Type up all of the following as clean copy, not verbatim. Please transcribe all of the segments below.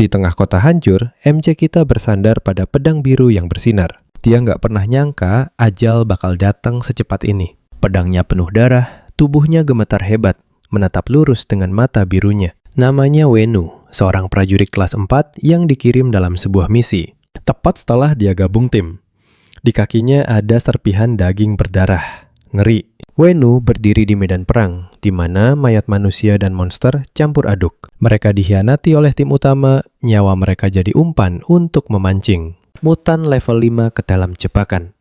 Di tengah kota hancur, MC kita bersandar pada pedang biru yang bersinar. Dia nggak pernah nyangka ajal bakal datang secepat ini. Pedangnya penuh darah, tubuhnya gemetar hebat, menatap lurus dengan mata birunya. Namanya Wenu, seorang prajurit kelas 4 yang dikirim dalam sebuah misi. Tepat setelah dia gabung tim. Di kakinya ada serpihan daging berdarah. Ngeri. Wenu berdiri di medan perang, di mana mayat manusia dan monster campur aduk. Mereka dikhianati oleh tim utama, nyawa mereka jadi umpan untuk memancing. Mutan level 5 ke dalam jebakan.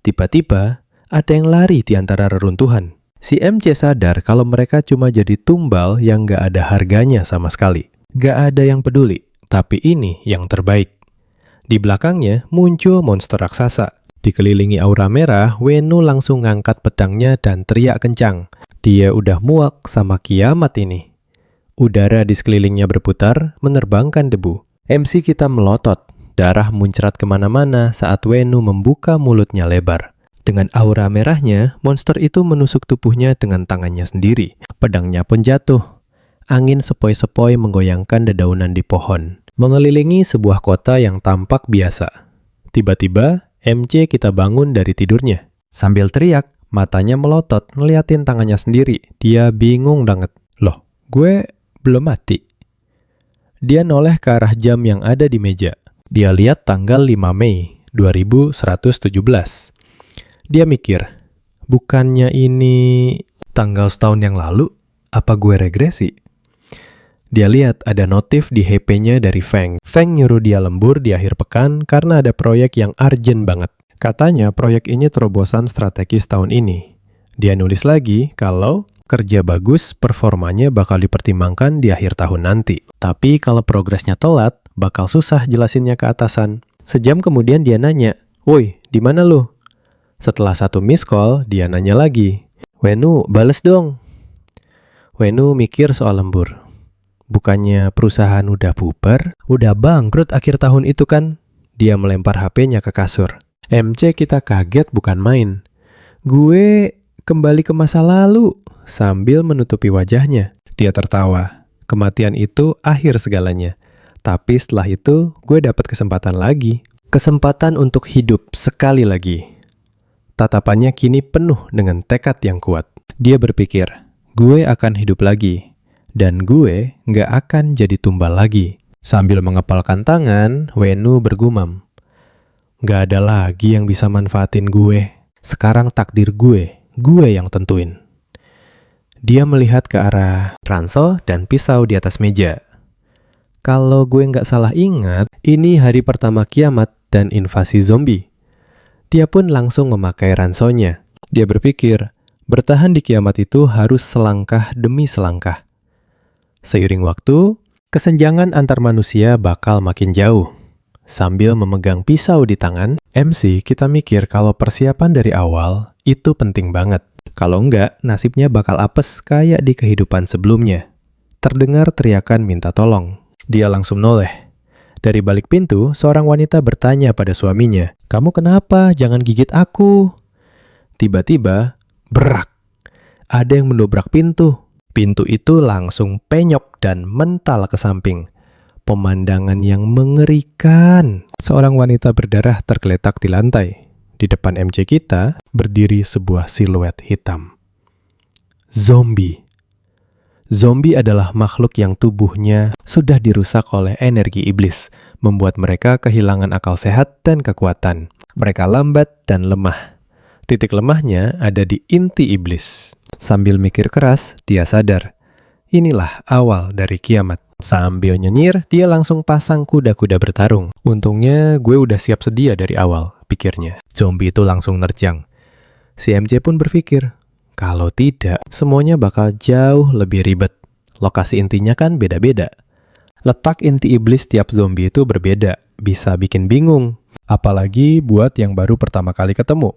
Tiba-tiba, ada yang lari di antara reruntuhan. Si MC sadar kalau mereka cuma jadi tumbal yang gak ada harganya sama sekali. Gak ada yang peduli, tapi ini yang terbaik. Di belakangnya muncul monster raksasa. Dikelilingi aura merah, Wenu langsung ngangkat pedangnya dan teriak kencang. Dia udah muak sama kiamat ini. Udara di sekelilingnya berputar, menerbangkan debu. MC kita melotot, darah muncrat kemana-mana saat Wenu membuka mulutnya lebar. Dengan aura merahnya, monster itu menusuk tubuhnya dengan tangannya sendiri. Pedangnya pun jatuh. Angin sepoi-sepoi menggoyangkan dedaunan di pohon, mengelilingi sebuah kota yang tampak biasa. Tiba-tiba, MC kita bangun dari tidurnya. Sambil teriak, matanya melotot ngeliatin tangannya sendiri. Dia bingung banget. Loh, gue belum mati. Dia noleh ke arah jam yang ada di meja. Dia lihat tanggal 5 Mei 2117. Dia mikir, bukannya ini tanggal setahun yang lalu? Apa gue regresi? Dia lihat ada notif di HP-nya dari Feng. Feng nyuruh dia lembur di akhir pekan karena ada proyek yang urgent banget. Katanya proyek ini terobosan strategis tahun ini. Dia nulis lagi kalau kerja bagus, performanya bakal dipertimbangkan di akhir tahun nanti. Tapi kalau progresnya telat, bakal susah jelasinnya ke atasan. Sejam kemudian dia nanya, "Woi, di mana lu?" Setelah 1 miss call, dia nanya lagi, "Wenu, bales dong." Wenu mikir soal lembur. Bukannya perusahaan udah bubar? Udah bangkrut akhir tahun itu kan? Dia melempar HP-nya ke kasur. MC kita kaget bukan main. Gue kembali ke masa lalu, sambil menutupi wajahnya. Dia tertawa. Kematian itu akhir segalanya. Tapi setelah itu, gue dapat kesempatan lagi. Kesempatan untuk hidup sekali lagi. Tatapannya kini penuh dengan tekad yang kuat. Dia berpikir, gue akan hidup lagi. Dan gue nggak akan jadi tumbal lagi. Sambil mengepalkan tangan, Wenu bergumam. Nggak ada lagi yang bisa manfaatin gue. Sekarang takdir gue yang tentuin. Dia melihat ke arah ransel dan pisau di atas meja. Kalau gue nggak salah ingat, ini hari pertama kiamat dan invasi zombie. Dia pun langsung memakai ranselnya. Dia berpikir, bertahan di kiamat itu harus selangkah demi selangkah. Seiring waktu, kesenjangan antar manusia bakal makin jauh. Sambil memegang pisau di tangan, MC kita mikir kalau persiapan dari awal itu penting banget. Kalau enggak, nasibnya bakal apes kayak di kehidupan sebelumnya. Terdengar teriakan minta tolong. Dia langsung noleh. Dari balik pintu, seorang wanita bertanya pada suaminya, "Kamu kenapa? Jangan gigit aku." Tiba-tiba, berak. Ada yang mendobrak pintu. Pintu itu langsung penyok dan mental ke samping. Pemandangan yang mengerikan. Seorang wanita berdarah tergeletak di lantai. Di depan MC kita berdiri sebuah siluet hitam. Zombie. Zombie adalah makhluk yang tubuhnya sudah dirusak oleh energi iblis, membuat mereka kehilangan akal sehat dan kekuatan. Mereka lambat dan lemah. Titik lemahnya ada di inti iblis. Sambil mikir keras, dia sadar. Inilah awal dari kiamat. Sambil nyenyir, dia langsung pasang kuda-kuda bertarung. Untungnya gue udah siap sedia dari awal, pikirnya. Zombie itu langsung nerjang. Si MC pun berpikir, kalau tidak, semuanya bakal jauh lebih ribet. Lokasi intinya kan beda-beda. Letak inti iblis tiap zombie itu berbeda, bisa bikin bingung. Apalagi buat yang baru pertama kali ketemu.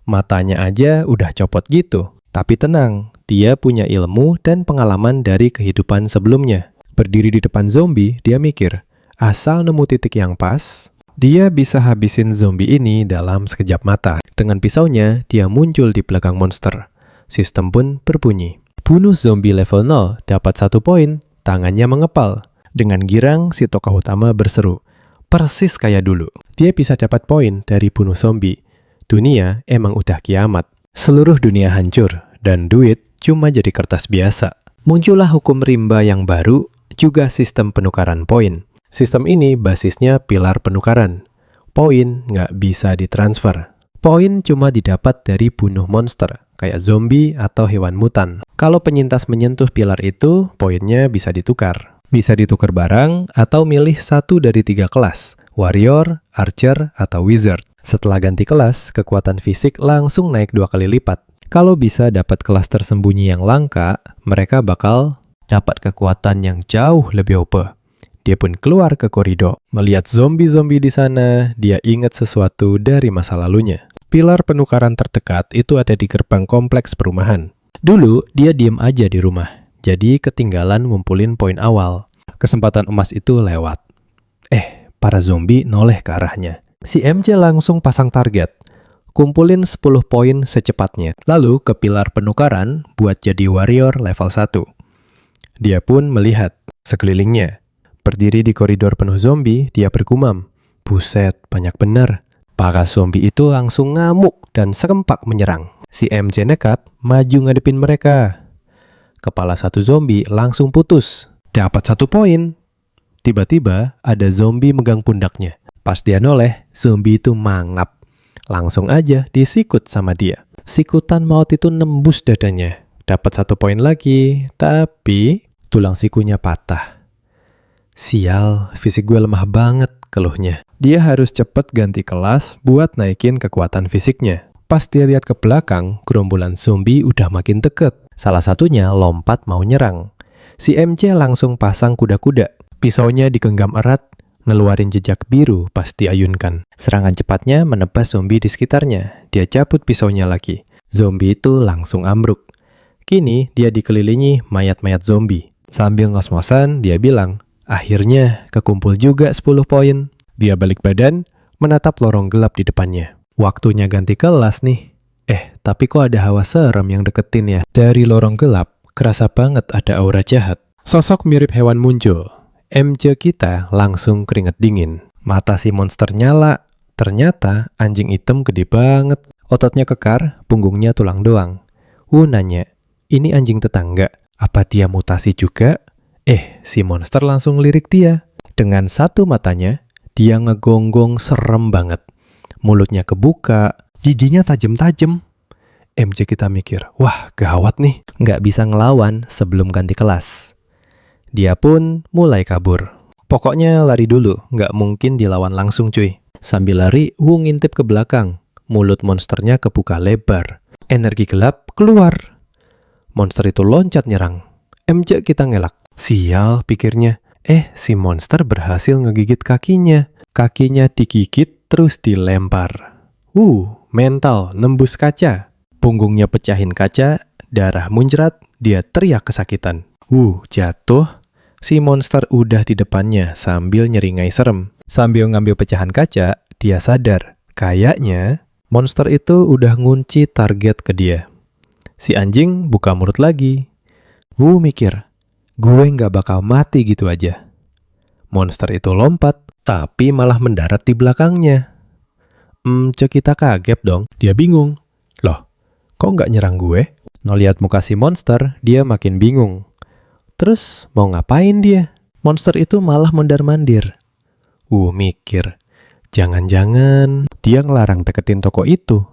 Matanya aja udah copot gitu. Tapi tenang, dia punya ilmu dan pengalaman dari kehidupan sebelumnya. Berdiri di depan zombie, dia mikir, asal nemu titik yang pas, dia bisa habisin zombie ini dalam sekejap mata. Dengan pisaunya, dia muncul di belakang monster. Sistem pun berbunyi. Bunuh zombie level 0, dapat 1 poin, tangannya mengepal. Dengan girang, si tokoh utama berseru, persis kayak dulu. Dia bisa dapat poin dari bunuh zombie. Dunia emang udah kiamat. Seluruh dunia hancur, dan duit cuma jadi kertas biasa. Muncullah hukum rimba yang baru, juga sistem penukaran poin. Sistem ini basisnya pilar penukaran. Poin nggak bisa ditransfer. Poin cuma didapat dari bunuh monster, kayak zombie atau hewan mutan. Kalau penyintas menyentuh pilar itu, poinnya bisa ditukar. Bisa ditukar barang atau milih satu dari 3 kelas, warrior, archer, atau wizard. Setelah ganti kelas, kekuatan fisik langsung naik 2 kali lipat. Kalau bisa dapat kelas tersembunyi yang langka, mereka bakal dapat kekuatan yang jauh lebih OP. Dia pun keluar ke koridor. Melihat zombie-zombie di sana, dia ingat sesuatu dari masa lalunya. Pilar penukaran terdekat itu ada di gerbang kompleks perumahan. Dulu, dia diem aja di rumah. Jadi ketinggalan ngumpulin poin awal. Kesempatan emas itu lewat. Para zombie noleh ke arahnya. Si MJ langsung pasang target. Kumpulin 10 poin secepatnya. Lalu ke pilar penukaran buat jadi warrior level 1. Dia pun melihat sekelilingnya. Berdiri di koridor penuh zombie, dia bergumam. Buset, banyak bener. Para zombie itu langsung ngamuk dan serempak menyerang. Si MJ nekat maju ngadepin mereka. Kepala satu zombie langsung putus. Dapat 1 poin. Tiba-tiba ada zombie megang pundaknya. Pas dia noleh, zombie itu mangap. Langsung aja disikut sama dia. Sikutan maut itu nembus dadanya. Dapat 1 poin lagi, tapi tulang sikunya patah. Sial, fisik gue lemah banget, keluhnya. Dia harus cepet ganti kelas buat naikin kekuatan fisiknya. Pas dia lihat ke belakang, gerombolan zombie udah makin deket. Salah satunya lompat mau nyerang. Si MJ langsung pasang kuda-kuda. Pisaunya digenggam erat, ngeluarin jejak biru pas diayunkan. Serangan cepatnya menebas zombie di sekitarnya. Dia cabut pisaunya lagi. Zombie itu langsung ambruk. Kini dia dikelilingi mayat-mayat zombie. Sambil ngos-ngosan, dia bilang, akhirnya kekumpul juga 10 poin. Dia balik badan, menatap lorong gelap di depannya. Waktunya ganti kelas nih. Tapi kok ada hawa serem yang deketin ya? Dari lorong gelap, kerasa banget ada aura jahat. Sosok mirip hewan muncul. MJ kita langsung keringet dingin. Mata si monster nyala. Ternyata anjing hitam gede banget. Ototnya kekar, punggungnya tulang doang. Nanya, ini anjing tetangga. Apa dia mutasi juga? Si monster langsung lirik dia. Dengan satu matanya, dia ngegonggong serem banget. Mulutnya kebuka, giginya tajem-tajem. MJ kita mikir, wah gawat nih. Nggak bisa ngelawan sebelum ganti kelas. Dia pun mulai kabur. Pokoknya lari dulu, nggak mungkin dilawan langsung cuy. Sambil lari, Wu ngintip ke belakang. Mulut monsternya kebuka lebar. Energi gelap keluar. Monster itu loncat nyerang. MJ kita ngelak. Sial, pikirnya. Si monster berhasil ngegigit kakinya. Kakinya digigit terus dilempar. Mental nembus kaca. Punggungnya pecahin kaca, darah muncrat, dia teriak kesakitan. Jatuh. Si monster udah di depannya sambil nyeringai serem. Sambil ngambil pecahan kaca, dia sadar. Kayaknya monster itu udah ngunci target ke dia. Si anjing buka mulut lagi. Mikir, gue nggak bakal mati gitu aja. Monster itu lompat, tapi malah mendarat di belakangnya. Kita kaget dong. Dia bingung. Loh, kok nggak nyerang gue? Ngeliat muka si monster, dia makin bingung. Terus mau ngapain dia? Monster itu malah mondar-mandir. Mikir, jangan-jangan dia ngelarang deketin toko itu.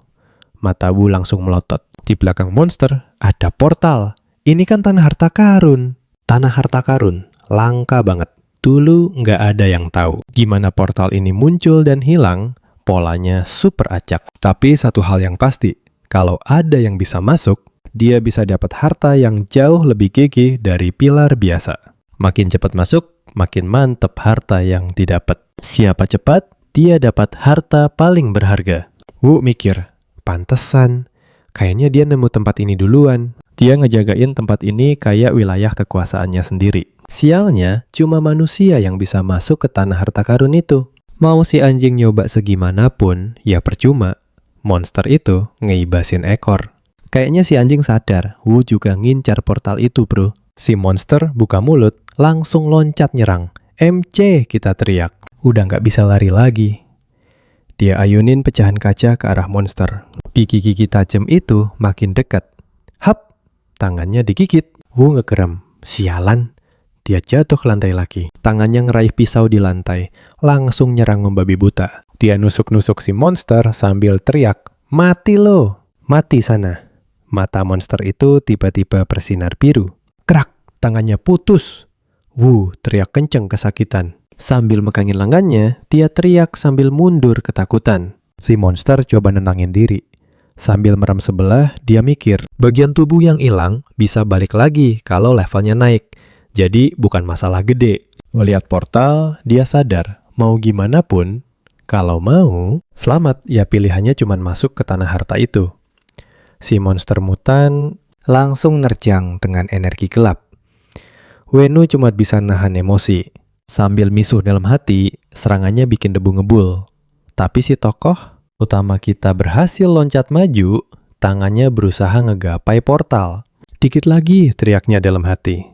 Mata Wu langsung melotot. Di belakang monster ada portal. Ini kan tanah harta karun. Tanah harta karun, langka banget. Dulu nggak ada yang tahu gimana portal ini muncul dan hilang. Polanya super acak. Tapi satu hal yang pasti, kalau ada yang bisa masuk, dia bisa dapat harta yang jauh lebih gigih dari pilar biasa. Makin cepat masuk, makin mantep harta yang didapat. Siapa cepat, dia dapat harta paling berharga. Mikir, pantesan. Kayaknya dia nemu tempat ini duluan. Dia ngejagain tempat ini kayak wilayah kekuasaannya sendiri. Sialnya, cuma manusia yang bisa masuk ke tanah harta karun itu. Mau si anjing nyoba segimanapun, ya percuma. Monster itu ngeibasin ekor. Kayaknya si anjing sadar, Wu juga ngincar portal itu bro. Si monster buka mulut, langsung loncat nyerang. MC, kita teriak. Udah nggak bisa lari lagi. Dia ayunin pecahan kaca ke arah monster. Gigi-gigi tajam itu makin dekat. Hap! Tangannya digigit. Wu ngegerem. Sialan. Dia jatuh ke lantai lagi. Tangannya ngeraih pisau di lantai. Langsung nyerang membabi buta. Dia nusuk-nusuk si monster sambil teriak. Mati lo! Mati sana. Mata monster itu tiba-tiba bersinar biru. Krak! Tangannya putus. Wu teriak kenceng kesakitan. Sambil megangin lengannya, dia teriak sambil mundur ketakutan. Si monster coba nenangin diri. Sambil merem sebelah, dia mikir, bagian tubuh yang hilang bisa balik lagi kalau levelnya naik. Jadi bukan masalah gede. Melihat portal, dia sadar, mau gimana pun, kalau mau, selamat, ya pilihannya cuma masuk ke tanah harta itu. Si monster mutan langsung nerjang dengan energi gelap. Wenu cuma bisa nahan emosi. Sambil misuh dalam hati, serangannya bikin debu ngebul. Tapi si tokoh utama kita berhasil loncat maju, tangannya berusaha ngegapai portal. Dikit lagi, teriaknya dalam hati.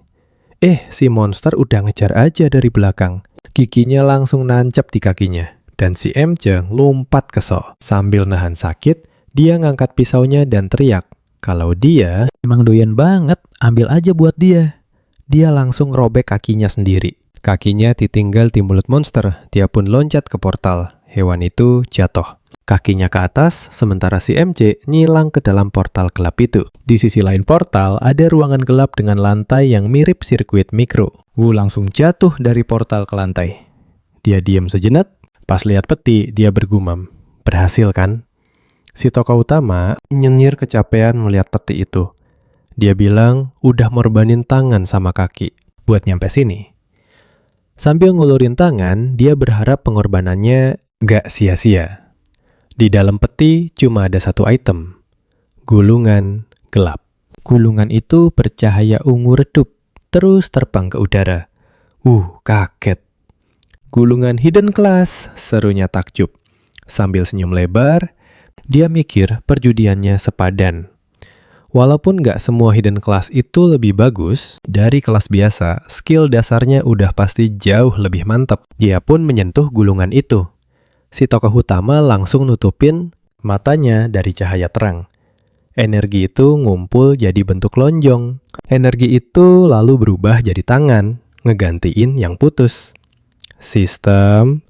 Si monster udah ngejar aja dari belakang. Giginya langsung nancep di kakinya. Dan si Emceng lompat ke So. Sambil nahan sakit, dia ngangkat pisaunya dan teriak. Kalau dia emang doyan banget, ambil aja buat dia. Dia langsung robek kakinya sendiri. Kakinya ditinggal di mulut monster, dia pun loncat ke portal. Hewan itu jatuh. Kakinya ke atas, sementara si MC nyilang ke dalam portal gelap itu. Di sisi lain portal, ada ruangan gelap dengan lantai yang mirip sirkuit mikro. Wu langsung jatuh dari portal ke lantai. Dia diam sejenak, pas lihat peti, dia bergumam. Berhasil kan? Si tokoh utama nyenyir kecapean melihat peti itu. Dia bilang, udah ngorbanin tangan sama kaki buat nyampe sini. Sambil ngulurin tangan, dia berharap pengorbanannya gak sia-sia. Di dalam peti cuma ada satu item. Gulungan gelap. Gulungan itu bercahaya ungu redup, terus terbang ke udara. Kaget. Gulungan hidden class, serunya takjub. Sambil senyum lebar, dia mikir perjudiannya sepadan. Walaupun nggak semua hidden class itu lebih bagus, dari kelas biasa, skill dasarnya udah pasti jauh lebih mantap. Dia pun menyentuh gulungan itu. Si tokoh utama langsung nutupin matanya dari cahaya terang. Energi itu ngumpul jadi bentuk lonjong. Energi itu lalu berubah jadi tangan, ngegantiin yang putus. Sistem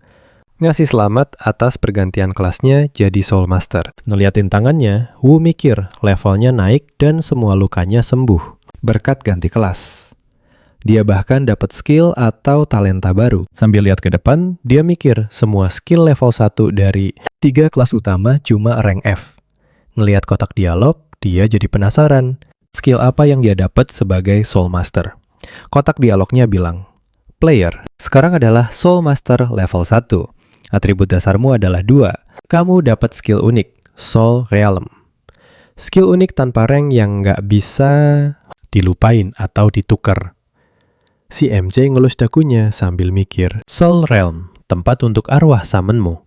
ngasih selamat atas pergantian kelasnya jadi Soul Master. Ngeliatin tangannya, Wu mikir levelnya naik dan semua lukanya sembuh. Berkat ganti kelas. Dia bahkan dapat skill atau talenta baru. Sambil lihat ke depan, dia mikir semua skill level 1 dari 3 kelas utama cuma rank F. Ngeliat kotak dialog, dia jadi penasaran. Skill apa yang dia dapat sebagai Soul Master? Kotak dialognya bilang, Player, sekarang adalah Soul Master level 1. Atribut dasarmu adalah 2. Kamu dapat skill unik, Soul Realm. Skill unik tanpa rank yang nggak bisa dilupain atau ditukar. Si MC ngelus dagunya sambil mikir, Soul Realm, tempat untuk arwah summonmu.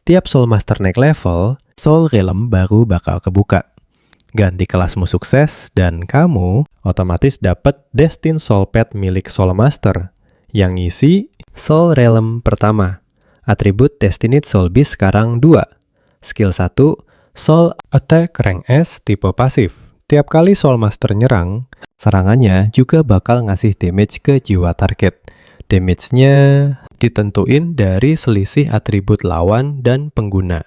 Tiap Soul Master naik level, Soul Realm baru bakal kebuka. Ganti kelasmu sukses, dan kamu otomatis dapat Destined Soul Pet milik Soul Master yang ngisi Soul Realm pertama. Atribut Destined Soul Beast sekarang 2. Skill 1, Soul Attack rank S tipe pasif. Tiap kali Soul Master nyerang, serangannya juga bakal ngasih damage ke jiwa target. Damage-nya ditentuin dari selisih atribut lawan dan pengguna.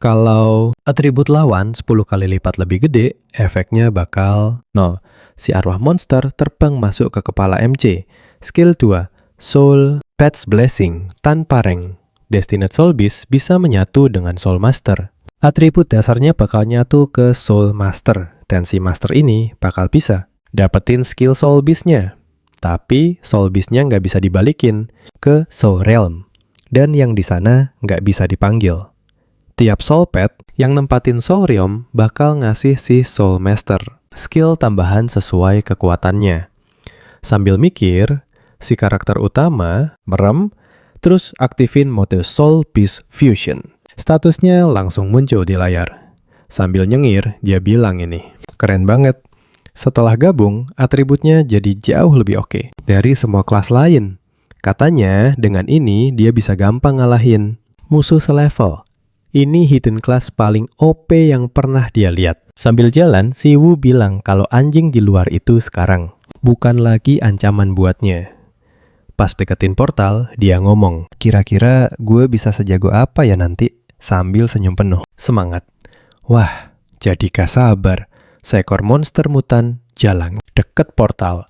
Kalau atribut lawan 10 kali lipat lebih gede, efeknya bakal 0. Si arwah monster terbang masuk ke kepala MC. Skill 2, Soul Pet's Blessing tanpa rank. Destined Soul Beast bisa menyatu dengan Soul Master. Atribut dasarnya bakal nyatu ke Soul Master, dan si Master ini bakal bisa dapetin skill Soul Beast-nya. Tapi Soul Beast-nya nggak bisa dibalikin ke Soul Realm, dan yang di sana nggak bisa dipanggil. Tiap Soul Pet yang nempatin Soul Realm bakal ngasih si Soul Master skill tambahan sesuai kekuatannya. Sambil mikir, si karakter utama merem, terus aktifin mode Soul Beast Fusion. Statusnya langsung muncul di layar. Sambil nyengir, dia bilang ini, keren banget. Setelah gabung, atributnya jadi jauh lebih oke dari semua kelas lain. Katanya, dengan ini dia bisa gampang ngalahin musuh selevel. Ini hidden class paling OP yang pernah dia lihat. Sambil jalan, si Wu bilang kalau anjing di luar itu sekarang bukan lagi ancaman buatnya. Pas deketin portal, dia ngomong, "Kira-kira gue bisa sejago apa ya nanti?" Sambil senyum penuh semangat. Wah, jadi gak sabar. Seekor monster mutan jalan deket portal.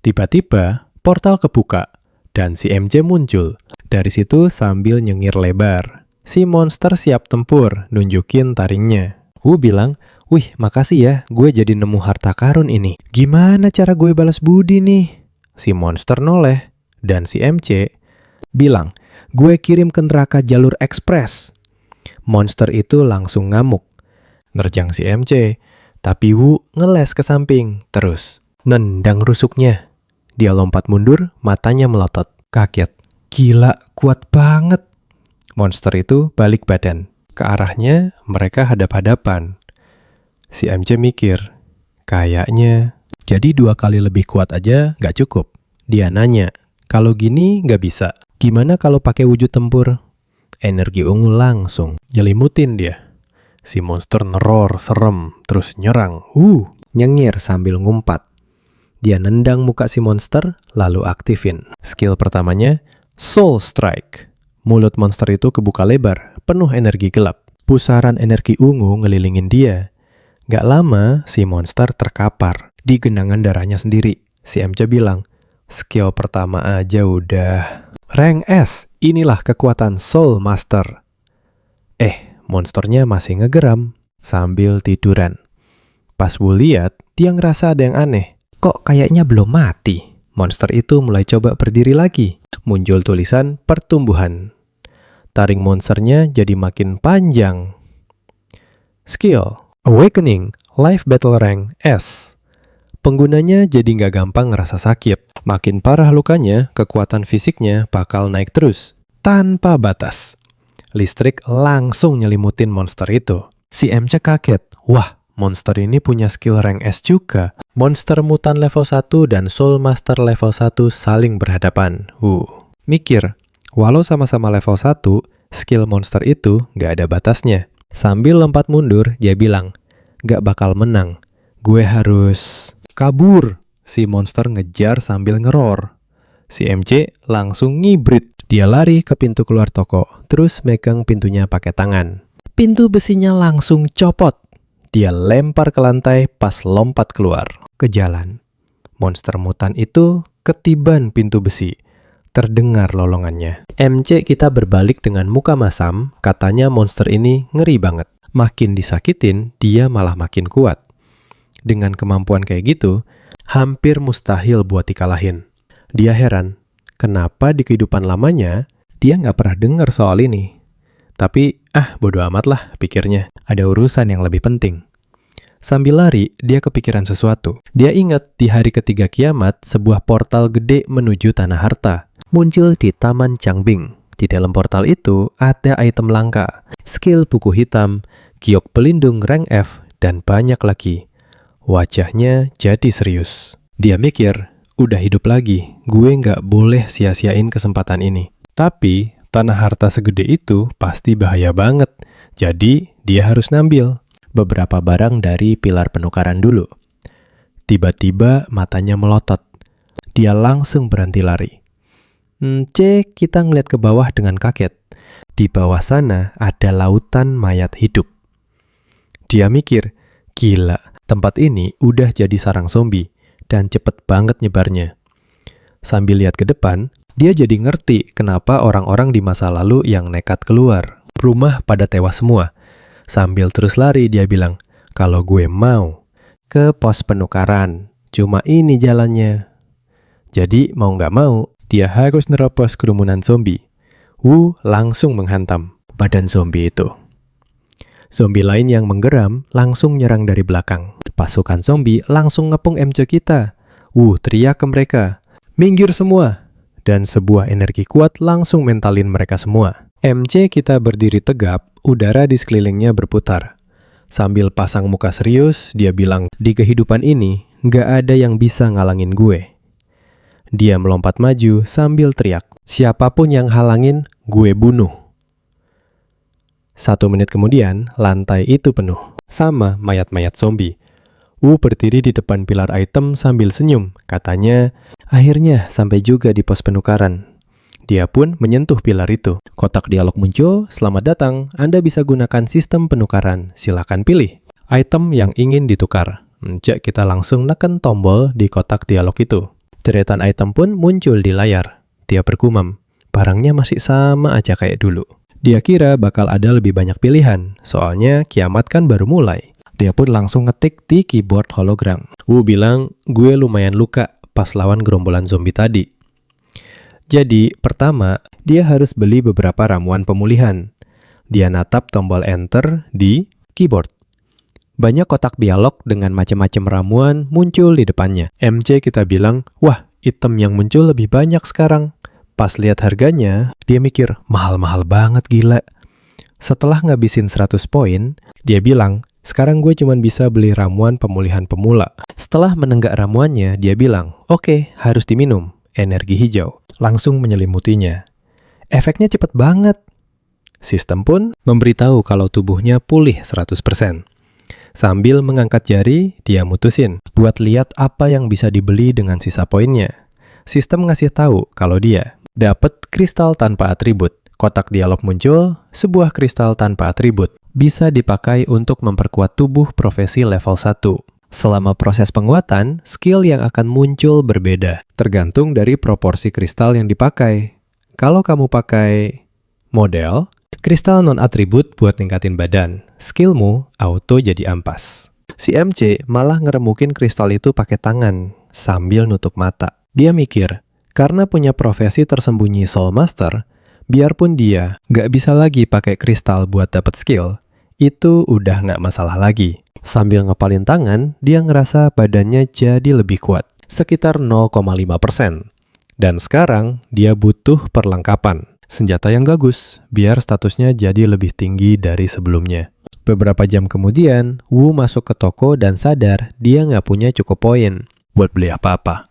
Tiba-tiba, portal kebuka dan si MJ muncul. Dari situ sambil nyengir lebar. Si monster siap tempur, nunjukin taringnya. Wu bilang, "Wih, makasih ya, gue jadi nemu harta karun ini. Gimana cara gue balas budi nih?" Si monster noleh, dan si MC bilang, "Gue kirim ke neraka jalur ekspres." Monster itu langsung ngamuk. Nerjang si MC, tapi Wu ngeles ke samping, terus nendang rusuknya. Dia lompat mundur, matanya melotot. Kaget. Gila, kuat banget. Monster itu balik badan. Ke arahnya, mereka hadap-hadapan. Si MC mikir, kayaknya jadi 2 kali lebih kuat aja gak cukup. Dia nanya, kalau gini gak bisa. Gimana kalau pakai wujud tempur? Energi ungu langsung nyelimutin dia. Si monster neror, serem, terus nyerang. Nyengir sambil ngumpat. Dia nendang muka si monster, lalu aktifin. Skill pertamanya, Soul Strike. Mulut monster itu kebuka lebar, penuh energi gelap. Pusaran energi ungu ngelilingin dia. Gak lama, si monster terkapar di genangan darahnya sendiri. Si MC bilang, skill pertama aja udah. Rank S, inilah kekuatan Soul Master. Monsternya masih ngegeram sambil tiduran. Pas Wu lihat, dia ngerasa ada yang aneh. Kok kayaknya belum mati? Monster itu mulai coba berdiri lagi. Muncul tulisan pertumbuhan. Taring monsternya jadi makin panjang. Skill Awakening Life Battle Rank S. Penggunanya jadi nggak gampang ngerasa sakit. Makin parah lukanya, kekuatan fisiknya bakal naik terus, tanpa batas. Listrik langsung nyelimutin monster itu. Si MC kaget. Wah, monster ini punya skill rank S juga. Monster mutan level 1 dan Soul Master level 1 saling berhadapan. Mikir, walau sama-sama level 1, skill monster itu gak ada batasnya. Sambil lompat mundur, dia bilang, gak bakal menang. Gue harus kabur. Si monster ngejar sambil ngeror. Si MC langsung ngibrit. Dia lari ke pintu keluar toko, terus megang pintunya pakai tangan. Pintu besinya langsung copot. Dia lempar ke lantai pas lompat keluar ke jalan. Monster mutan itu ketiban pintu besi. Terdengar lolongannya. MC kita berbalik dengan muka masam, katanya monster ini ngeri banget. Makin disakitin, dia malah makin kuat. Dengan kemampuan kayak gitu, hampir mustahil buat dikalahin. Dia heran, kenapa di kehidupan lamanya dia nggak pernah dengar soal ini. Tapi, bodo amat lah, pikirnya. Ada urusan yang lebih penting. Sambil lari, dia kepikiran sesuatu. Dia ingat di hari ketiga kiamat, sebuah portal gede menuju tanah harta muncul di Taman Changbing. Di dalam portal itu ada item langka, skill buku hitam, giok pelindung rank F, dan banyak lagi. Wajahnya jadi serius. Dia mikir, udah hidup lagi, gue nggak boleh sia-siain kesempatan ini. Tapi, tanah harta segede itu pasti bahaya banget. Jadi, dia harus ngambil beberapa barang dari pilar penukaran dulu. Tiba-tiba matanya melotot. Dia langsung berhenti lari. Kita ngeliat ke bawah dengan kaget. Di bawah sana ada lautan mayat hidup. Dia mikir, gila, tempat ini udah jadi sarang zombie. Dan cepet banget nyebarnya. Sambil lihat ke depan, dia jadi ngerti kenapa orang-orang di masa lalu yang nekat keluar rumah pada tewas semua. Sambil terus lari, dia bilang, kalau gue mau ke pos penukaran, cuma ini jalannya. Jadi mau nggak mau, dia harus nerobos kerumunan zombie. Wu langsung menghantam badan zombie itu. Zombie lain yang menggeram langsung nyerang dari belakang. Pasukan zombie langsung ngepung MC kita. Teriak ke mereka, minggir semua. Dan sebuah energi kuat langsung mentalin mereka semua. MC kita berdiri tegap, udara di sekelilingnya berputar. Sambil pasang muka serius, dia bilang, di kehidupan ini, Nggak ada yang bisa ngalangin gue. Dia melompat maju sambil teriak, siapapun yang halangin, gue bunuh. 1 menit kemudian, lantai itu penuh, sama mayat-mayat zombie. Wu berdiri di depan pilar item sambil senyum. Katanya, akhirnya sampai juga di pos penukaran. Dia pun menyentuh pilar itu. Kotak dialog muncul, selamat datang, Anda bisa gunakan sistem penukaran. Silakan pilih item yang ingin ditukar. Cek kita langsung neken tombol di kotak dialog itu. Deretan item pun muncul di layar. Dia bergumam, barangnya masih sama aja kayak dulu. Dia kira bakal ada lebih banyak pilihan, soalnya kiamat kan baru mulai. Dia pun langsung ngetik di keyboard hologram. Wu bilang, gue lumayan luka pas lawan gerombolan zombie tadi. Jadi, pertama, dia harus beli beberapa ramuan pemulihan. Dia natap tombol enter di keyboard. Banyak kotak dialog dengan macam-macam ramuan muncul di depannya. MC kita bilang, wah, item yang muncul lebih banyak sekarang. Pas lihat harganya, dia mikir, mahal-mahal banget gila. Setelah ngabisin 100 poin, dia bilang, sekarang gue cuma bisa beli ramuan pemulihan pemula. Setelah menenggak ramuannya, dia bilang, oke, harus diminum. Energi hijau. Langsung menyelimutinya. Efeknya cepet banget. Sistem pun memberitahu kalau tubuhnya pulih 100%. Sambil mengangkat jari, dia mutusin buat lihat apa yang bisa dibeli dengan sisa poinnya. Sistem ngasih tahu kalau dia dapat kristal tanpa atribut. Kotak dialog muncul, sebuah kristal tanpa atribut. Bisa dipakai untuk memperkuat tubuh profesi level 1. Selama proses penguatan, skill yang akan muncul berbeda, tergantung dari proporsi kristal yang dipakai. Kalau kamu pakai model, kristal non-atribut buat ningkatin badan, skillmu auto jadi ampas. Si MC malah ngeremukin kristal itu pakai tangan, sambil nutup mata. Dia mikir, karena punya profesi tersembunyi Soul Master, biarpun dia nggak bisa lagi pakai kristal buat dapat skill, itu udah nggak masalah lagi. Sambil ngepalin tangan, dia ngerasa badannya jadi lebih kuat, sekitar 0,5%. Dan sekarang, dia butuh perlengkapan. Senjata yang bagus, biar statusnya jadi lebih tinggi dari sebelumnya. Beberapa jam kemudian, Wu masuk ke toko dan sadar dia nggak punya cukup poin buat beli apa-apa.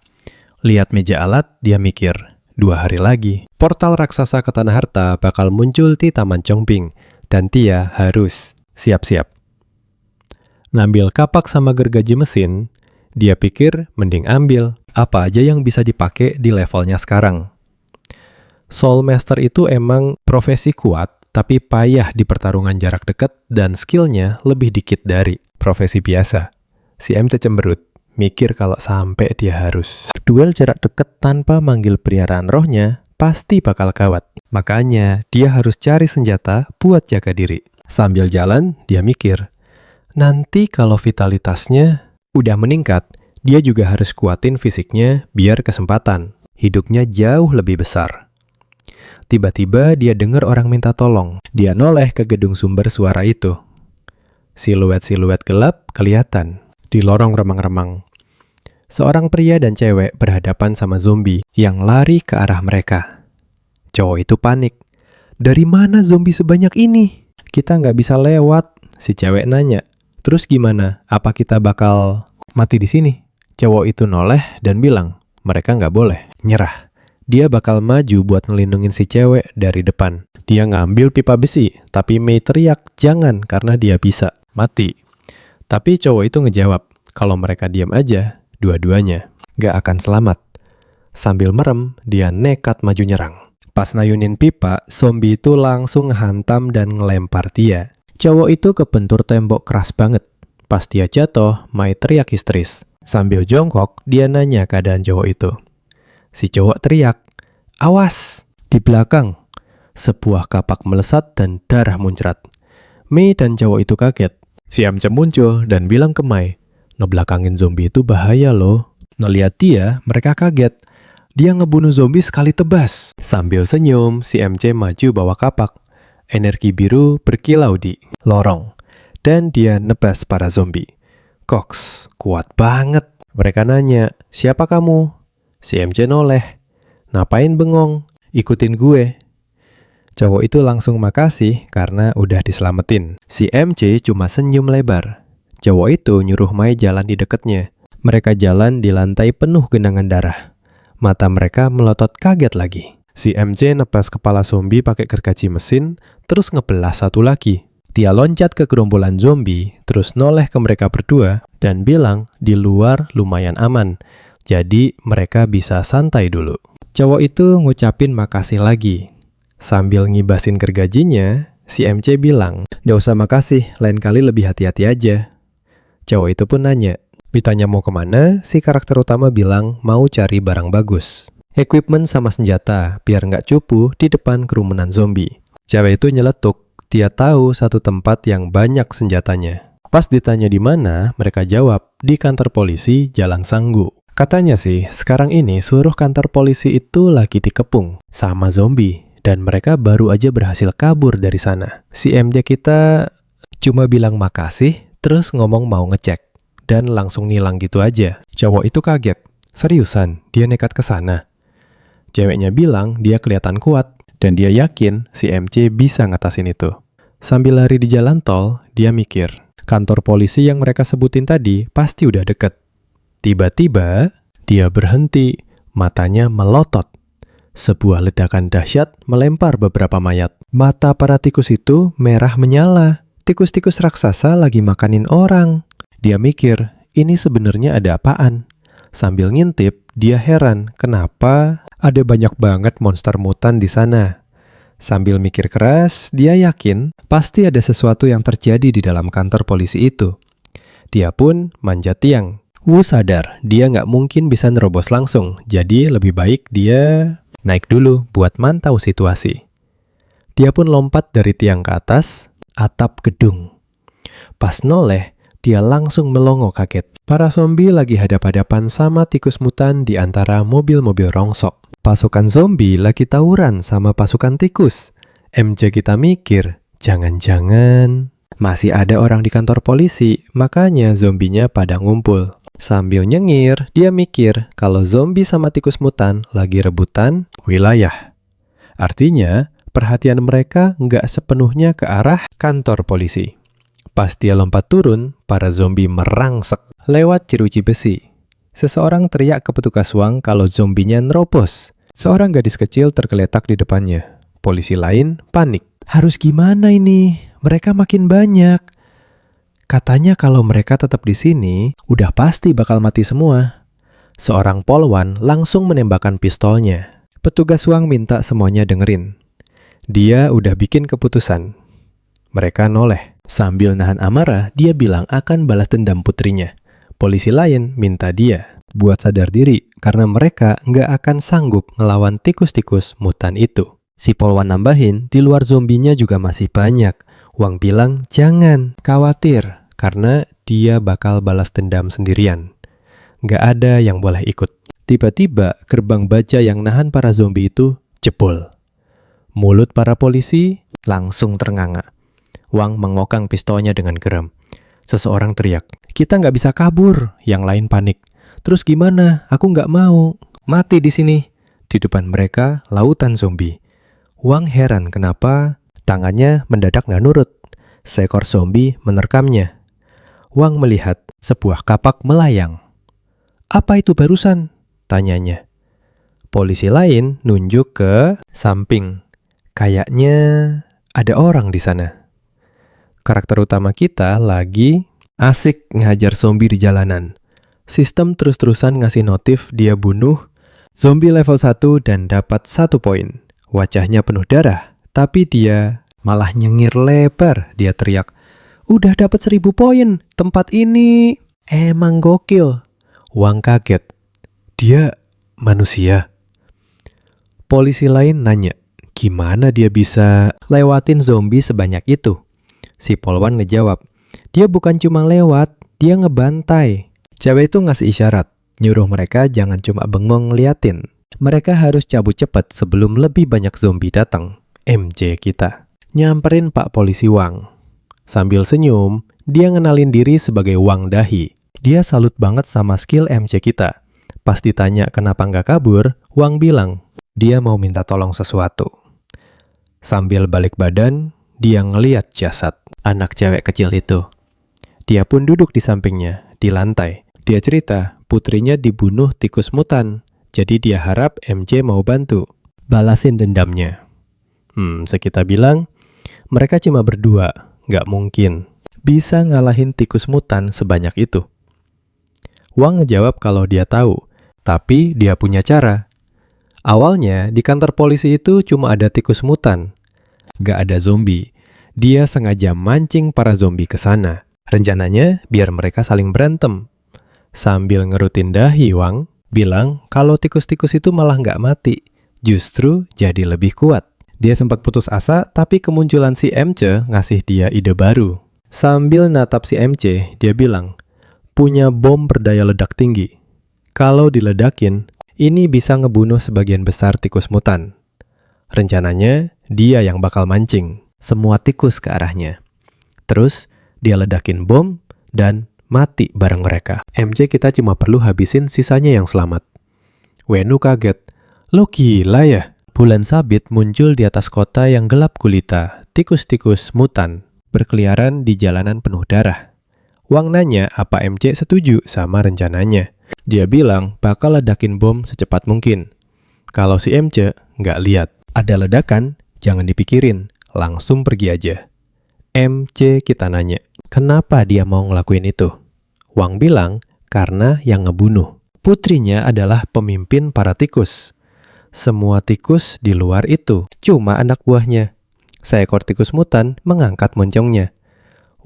Lihat meja alat, dia mikir, 2 hari lagi, portal raksasa ke Tanah Harta bakal muncul di Taman Chongping, dan dia harus siap-siap. Ngambil kapak sama gergaji mesin, dia pikir mending ambil apa aja yang bisa dipakai di levelnya sekarang. Soul Master itu emang profesi kuat, tapi payah di pertarungan jarak dekat dan skillnya lebih dikit dari profesi biasa. Si MC cemberut, mikir kalau sampai dia harus duel jarak dekat tanpa manggil peliharaan rohnya, pasti bakal gawat. Makanya dia harus cari senjata buat jaga diri. Sambil jalan, dia mikir, nanti kalau vitalitasnya udah meningkat, dia juga harus kuatin fisiknya biar kesempatan hidupnya jauh lebih besar. Tiba-tiba dia dengar orang minta tolong. Dia noleh ke gedung sumber suara itu. Siluet-siluet gelap kelihatan di lorong remang-remang. Seorang pria dan cewek berhadapan sama zombie yang lari ke arah mereka. Cowok itu panik. Dari mana zombie sebanyak ini? Kita nggak bisa lewat. Si cewek nanya. Terus gimana? Apa kita bakal mati di sini? Cowok itu noleh dan bilang, mereka nggak boleh nyerah. Dia bakal maju buat ngelindungin si cewek dari depan. Dia ngambil pipa besi, tapi Mei teriak, jangan karena dia bisa mati. Tapi cowok itu ngejawab, kalau mereka diam aja, dua-duanya nggak akan selamat. Sambil merem, dia nekat maju nyerang. Pas nayunin pipa, zombie itu langsung hantam dan ngelempar dia. Cowok itu kebentur tembok keras banget. Pas dia jatuh, Mai teriak histeris. Sambil jongkok, dia nanya keadaan cowok itu. Si cowok teriak, awas! Di belakang, sebuah kapak melesat dan darah muncrat. Mei dan cowok itu kaget. Si MC muncul dan bilang ke Mai, ngebelakangin zombie itu bahaya loh. Ngeliat dia, mereka kaget. Dia ngebunuh zombie sekali tebas. Sambil senyum, si MC maju bawa kapak. Energi biru berkilau di lorong. Dan dia nebas para zombie. Cox, kuat banget. Mereka nanya, siapa kamu? Si MC noleh. Ngapain bengong? Ikutin gue. Cowok itu langsung makasih karena udah diselamatin. Si MC cuma senyum lebar. Cowok itu nyuruh Mai jalan di deketnya. Mereka jalan di lantai penuh genangan darah. Mata mereka melotot kaget lagi. Si MC nepes kepala zombie pakai gergaji mesin, terus ngebelah satu lagi. Dia loncat ke gerombolan zombie, terus noleh ke mereka berdua, dan bilang di luar lumayan aman. Jadi mereka bisa santai dulu. Cowok itu ngucapin makasih lagi. Sambil ngibasin gergajinya, si MC bilang, "Nggak usah makasih, lain kali lebih hati-hati aja." Cowok itu pun nanya. Ditanya mau kemana, si karakter utama bilang mau cari barang bagus. Equipment sama senjata, biar nggak cupu di depan kerumunan zombie. Cewek itu nyeletuk, dia tahu satu tempat yang banyak senjatanya. Pas ditanya di mana, mereka jawab, di kantor polisi Jalan Sanggu. Katanya sih, sekarang ini seluruh kantor polisi itu lagi dikepung sama zombie, dan mereka baru aja berhasil kabur dari sana. Si MJ kita cuma bilang makasih, terus ngomong mau ngecek, dan langsung ngilang gitu aja. Cowok itu kaget, seriusan, dia nekat ke sana. Ceweknya bilang dia kelihatan kuat, dan dia yakin si MC bisa ngatasin itu. Sambil lari di jalan tol, dia mikir, kantor polisi yang mereka sebutin tadi pasti udah deket. Tiba-tiba, dia berhenti, matanya melotot. Sebuah ledakan dahsyat melempar beberapa mayat. Mata para tikus itu merah menyala. Tikus-tikus raksasa lagi makanin orang. Dia mikir, ini sebenarnya ada apaan? Sambil ngintip, dia heran kenapa ada banyak banget monster mutan di sana. Sambil mikir keras, dia yakin pasti ada sesuatu yang terjadi di dalam kantor polisi itu. Dia pun manjat tiang. Wu sadar, dia nggak mungkin bisa nerobos langsung, jadi lebih baik dia naik dulu buat mantau situasi. Dia pun lompat dari tiang ke atas, atap gedung. Pas noleh, dia langsung melongo kaget. Para zombie lagi hadap-hadapan sama tikus mutan di antara mobil-mobil rongsok. Pasukan zombie lagi tawuran sama pasukan tikus. MJ kita mikir, jangan-jangan masih ada orang di kantor polisi, makanya zombinya pada ngumpul. Sambil nyengir, dia mikir kalau zombie sama tikus mutan lagi rebutan wilayah. Artinya, perhatian mereka nggak sepenuhnya ke arah kantor polisi. Pas dia lompat turun, para zombie merangsek lewat jeruji besi. Seseorang teriak ke petugas uang kalau zombinya nerobos. Seorang gadis kecil tergeletak di depannya. Polisi lain panik. Harus gimana ini? Mereka makin banyak. Katanya kalau mereka tetap di sini, udah pasti bakal mati semua. Seorang polwan langsung menembakkan pistolnya. Petugas uang minta semuanya dengerin. Dia udah bikin keputusan. Mereka noleh. Sambil nahan amarah, dia bilang akan balas dendam putrinya. Polisi lain minta dia buat sadar diri karena mereka nggak akan sanggup ngelawan tikus-tikus mutan itu. Si polwan nambahin, di luar zombinya juga masih banyak. Wang bilang, jangan khawatir, karena dia bakal balas dendam sendirian. Nggak ada yang boleh ikut. Tiba-tiba, gerbang baja yang nahan para zombie itu jebol. Mulut para polisi langsung ternganga. Wang mengokang pistolnya dengan geram. Seseorang teriak, kita nggak bisa kabur. Yang lain panik. Terus gimana? Aku nggak mau. Mati di sini. Di depan mereka, lautan zombie. Wang heran kenapa tangannya mendadak nggak nurut. Seekor zombie menerkamnya. Wang melihat sebuah kapak melayang. Apa itu barusan? Tanyanya. Polisi lain nunjuk ke samping. Kayaknya ada orang di sana. Karakter utama kita lagi asik ngehajar zombie di jalanan. Sistem terus-terusan ngasih notif dia bunuh zombie level 1 dan dapat 1 poin. Wajahnya penuh darah, tapi dia malah nyengir lebar. Dia teriak, udah dapat 1000 poin, tempat ini emang gokil. Wang kaget, dia manusia. Polisi lain nanya, gimana dia bisa lewatin zombie sebanyak itu? Si polwan ngejawab, dia bukan cuma lewat, dia ngebantai. Cewek itu ngasih isyarat, nyuruh mereka jangan cuma bengong ngeliatin. Mereka harus cabut cepat sebelum lebih banyak zombie datang. MJ kita nyamperin Pak Polisi Wang. Sambil senyum, dia ngenalin diri sebagai Wang Dahi. Dia salut banget sama skill MJ kita. Pas ditanya kenapa nggak kabur, Wang bilang, dia mau minta tolong sesuatu. Sambil balik badan, dia ngeliat jasad anak cewek kecil itu. Dia pun duduk di sampingnya, di lantai. Dia cerita putrinya dibunuh tikus mutan, jadi dia harap MJ mau bantu balasin dendamnya. Sekitar bilang, mereka cuma berdua, nggak mungkin bisa ngalahin tikus mutan sebanyak itu. Wang ngejawab kalau dia tahu, tapi dia punya cara. Awalnya di kantor polisi itu cuma ada tikus mutan, nggak ada zombie. Dia sengaja mancing para zombie ke sana. Rencananya biar mereka saling berantem. Sambil ngerutin dahi, Wang bilang kalau tikus-tikus itu malah nggak mati, justru jadi lebih kuat. Dia sempat putus asa, tapi kemunculan si MC ngasih dia ide baru. Sambil natap si MC, dia bilang, punya bom berdaya ledak tinggi. Kalau diledakin, ini bisa ngebunuh sebagian besar tikus mutan. Rencananya, dia yang bakal mancing semua tikus ke arahnya. Terus, dia ledakin bom dan mati bareng mereka. MC kita cuma perlu habisin sisanya yang selamat. Wenu kaget. Lo gila ya? Bulan sabit muncul di atas kota yang gelap gulita. Tikus-tikus mutan berkeliaran di jalanan penuh darah. Wang nanya apa MC setuju sama rencananya. Dia bilang bakal ledakin bom secepat mungkin. Kalau si MC nggak lihat ada ledakan, jangan dipikirin, langsung pergi aja. MC kita nanya, kenapa dia mau ngelakuin itu? Wang bilang, karena yang ngebunuh putrinya adalah pemimpin para tikus. Semua tikus di luar itu cuma anak buahnya. Seekor tikus mutan mengangkat moncongnya.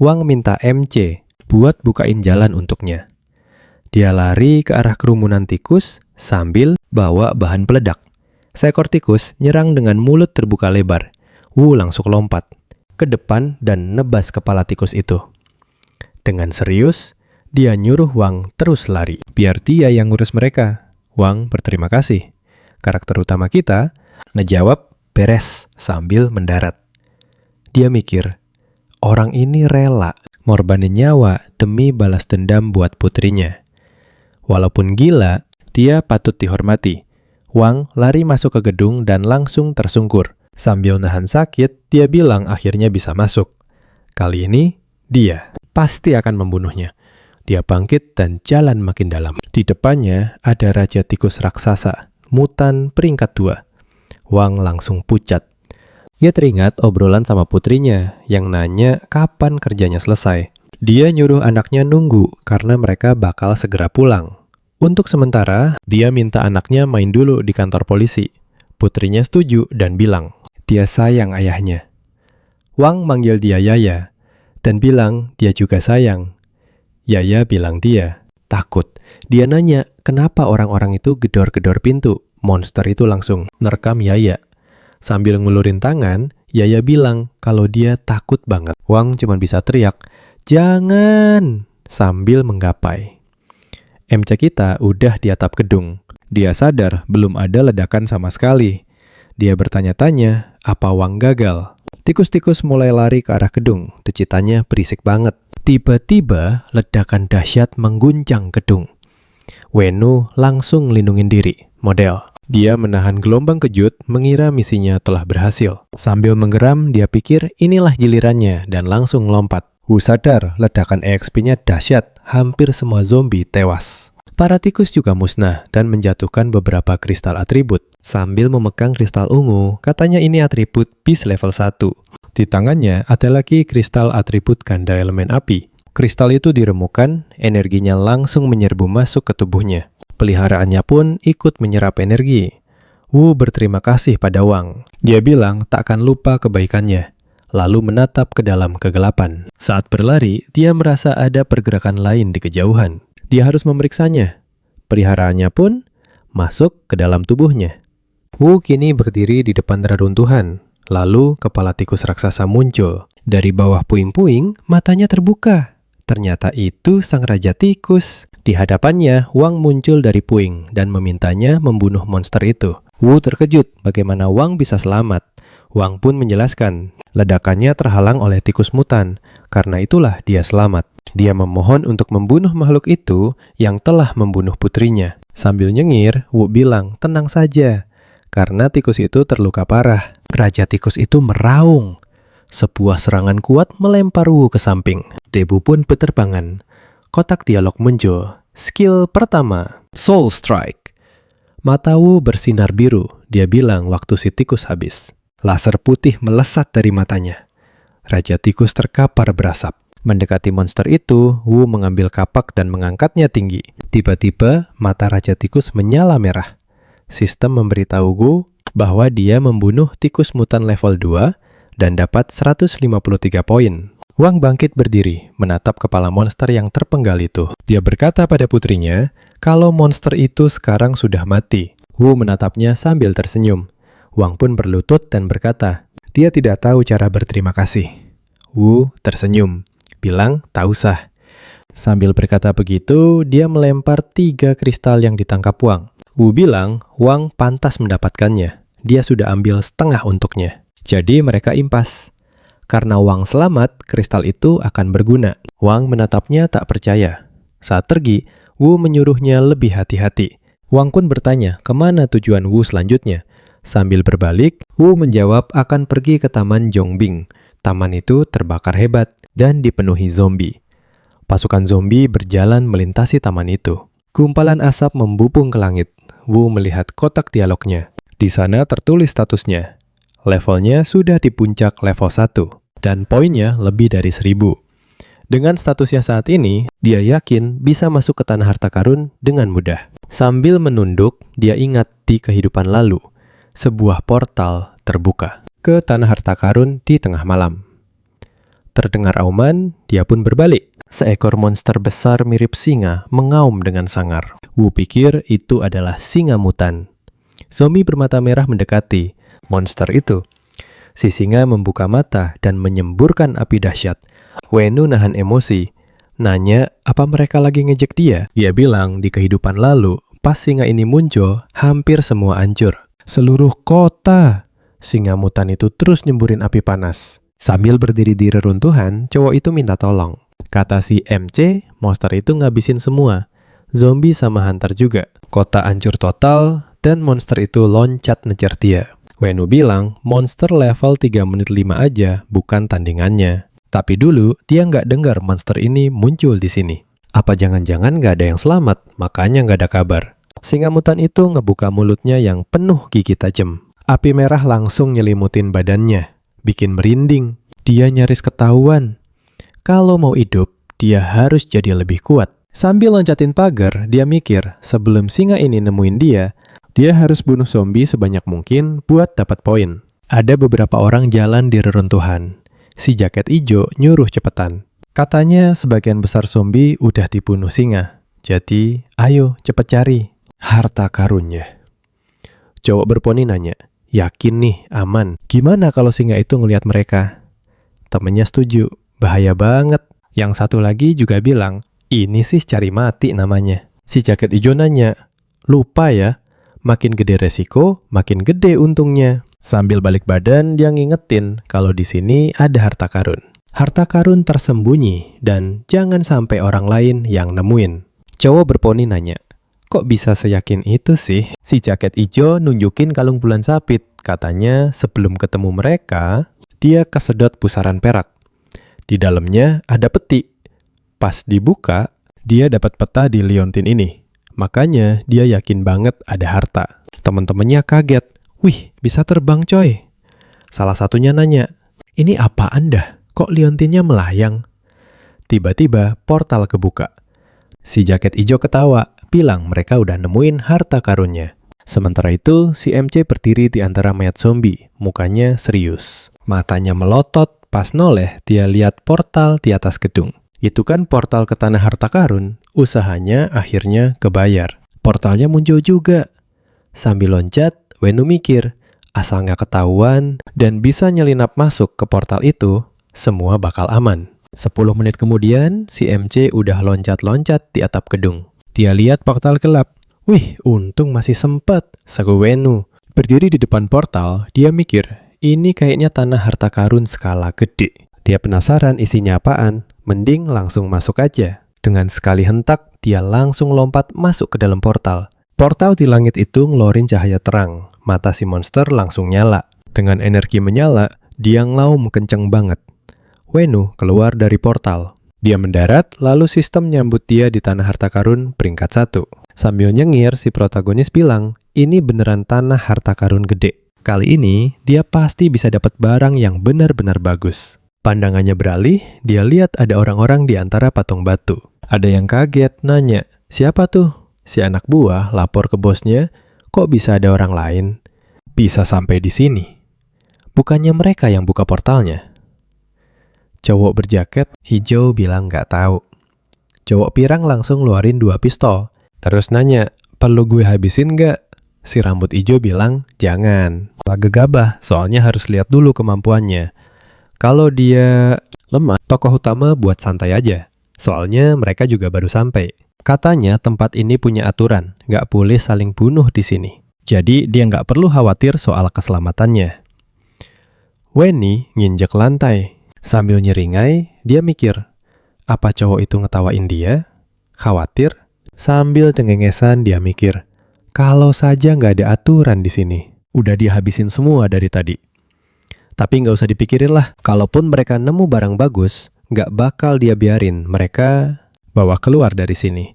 Wang minta MC buat bukain jalan untuknya. Dia lari ke arah kerumunan tikus sambil bawa bahan peledak. Seekor tikus nyerang dengan mulut terbuka lebar. Wu langsung lompat ke depan dan nebas kepala tikus itu. Dengan serius, dia nyuruh Wang terus lari, biar dia yang ngurus mereka. Wang berterima kasih. Karakter utama kita ngejawab beres sambil mendarat. Dia mikir, orang ini rela ngorbanin nyawa demi balas dendam buat putrinya. Walaupun gila, dia patut dihormati. Wang lari masuk ke gedung dan langsung tersungkur. Sambil nahan sakit, dia bilang akhirnya bisa masuk. Kali ini, dia pasti akan membunuhnya. Dia bangkit dan jalan makin dalam. Di depannya ada Raja Tikus Raksasa, mutan peringkat 2. Wang langsung pucat. Dia teringat obrolan sama putrinya yang nanya kapan kerjanya selesai. Dia nyuruh anaknya nunggu karena mereka bakal segera pulang. Untuk sementara, dia minta anaknya main dulu di kantor polisi. Putrinya setuju dan bilang, dia sayang ayahnya. Wang manggil dia Yaya dan bilang dia juga sayang. Yaya bilang dia takut. Dia nanya, kenapa orang-orang itu gedor-gedor pintu? Monster itu langsung nerekam Yaya. Sambil ngulurin tangan, Yaya bilang kalau dia takut banget. Wang cuma bisa teriak, jangan! Sambil menggapai. MC kita udah di atap gedung. Dia sadar belum ada ledakan sama sekali. Dia bertanya-tanya, apa Wang gagal? Tikus-tikus mulai lari ke arah gedung. Decitannya berisik banget. Tiba-tiba ledakan dahsyat mengguncang gedung. Wenu langsung lindungin diri, model. Dia menahan gelombang kejut, mengira misinya telah berhasil. Sambil menggeram, dia pikir inilah gilirannya dan langsung lompat. Wu sadar ledakan EXP-nya dahsyat, hampir semua zombie tewas. Para tikus juga musnah dan menjatuhkan beberapa kristal atribut. Sambil memegang kristal ungu, katanya ini atribut Beast level 1. Di tangannya ada lagi kristal atribut ganda elemen api. Kristal itu diremukan, energinya langsung menyerbu masuk ke tubuhnya. Peliharaannya pun ikut menyerap energi. Wu berterima kasih pada Wang. Dia bilang tak akan lupa kebaikannya, lalu menatap ke dalam kegelapan. Saat berlari, dia merasa ada pergerakan lain di kejauhan. Dia harus memeriksanya. Peliharaannya pun masuk ke dalam tubuhnya. Wu kini berdiri di depan reruntuhan. Lalu kepala tikus raksasa muncul. Dari bawah puing-puing, matanya terbuka. Ternyata itu sang raja tikus. Di hadapannya, Wang muncul dari puing dan memintanya membunuh monster itu. Wu terkejut bagaimana Wang bisa selamat. Wang pun menjelaskan, ledakannya terhalang oleh tikus mutan. Karena itulah dia selamat. Dia memohon untuk membunuh makhluk itu yang telah membunuh putrinya. Sambil nyengir, Wu bilang, tenang saja. Karena tikus itu terluka parah. Raja tikus itu meraung. Sebuah serangan kuat melempar Wu ke samping. Debu pun berterbangan. Kotak dialog muncul. Skill pertama, Soul Strike. Mata Wu bersinar biru, dia bilang waktu si tikus habis. Laser putih melesat dari matanya. Raja tikus terkapar berasap. Mendekati monster itu, Wu mengambil kapak dan mengangkatnya tinggi. Tiba-tiba, mata Raja Tikus menyala merah. Sistem memberitahu Wu bahwa dia membunuh tikus mutan level 2 dan dapat 153 poin. Wang bangkit berdiri, menatap kepala monster yang terpenggal itu. Dia berkata pada putrinya, kalau monster itu sekarang sudah mati. Wu menatapnya sambil tersenyum. Wang pun berlutut dan berkata, dia tidak tahu cara berterima kasih. Wu tersenyum, bilang, tak usah. Sambil berkata begitu, dia melempar 3 kristal yang ditangkap Wang. Wu bilang, Wang pantas mendapatkannya. Dia sudah ambil setengah untuknya. Jadi mereka impas. Karena Wang selamat, kristal itu akan berguna. Wang menatapnya tak percaya. Saat pergi, Wu menyuruhnya lebih hati-hati. Wang pun bertanya kemana tujuan Wu selanjutnya. Sambil berbalik, Wu menjawab akan pergi ke Taman Zhongbing. Taman itu terbakar hebat dan dipenuhi zombie. Pasukan zombie berjalan melintasi taman itu. Gumpalan asap membubung ke langit. Wu melihat kotak dialognya. Di sana tertulis statusnya. Levelnya sudah di puncak level 1, dan poinnya lebih dari 1000. Dengan statusnya saat ini, dia yakin bisa masuk ke Tanah Harta Karun dengan mudah. Sambil menunduk, dia ingat di kehidupan lalu, sebuah portal terbuka ke Tanah Harta Karun di tengah malam. Terdengar auman, dia pun berbalik. Seekor monster besar mirip singa mengaum dengan sangar. Wu pikir itu adalah singa mutan. Zombie bermata merah mendekati monster itu. Si singa membuka mata dan menyemburkan api dahsyat. Wenu nahan emosi. Nanya apa mereka lagi ngejek dia. Dia bilang di kehidupan lalu, pas singa ini muncul, hampir semua hancur. Seluruh kota. Singa mutan itu terus nyemburin api panas. Sambil berdiri di reruntuhan, cowok itu minta tolong. Kata si MC, monster itu ngabisin semua. Zombie sama hunter juga. Kota hancur total, dan monster itu loncat ngejar dia. Wenu bilang, monster level 3 menit 5 aja, bukan tandingannya. Tapi dulu, dia nggak dengar monster ini muncul di sini. Apa jangan-jangan nggak ada yang selamat, makanya nggak ada kabar. Singa mutan itu ngebuka mulutnya yang penuh gigi tajam. Api merah langsung nyelimutin badannya, bikin merinding. Dia nyaris ketahuan. Kalau mau hidup, dia harus jadi lebih kuat. Sambil loncatin pagar, dia mikir, sebelum singa ini nemuin dia harus bunuh zombie sebanyak mungkin buat dapat poin. Ada beberapa orang jalan di reruntuhan. Si jaket hijau nyuruh cepetan. Katanya sebagian besar zombie udah dibunuh singa. Jadi, ayo cepet cari harta karunnya. Cowok berponi nanya, yakin nih aman? Gimana kalau singa itu ngelihat mereka? Temennya setuju, bahaya banget. Yang satu lagi juga bilang, ini sih cari mati namanya. Si jaket hijau nanya, lupa ya? Makin gede resiko, makin gede untungnya. Sambil balik badan, dia ngingetin kalau di sini ada harta karun. Harta karun tersembunyi dan jangan sampai orang lain yang nemuin. Cowok berponi nanya, kok bisa seyakin itu sih? Si jaket hijau nunjukin kalung bulan sabit. Katanya sebelum ketemu mereka, dia kesedot pusaran perak. Di dalamnya ada peti. Pas dibuka, dia dapat peta di liontin ini. Makanya dia yakin banget ada harta. Teman-temannya kaget. Wih, bisa terbang coy. Salah satunya nanya, ini apaan dah? Kok liontinnya melayang? Tiba-tiba portal kebuka. Si jaket hijau ketawa, bilang mereka udah nemuin harta karunnya. Sementara itu, si MC berdiri di antara mayat zombie. Mukanya serius. Matanya melotot, pas noleh dia lihat portal di atas gedung. Itu kan portal ke Tanah Harta Karun. Usahanya akhirnya kebayar. Portalnya muncul juga. Sambil loncat, Wenu mikir, asal nggak ketahuan dan bisa nyelinap masuk ke portal itu, semua bakal aman. 10 menit kemudian, si MC udah loncat-loncat di atap gedung. Dia lihat portal gelap. Wih, untung masih sempet, seru Wenu. Berdiri di depan portal, dia mikir, ini kayaknya Tanah Harta Karun skala gede. Dia penasaran isinya apaan, mending langsung masuk aja. Dengan sekali hentak, dia langsung lompat masuk ke dalam portal. Portal di langit itu ngeluarin cahaya terang. Mata si monster langsung nyala. Dengan energi menyala, dia ngelaum kenceng banget. Wenu keluar dari portal. Dia mendarat, lalu sistem nyambut dia di tanah harta karun peringkat 1. Sambil nyengir, si protagonis bilang, ini beneran tanah harta karun gede. Kali ini, dia pasti bisa dapat barang yang benar-benar bagus. Pandangannya beralih, dia lihat ada orang-orang di antara patung batu. Ada yang kaget, nanya, siapa tuh? Si anak buah lapor ke bosnya, kok bisa ada orang lain? Bisa sampai di sini. Bukannya mereka yang buka portalnya? Cowok berjaket hijau bilang nggak tahu. Cowok pirang langsung ngeluarin 2 pistol. Terus nanya, perlu gue habisin nggak? Si rambut hijau bilang, jangan. Gegabah, soalnya harus lihat dulu kemampuannya. Kalau dia lemah, tokoh utama buat santai aja. Soalnya mereka juga baru sampai. Katanya tempat ini punya aturan, nggak boleh saling bunuh di sini. Jadi dia nggak perlu khawatir soal keselamatannya. Weni nginjek lantai. Sambil nyeringai, dia mikir, apa cowok itu ngetawain dia? Khawatir? Sambil cengengesan dia mikir, kalau saja nggak ada aturan di sini, udah dihabisin semua dari tadi. Tapi nggak usah dipikirin lah, kalaupun mereka nemu barang bagus, nggak bakal dia biarin mereka bawa keluar dari sini.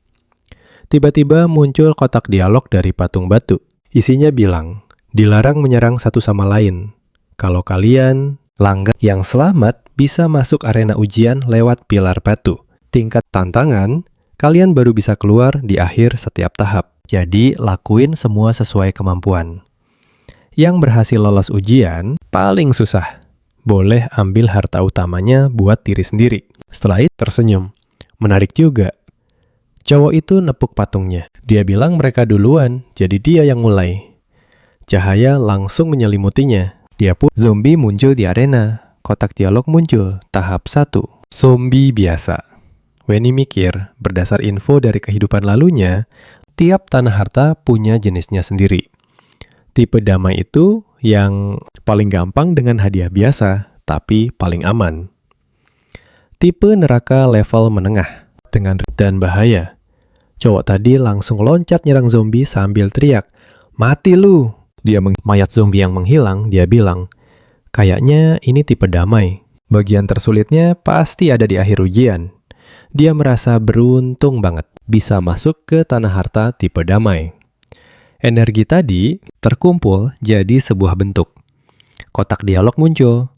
Tiba-tiba muncul kotak dialog dari patung batu. Isinya bilang, dilarang menyerang satu sama lain. Kalau kalian langgar, yang selamat bisa masuk arena ujian lewat pilar batu. Tingkat tantangan, kalian baru bisa keluar di akhir setiap tahap. Jadi, lakuin semua sesuai kemampuan. Yang berhasil lolos ujian, paling susah. Boleh ambil harta utamanya buat diri sendiri. Setelah itu tersenyum. Menarik juga. Cowok itu nepuk patungnya. Dia bilang mereka duluan, jadi dia yang mulai. Cahaya langsung menyelimutinya. Dia pun zombie muncul di arena. Kotak dialog muncul, tahap 1. Zombie biasa. Weni mikir, berdasar info dari kehidupan lalunya, tiap tanah harta punya jenisnya sendiri. Tipe damai itu yang paling gampang dengan hadiah biasa, tapi paling aman. Tipe neraka level menengah, dengan dan bahaya. Cowok tadi langsung loncat nyerang zombie sambil teriak, "Mati lu!" Dia mayat zombie yang menghilang, dia bilang, kayaknya ini tipe damai. Bagian tersulitnya pasti ada di akhir ujian. Dia merasa beruntung banget bisa masuk ke tanah harta tipe damai. Energi tadi terkumpul jadi sebuah bentuk. Kotak dialog muncul.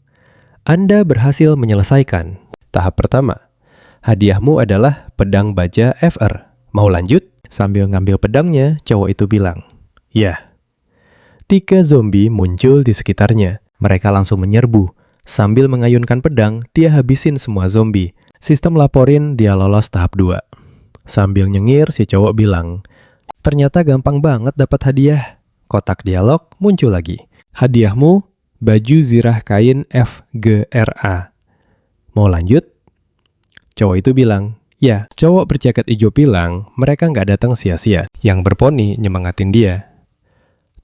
Anda berhasil menyelesaikan tahap pertama. Hadiahmu adalah pedang baja FR. Mau lanjut? Sambil ngambil pedangnya, cowok itu bilang, ya. 3 zombie muncul di sekitarnya. Mereka langsung menyerbu. Sambil mengayunkan pedang, dia habisin semua zombie. Sistem laporin dia lolos tahap 2. Sambil nyengir, si cowok bilang, ternyata gampang banget dapat hadiah. Kotak dialog muncul lagi. Hadiahmu, baju zirah kain FGRA. Mau lanjut? Cowok itu bilang, ya. Cowok berjaket hijau bilang, mereka nggak datang sia-sia. Yang berponi nyemangatin dia.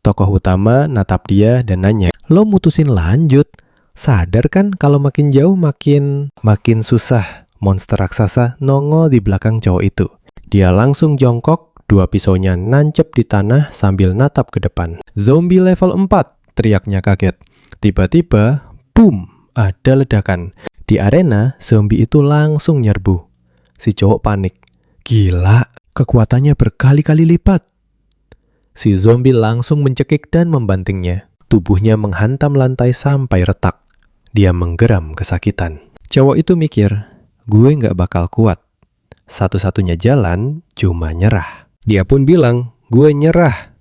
Tokoh utama natap dia dan nanya, lo mutusin lanjut? Sadar kan kalau makin jauh makin susah. Monster raksasa nongol di belakang cowok itu. Dia langsung jongkok, 2 pisaunya nancep di tanah sambil natap ke depan. Zombie level 4, teriaknya kaget. Tiba-tiba, boom, ada ledakan. Di arena, zombie itu langsung nyerbu. Si cowok panik. Gila, kekuatannya berkali-kali lipat. Si zombie langsung mencekik dan membantingnya. Tubuhnya menghantam lantai sampai retak. Dia menggeram kesakitan. Cowok itu mikir, gue nggak bakal kuat. Satu-satunya jalan cuma nyerah. Dia pun bilang, gue nyerah.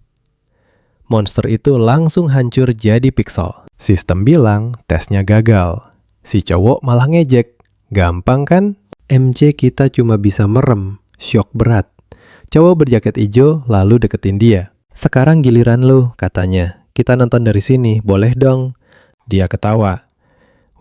Monster itu langsung hancur jadi piksel. Sistem bilang tesnya gagal. Si cowok malah ngejek. Gampang kan? MC kita cuma bisa merem. Syok berat. Cowok berjaket hijau lalu deketin dia. Sekarang giliran lu, katanya. Kita nonton dari sini, boleh dong? Dia ketawa.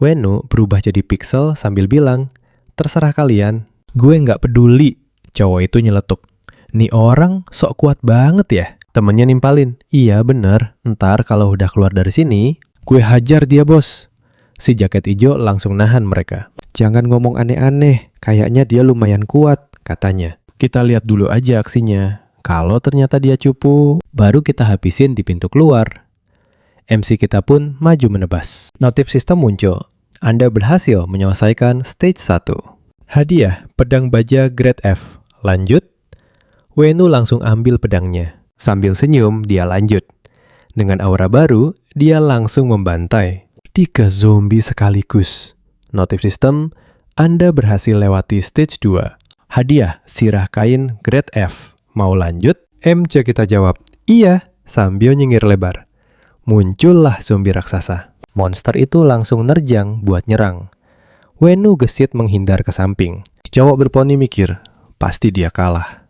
Wenu berubah jadi piksel sambil bilang, terserah kalian. Gue nggak peduli. Cowok itu nyeletuk. Nih orang sok kuat banget ya. Temennya nimpalin. Iya bener, ntar kalau udah keluar dari sini, gue hajar dia bos. Si jaket hijau langsung nahan mereka. Jangan ngomong aneh-aneh, kayaknya dia lumayan kuat, katanya. Kita lihat dulu aja aksinya. Kalau ternyata dia cupu, baru kita habisin di pintu keluar. MC kita pun maju menebas. Notif sistem muncul. Anda berhasil menyelesaikan stage 1. Hadiah, pedang baja grade F. Lanjut. Wenwu langsung ambil pedangnya. Sambil senyum, dia lanjut. Dengan aura baru, dia langsung membantai 3 zombie sekaligus. Notif sistem, Anda berhasil lewati stage 2. Hadiah, sirah kain grade F. Mau lanjut? MC kita jawab, iya, sambil nyengir lebar. Muncullah zombie raksasa. Monster itu langsung nerjang buat nyerang. Wenwu gesit menghindar ke samping. Cowok berponi mikir, pasti dia kalah.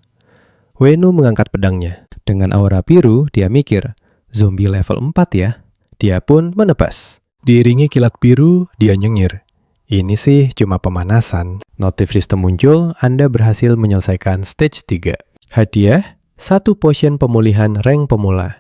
Wenwu mengangkat pedangnya. Dengan aura biru, dia mikir, zombie level 4 ya. Dia pun menebas. Diiringi kilat biru, dia nyengir. Ini sih cuma pemanasan. Notif sistem muncul, Anda berhasil menyelesaikan stage 3. Hadiah, 1 potion pemulihan rank pemula.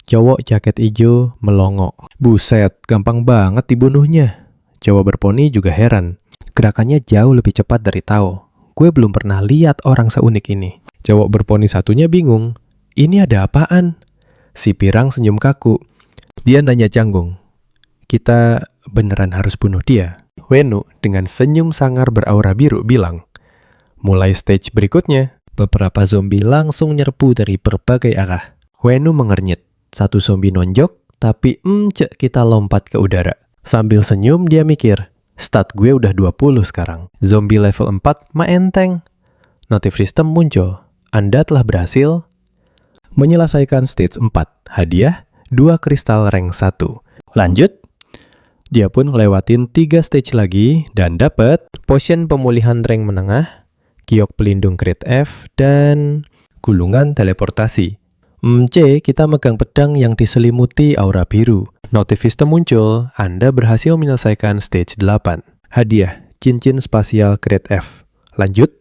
Cowok jaket hijau melongo. Buset, gampang banget dibunuhnya. Cowok berponi juga heran. Gerakannya jauh lebih cepat dari Tao. Gue belum pernah lihat orang seunik ini. Cowok berponi satunya bingung. Ini ada apaan? Si pirang senyum kaku. Dia nanya canggung. Kita beneran harus bunuh dia? Wenwu dengan senyum sangar beraura biru bilang. Mulai stage berikutnya, beberapa zombie langsung nyerbu dari berbagai arah. Wenwu mengernyit. 1 zombie nonjok, tapi kita lompat ke udara. Sambil senyum dia mikir, stat gue udah 20 sekarang. Zombie level 4 mah enteng. Notif sistem muncul. Anda telah berhasil menyelesaikan stage 4. Hadiah, 2 kristal rank 1. Lanjut. Dia pun ngelewatin 3 stage lagi dan dapat potion pemulihan rank menengah, giok pelindung grade F, dan gulungan teleportasi. Kita megang pedang yang diselimuti aura biru. Notif sistem muncul, Anda berhasil menyelesaikan stage 8. Hadiah, cincin spasial grade F. Lanjut.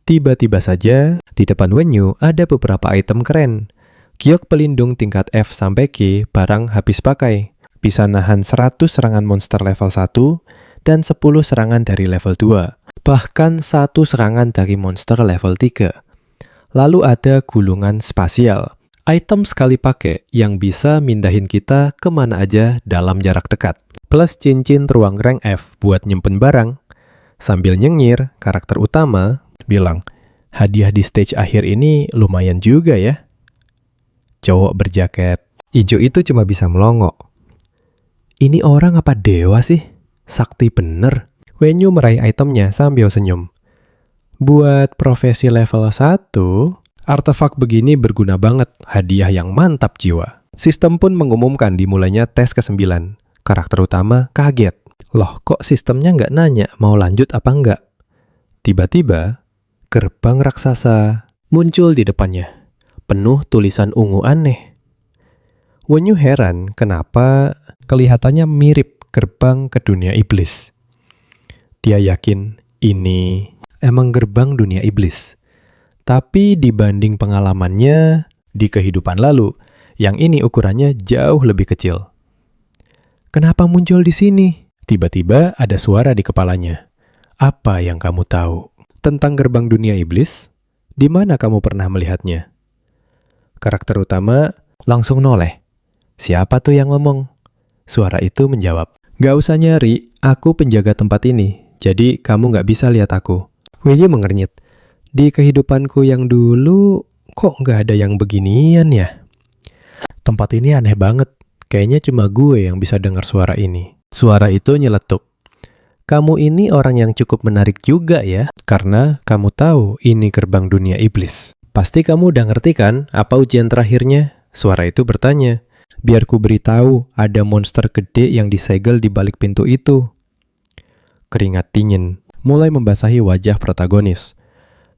Tiba-tiba saja, di depan Wenwu ada beberapa item keren. Giok pelindung tingkat F sampai G barang habis pakai. Bisa nahan 100 serangan monster level 1 dan 10 serangan dari level 2. Bahkan 1 serangan dari monster level 3. Lalu ada gulungan spasial. Item sekali pakai yang bisa mindahin kita kemana aja dalam jarak dekat. Plus cincin ruang rank F buat nyimpen barang. Sambil nyengir, karakter utama bilang, hadiah di stage akhir ini lumayan juga ya. Cowok berjaket hijau itu cuma bisa melongo. Ini orang apa dewa sih? Sakti bener. Wenwu meraih itemnya sambil senyum. Buat profesi level 1, artefak begini berguna banget. Hadiah yang mantap jiwa. Sistem pun mengumumkan dimulainya tes ke-9. Karakter utama kaget. Loh, kok sistemnya nggak nanya mau lanjut apa nggak? Tiba-tiba, gerbang raksasa muncul di depannya. Penuh tulisan ungu aneh. Wenwu heran kenapa kelihatannya mirip gerbang ke dunia iblis. Dia yakin ini emang gerbang dunia iblis. Tapi dibanding pengalamannya di kehidupan lalu, yang ini ukurannya jauh lebih kecil. Kenapa muncul di sini? Tiba-tiba ada suara di kepalanya. Apa yang kamu tahu tentang gerbang dunia iblis? Di mana kamu pernah melihatnya? Karakter utama langsung noleh. Siapa tuh yang ngomong? Suara itu menjawab, gak usah nyari, aku penjaga tempat ini, jadi kamu gak bisa lihat aku. Wenwu mengernyit. Di kehidupanku yang dulu, kok gak ada yang beginian ya? Tempat ini aneh banget, kayaknya cuma gue yang bisa dengar suara ini. Suara itu nyeletuk. Kamu ini orang yang cukup menarik juga ya, karena kamu tahu ini gerbang dunia iblis. Pasti kamu udah ngerti kan apa ujian terakhirnya? Suara itu bertanya. Biar ku beritahu, ada monster gede yang disegel di balik pintu itu. Keringat dingin mulai membasahi wajah protagonis.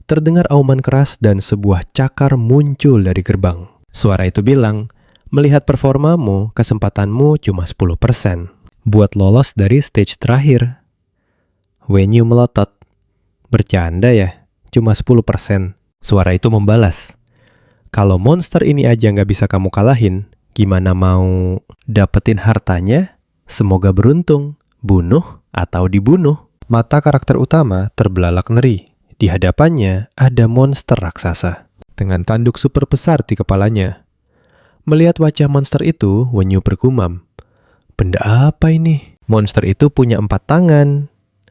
Terdengar auman keras dan sebuah cakar muncul dari gerbang. Suara itu bilang, melihat performamu, kesempatanmu cuma 10%. Buat lolos dari stage terakhir. Wenwu melotot. Bercanda ya? Cuma 10%. Suara itu membalas. Kalau monster ini aja nggak bisa kamu kalahin, gimana mau dapetin hartanya? Semoga beruntung, bunuh atau dibunuh. Mata karakter utama terbelalak ngeri. Di hadapannya ada monster raksasa dengan tanduk super besar di kepalanya. Melihat wajah monster itu, Wenwu bergumam. Benda apa ini? Monster itu punya 4 tangan,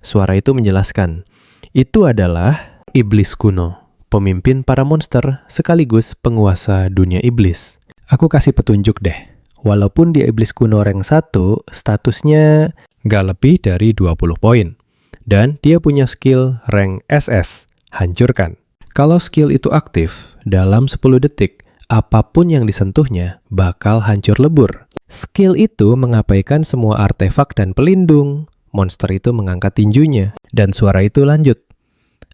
Suara itu menjelaskan, itu adalah iblis kuno, pemimpin para monster sekaligus penguasa dunia iblis. Aku kasih petunjuk deh. Walaupun dia iblis kuno rank 1, statusnya nggak lebih dari 20 poin. Dan dia punya skill rank SS, hancurkan. Kalau skill itu aktif, dalam 10 detik, apapun yang disentuhnya bakal hancur lebur. Skill itu mengabaikan semua artefak dan pelindung. Monster itu mengangkat tinjunya, dan suara itu lanjut.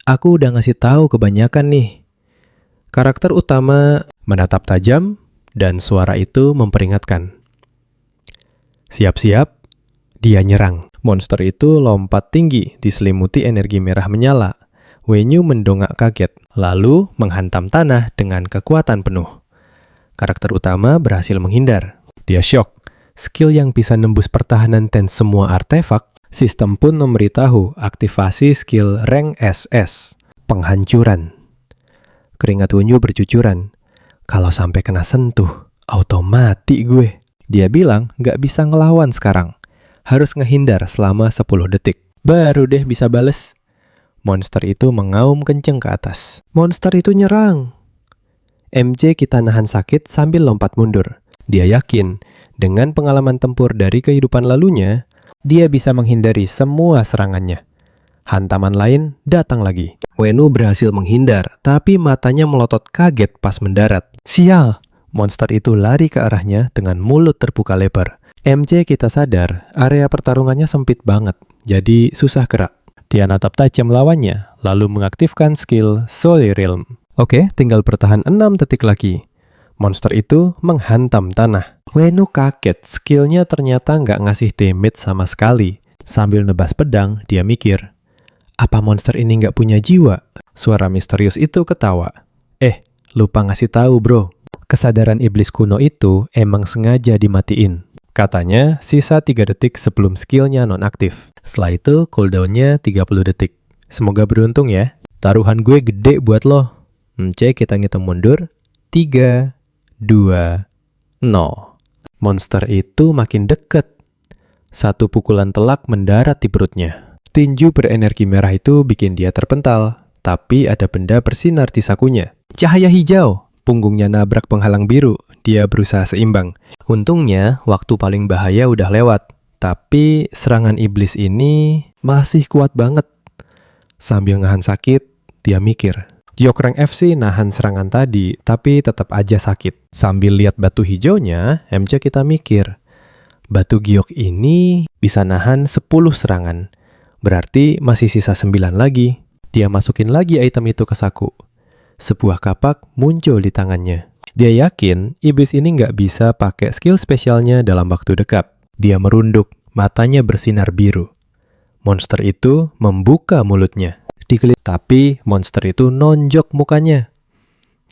Aku udah ngasih tahu kebanyakan nih. Karakter utama menatap tajam, dan suara itu memperingatkan. Siap-siap, dia nyerang. Monster itu lompat tinggi, diselimuti energi merah menyala. Wenyu mendongak kaget, lalu menghantam tanah dengan kekuatan penuh. Karakter utama berhasil menghindar. Dia syok. Skill yang bisa nembus pertahanan dan semua artefak, sistem pun memberitahu aktivasi skill rank SS, penghancuran. Keringat Wenyu bercucuran. Kalau sampai kena sentuh, auto mati gue. Dia bilang nggak bisa ngelawan sekarang. Harus ngehindar selama 10 detik. Baru deh bisa bales. Monster itu mengaum kenceng ke atas. Monster itu nyerang. MC kita nahan sakit sambil lompat mundur. Dia yakin, dengan pengalaman tempur dari kehidupan lalunya, dia bisa menghindari semua serangannya. Hantaman lain datang lagi. Wenyu berhasil menghindar, tapi matanya melotot kaget pas mendarat. Sial! Monster itu lari ke arahnya dengan mulut terbuka lebar. MC kita sadar, area pertarungannya sempit banget, jadi susah gerak. Dia natap tajam lawannya, lalu mengaktifkan skill Soul Realm. Oke, tinggal bertahan 6 detik lagi. Monster itu menghantam tanah. Wenyu kaget, skillnya ternyata nggak ngasih damage sama sekali. Sambil nebas pedang, dia mikir, apa monster ini nggak punya jiwa? Suara misterius itu ketawa. Lupa ngasih tahu bro. Kesadaran iblis kuno itu emang sengaja dimatiin. Katanya, sisa 3 detik sebelum skillnya nonaktif. Setelah itu, cooldownnya 30 detik. Semoga beruntung ya. Taruhan gue gede buat lo. Kita ngitung mundur. 3, 2, 0. Monster itu makin deket. Satu pukulan telak mendarat di perutnya. Tinju berenergi merah itu bikin dia terpental. Tapi ada benda bersinar di sakunya. Cahaya hijau. Punggungnya nabrak penghalang biru. Dia berusaha seimbang. Untungnya, waktu paling bahaya udah lewat. Tapi serangan iblis ini masih kuat banget. Sambil nahan sakit, dia mikir. Giok Rank FC nahan serangan tadi, tapi tetap aja sakit. Sambil lihat batu hijaunya, MC kita mikir. Batu giok ini bisa nahan 10 serangan. Berarti masih sisa 9 lagi. Dia masukin lagi item itu ke saku. Sebuah kapak muncul di tangannya. Dia yakin iblis ini nggak bisa pakai skill spesialnya dalam waktu dekat. Dia merunduk, matanya bersinar biru. Monster itu membuka mulutnya. Tapi monster itu nonjok mukanya.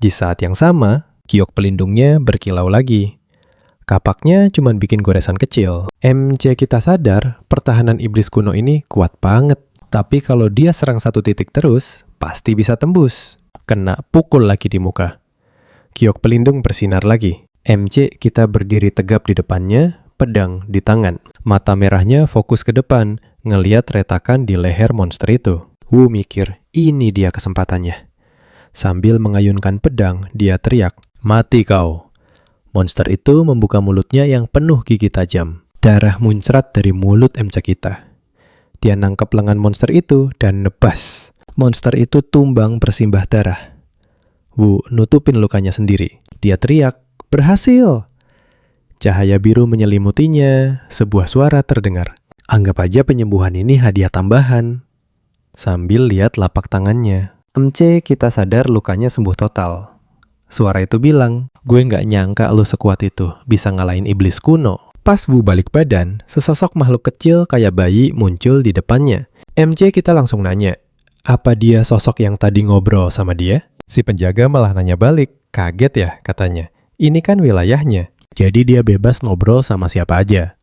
Di saat yang sama, giok pelindungnya berkilau lagi. Kapaknya cuma bikin goresan kecil. MC kita sadar, pertahanan iblis kuno ini kuat banget. Tapi kalau dia serang satu titik terus, pasti bisa tembus. Kena pukul lagi di muka. Giok pelindung bersinar lagi. MC kita berdiri tegap di depannya, pedang di tangan. Mata merahnya fokus ke depan, ngeliat retakan di leher monster itu. Wu mikir, ini dia kesempatannya. Sambil mengayunkan pedang, dia teriak, mati kau. Monster itu membuka mulutnya yang penuh gigi tajam. Darah muncrat dari mulut MC kita. Dia nangkep lengan monster itu dan nebas. Monster itu tumbang bersimbah darah. Wu nutupin lukanya sendiri. Dia teriak, berhasil! Cahaya biru menyelimutinya, sebuah suara terdengar. Anggap aja penyembuhan ini hadiah tambahan. Sambil lihat lapak tangannya. MC kita sadar lukanya sembuh total. Suara itu bilang, gue nggak nyangka lu sekuat itu, bisa ngalahin iblis kuno. Pas Wu balik badan, sesosok makhluk kecil kayak bayi muncul di depannya. MC kita langsung nanya, apa dia sosok yang tadi ngobrol sama dia? Si penjaga malah nanya balik, kaget ya katanya. Ini kan wilayahnya, jadi dia bebas ngobrol sama siapa aja.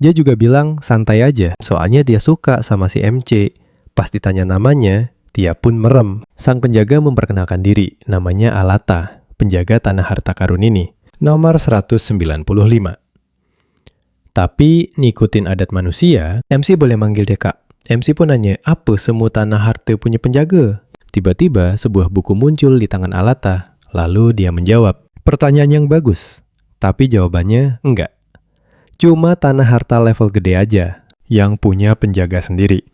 Dia juga bilang santai aja, soalnya dia suka sama si MC. Pas ditanya namanya, dia pun merem. Sang penjaga memperkenalkan diri, namanya Alata, penjaga tanah harta karun ini. Nomor 195. Tapi ngikutin adat manusia, MC boleh manggil dia Kak. MC pun nanya, apa semua tanah harta punya penjaga? Tiba-tiba sebuah buku muncul di tangan Alata. Lalu dia menjawab, pertanyaan yang bagus. Tapi jawabannya enggak. Cuma tanah harta level gede aja, yang punya penjaga sendiri.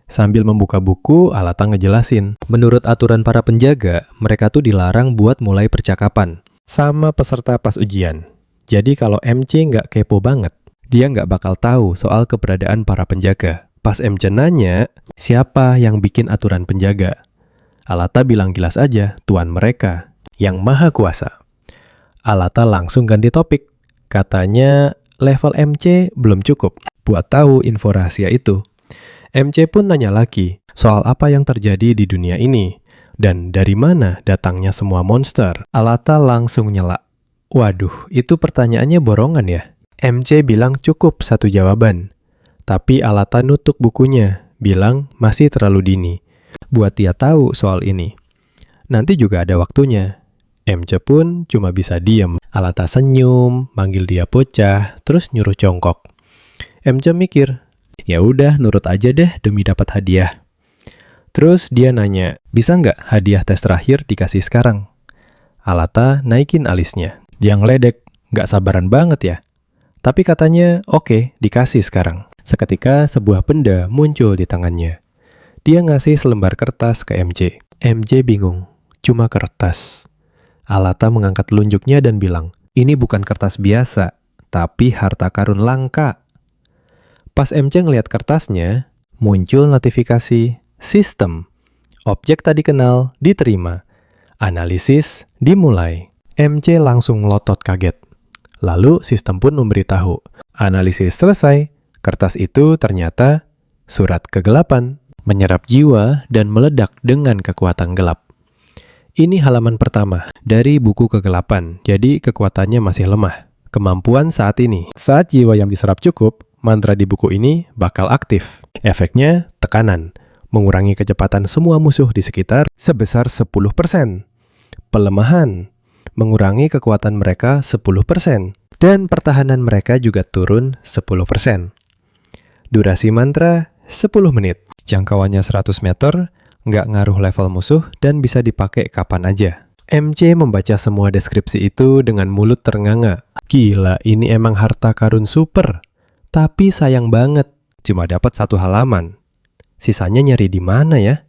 Sambil membuka buku, Alata ngejelasin. Menurut aturan para penjaga, mereka tuh dilarang buat mulai percakapan sama peserta pas ujian. Jadi kalau MC nggak kepo banget, dia nggak bakal tahu soal keberadaan para penjaga. Pas MC nanya, siapa yang bikin aturan penjaga? Alata bilang jelas aja, Tuan mereka, yang maha kuasa. Alata langsung ganti topik. Katanya level MC belum cukup buat tahu info rahasia itu. MC pun nanya lagi soal apa yang terjadi di dunia ini dan dari mana datangnya semua monster. Alata langsung nyela. Waduh, itu pertanyaannya borongan ya. MC bilang cukup satu jawaban. Tapi Alata nutup bukunya, bilang masih terlalu dini buat dia tahu soal ini. Nanti juga ada waktunya. MC pun cuma bisa diem. Alata senyum, manggil dia bocah, terus nyuruh jongkok. MC mikir, ya udah nurut aja deh demi dapat hadiah. Terus dia nanya, bisa nggak hadiah tes terakhir dikasih sekarang? Alata naikin alisnya. Dia ngeledek, nggak sabaran banget ya. Tapi katanya, oke, dikasih sekarang. Seketika sebuah benda muncul di tangannya. Dia ngasih selembar kertas ke MC. MC bingung, cuma kertas. Alata mengangkat telunjuknya dan bilang, ini bukan kertas biasa, tapi harta karun langka. Pas MC ngelihat kertasnya, muncul notifikasi, sistem. Objek tadi kenal, diterima. Analisis, dimulai. MC langsung melotot kaget. Lalu sistem pun memberitahu, analisis selesai. Kertas itu ternyata surat kegelapan, menyerap jiwa dan meledak dengan kekuatan gelap. Ini halaman pertama dari buku kegelapan, jadi kekuatannya masih lemah. Kemampuan saat ini, saat jiwa yang diserap cukup, mantra di buku ini bakal aktif. Efeknya tekanan, mengurangi kecepatan semua musuh di sekitar sebesar 10%. Pelemahan, mengurangi kekuatan mereka 10%. Dan pertahanan mereka juga turun 10%. Durasi mantra 10 menit. Jangkauannya 100 meter, nggak ngaruh level musuh, dan bisa dipakai kapan aja. MC membaca semua deskripsi itu dengan mulut ternganga. Gila, ini emang harta karun super. Tapi sayang banget, cuma dapat satu halaman. Sisanya nyari di mana ya?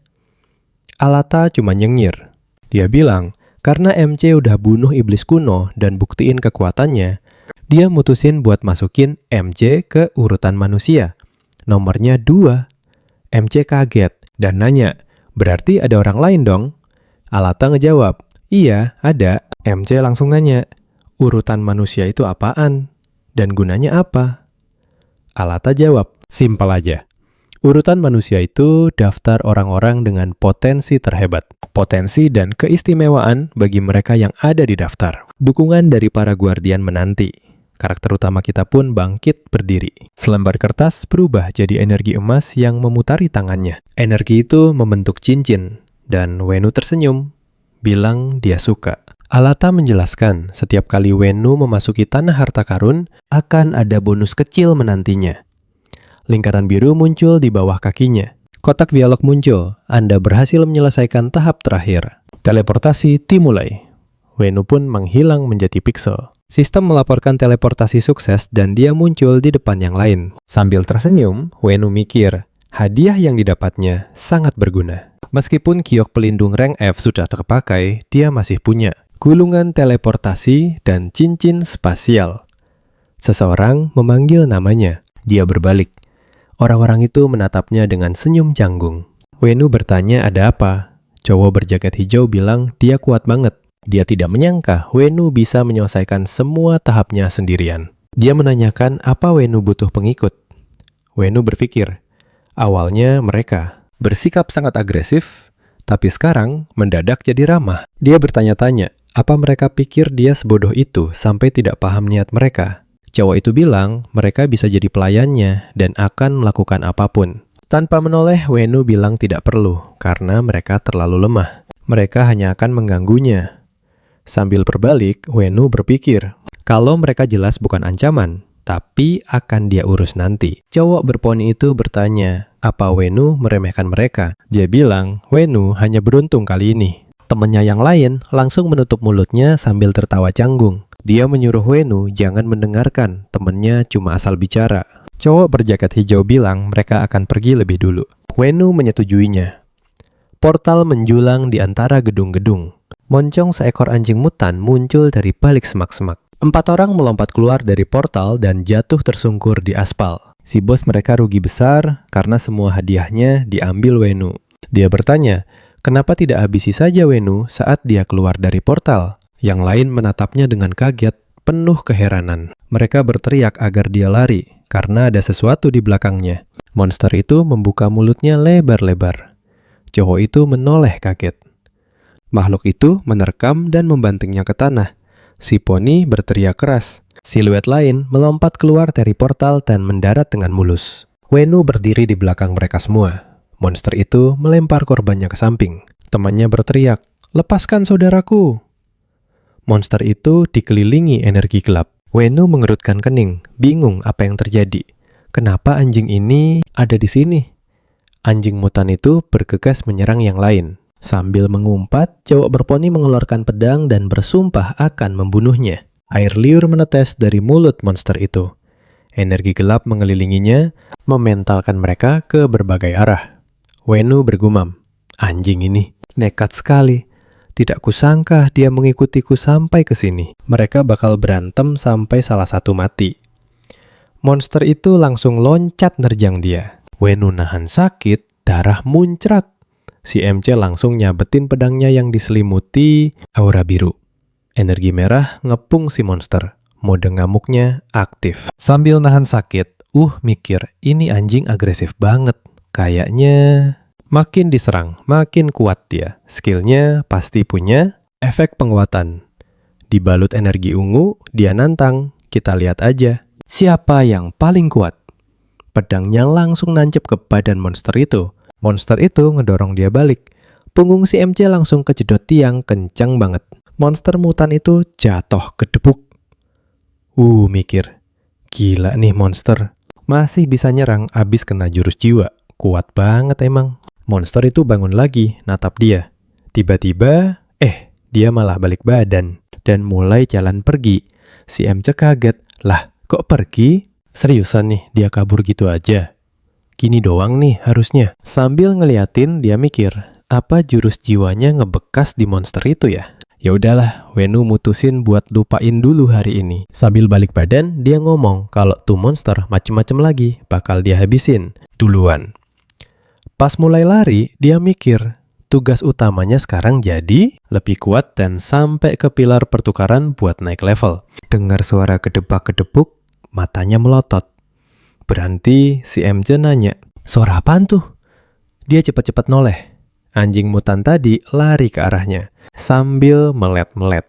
Alata cuma nyengir. Dia bilang, karena MC udah bunuh iblis kuno dan buktiin kekuatannya, dia mutusin buat masukin MC ke urutan manusia. Nomornya 2. MC kaget dan nanya, berarti ada orang lain dong? Alata ngejawab, iya ada. MC langsung nanya, urutan manusia itu apaan? Dan gunanya apa? Alata jawab, simpel aja. Urutan manusia itu daftar orang-orang dengan potensi terhebat. Potensi dan keistimewaan bagi mereka yang ada di daftar. Dukungan dari para guardian menanti. Karakter utama kita pun bangkit berdiri. Selembar kertas berubah jadi energi emas yang memutari tangannya. Energi itu membentuk cincin, dan Wenu tersenyum, bilang dia suka. Alata menjelaskan, setiap kali Wenu memasuki tanah harta karun, akan ada bonus kecil menantinya. Lingkaran biru muncul di bawah kakinya. Kotak dialog muncul, Anda berhasil menyelesaikan tahap terakhir. Teleportasi dimulai. Wenu pun menghilang menjadi pixel. Sistem melaporkan teleportasi sukses dan dia muncul di depan yang lain. Sambil tersenyum, Wenu mikir, hadiah yang didapatnya sangat berguna. Meskipun kiok pelindung rank F sudah terpakai, dia masih punya gulungan teleportasi dan cincin spasial. Seseorang memanggil namanya. Dia berbalik. Orang-orang itu menatapnya dengan senyum canggung. Wenu bertanya ada apa. Cowok berjaket hijau bilang dia kuat banget. Dia tidak menyangka Wenu bisa menyelesaikan semua tahapnya sendirian. Dia menanyakan apa Wenu butuh pengikut. Wenu berpikir, awalnya mereka bersikap sangat agresif, tapi sekarang mendadak jadi ramah. Dia bertanya-tanya, apa mereka pikir dia sebodoh itu sampai tidak paham niat mereka? Cowok itu bilang mereka bisa jadi pelayannya dan akan melakukan apapun. Tanpa menoleh, Wenu bilang tidak perlu karena mereka terlalu lemah. Mereka hanya akan mengganggunya. Sambil berbalik, Wenu berpikir, kalau mereka jelas bukan ancaman, tapi akan dia urus nanti. Cowok berponi itu bertanya, apa Wenu meremehkan mereka? Dia bilang, Wenu hanya beruntung kali ini. Temannya yang lain langsung menutup mulutnya sambil tertawa canggung. Dia menyuruh Wenu jangan mendengarkan, temannya cuma asal bicara. Cowok berjaket hijau bilang mereka akan pergi lebih dulu. Wenu menyetujuinya. Portal menjulang di antara gedung-gedung. Moncong seekor anjing mutan muncul dari balik semak-semak. 4 orang melompat keluar dari portal dan jatuh tersungkur di aspal. Si bos mereka rugi besar karena semua hadiahnya diambil Wenu. Dia bertanya, kenapa tidak habisi saja Wenu saat dia keluar dari portal? Yang lain menatapnya dengan kaget, penuh keheranan. Mereka berteriak agar dia lari karena ada sesuatu di belakangnya. Monster itu membuka mulutnya lebar-lebar. Cowok itu menoleh kaget. Makhluk itu menerkam dan membantingnya ke tanah. Si poni berteriak keras. Siluet lain melompat keluar dari portal dan mendarat dengan mulus. Wenu berdiri di belakang mereka semua. Monster itu melempar korbannya ke samping. Temannya berteriak, "Lepaskan saudaraku!" Monster itu dikelilingi energi gelap. Wenu mengerutkan kening, bingung apa yang terjadi. Kenapa anjing ini ada di sini? Anjing mutan itu bergegas menyerang yang lain. Sambil mengumpat, cowok berponi mengeluarkan pedang dan bersumpah akan membunuhnya. Air liur menetes dari mulut monster itu. Energi gelap mengelilinginya, mementalkan mereka ke berbagai arah. Wenu bergumam, anjing ini nekat sekali. Tidak kusangka dia mengikutiku sampai ke sini. Mereka bakal berantem sampai salah satu mati. Monster itu langsung loncat nerjang dia. Wenu nahan sakit, darah muncrat. Si MC langsung nyabetin pedangnya yang diselimuti aura biru. Energi merah ngepung si monster. Mode ngamuknya aktif. Sambil nahan sakit, mikir, ini anjing agresif banget. Kayaknya makin diserang, makin kuat dia. Skillnya pasti punya efek penguatan. Dibalut energi ungu, dia nantang. Kita lihat aja. Siapa yang paling kuat? Pedangnya langsung nancep ke badan monster itu. Monster itu ngedorong dia balik. Punggung si MC langsung kejedot tiang kencang banget. Monster mutan itu jatuh kedebuk. Mikir. Gila nih monster. Masih bisa nyerang abis kena jurus jiwa. Kuat banget emang. Monster itu bangun lagi, natap dia. Tiba-tiba, dia malah balik badan. Dan mulai jalan pergi. Si MC kaget. Lah, kok pergi? Seriusan nih, dia kabur gitu aja. Gini doang nih harusnya. Sambil ngeliatin, dia mikir, apa jurus jiwanya ngebekas di monster itu ya? Ya udahlah, Wenu mutusin buat lupain dulu hari ini. Sambil balik badan, dia ngomong kalau tuh monster macem-macem lagi bakal dia habisin duluan. Pas mulai lari, dia mikir, tugas utamanya sekarang jadi lebih kuat dan sampai ke pilar pertukaran buat naik level. Dengar suara gedebak-gedebuk, matanya melotot. Berhenti, si MC nanya, suara apaan tuh? Dia cepat-cepat noleh. Anjing mutan tadi lari ke arahnya, sambil melet-melet.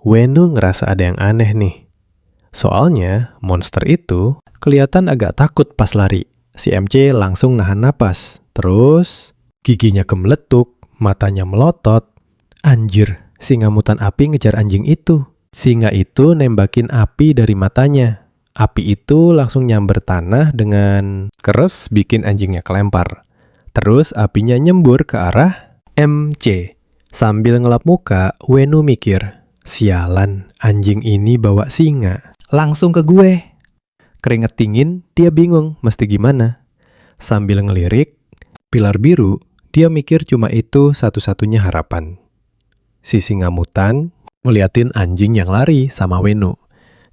Wenu ngerasa ada yang aneh nih. Soalnya, monster itu kelihatan agak takut pas lari. Si MC langsung nahan napas. Terus, giginya gemeletuk, matanya melotot. Anjir, singa mutan api ngejar anjing itu. Singa itu nembakin api dari matanya. Api itu langsung nyamber tanah dengan keras bikin anjingnya kelempar. Terus apinya nyembur ke arah MC. Sambil ngelap muka, Wenu mikir, sialan, anjing ini bawa singa. Langsung ke gue. Keringet dingin, dia bingung mesti gimana. Sambil ngelirik, pilar biru, dia mikir cuma itu satu-satunya harapan. Si singa mutan ngeliatin anjing yang lari sama Wenu.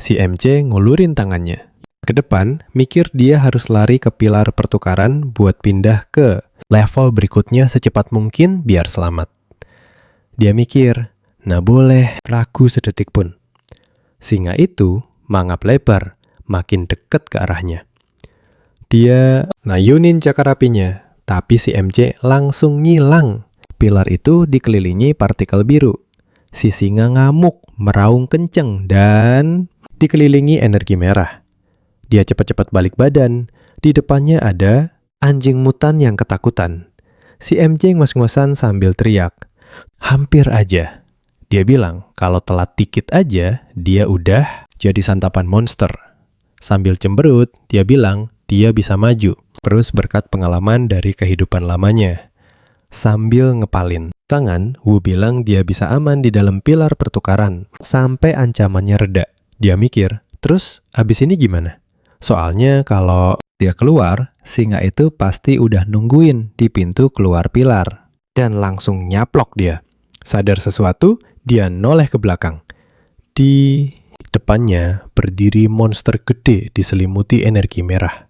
Si MC ngulurin tangannya. Ke depan, mikir dia harus lari ke pilar pertukaran buat pindah ke level berikutnya secepat mungkin biar selamat. Dia mikir, nah boleh, ragu sedetik pun. Singa itu mangap lebar, makin deket ke arahnya. Dia ngayunin cakar apinya, tapi si MC langsung ngilang. Pilar itu dikelilingi partikel biru. Si singa ngamuk, meraung kenceng, dan dikelilingi energi merah. Dia cepat-cepat balik badan. Di depannya ada anjing mutan yang ketakutan. Si MC ngos-ngosan sambil teriak, hampir aja. Dia bilang kalau telat dikit aja, dia udah jadi santapan monster. Sambil cemberut, dia bilang dia bisa maju, terus berkat pengalaman dari kehidupan lamanya. Sambil ngepalin tangan, Wu bilang dia bisa aman di dalam pilar pertukaran, sampai ancamannya reda. Dia mikir, terus abis ini gimana? Soalnya kalau dia keluar, singa itu pasti udah nungguin di pintu keluar pilar. Dan langsung nyaplok dia. Sadar sesuatu, dia noleh ke belakang. Di depannya berdiri monster gede diselimuti energi merah.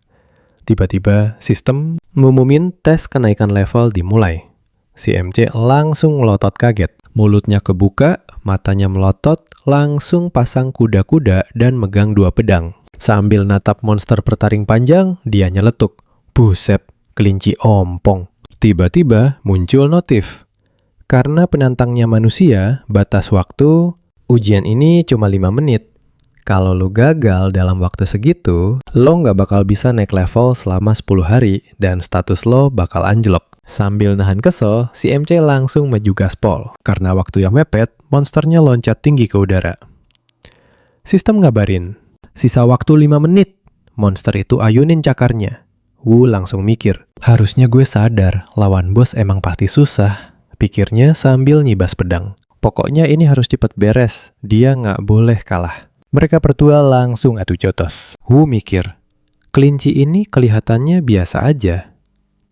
Tiba-tiba sistem ngumumin tes kenaikan level dimulai. Si MC langsung melotot kaget. Mulutnya kebuka, matanya melotot, langsung pasang kuda-kuda dan megang 2 pedang. Sambil natap monster bertaring panjang, dia nyeletuk. Buset, kelinci ompong. Tiba-tiba muncul notif. Karena penantangnya manusia, batas waktu ujian ini cuma 5 menit. Kalau lu gagal dalam waktu segitu, lo nggak bakal bisa naik level selama 10 hari dan status lo bakal anjlok. Sambil nahan kesel, si MC langsung maju gaspol. Karena waktu yang mepet, monsternya loncat tinggi ke udara. Sistem ngabarin, sisa waktu 5 menit. Monster itu ayunin cakarnya. Wu langsung mikir, harusnya gue sadar lawan bos emang pasti susah. Pikirnya sambil nyibas pedang. Pokoknya ini harus cepat beres, dia nggak boleh kalah. Mereka berdua langsung adu jotos. Wu mikir, kelinci ini kelihatannya biasa aja.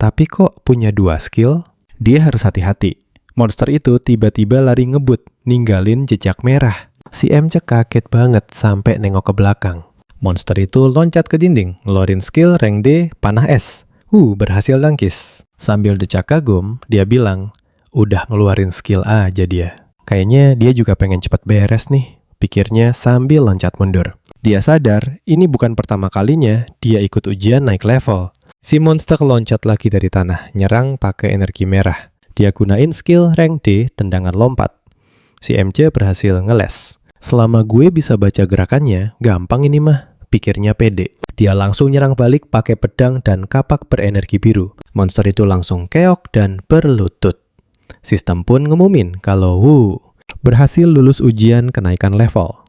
Tapi kok punya 2 skill? Dia harus hati-hati. Monster itu tiba-tiba lari ngebut, ninggalin jejak merah. Si MC kaget banget sampai nengok ke belakang. Monster itu loncat ke dinding, ngeluarin skill rank D panah es. Berhasil nangkis. Sambil decak kagum, dia bilang, udah ngeluarin skill aja dia. Kayaknya dia juga pengen cepat beres nih, pikirnya sambil loncat mundur. Dia sadar, ini bukan pertama kalinya dia ikut ujian naik level. Si monster loncat lagi dari tanah, nyerang pakai energi merah. Dia gunain skill rank D tendangan lompat. Si MC berhasil ngeles. Selama gue bisa baca gerakannya, gampang ini mah, pikirnya pede. Dia langsung nyerang balik pakai pedang dan kapak berenergi biru. Monster itu langsung keok dan berlutut. Sistem pun ngumumin kalau Wu berhasil lulus ujian kenaikan level.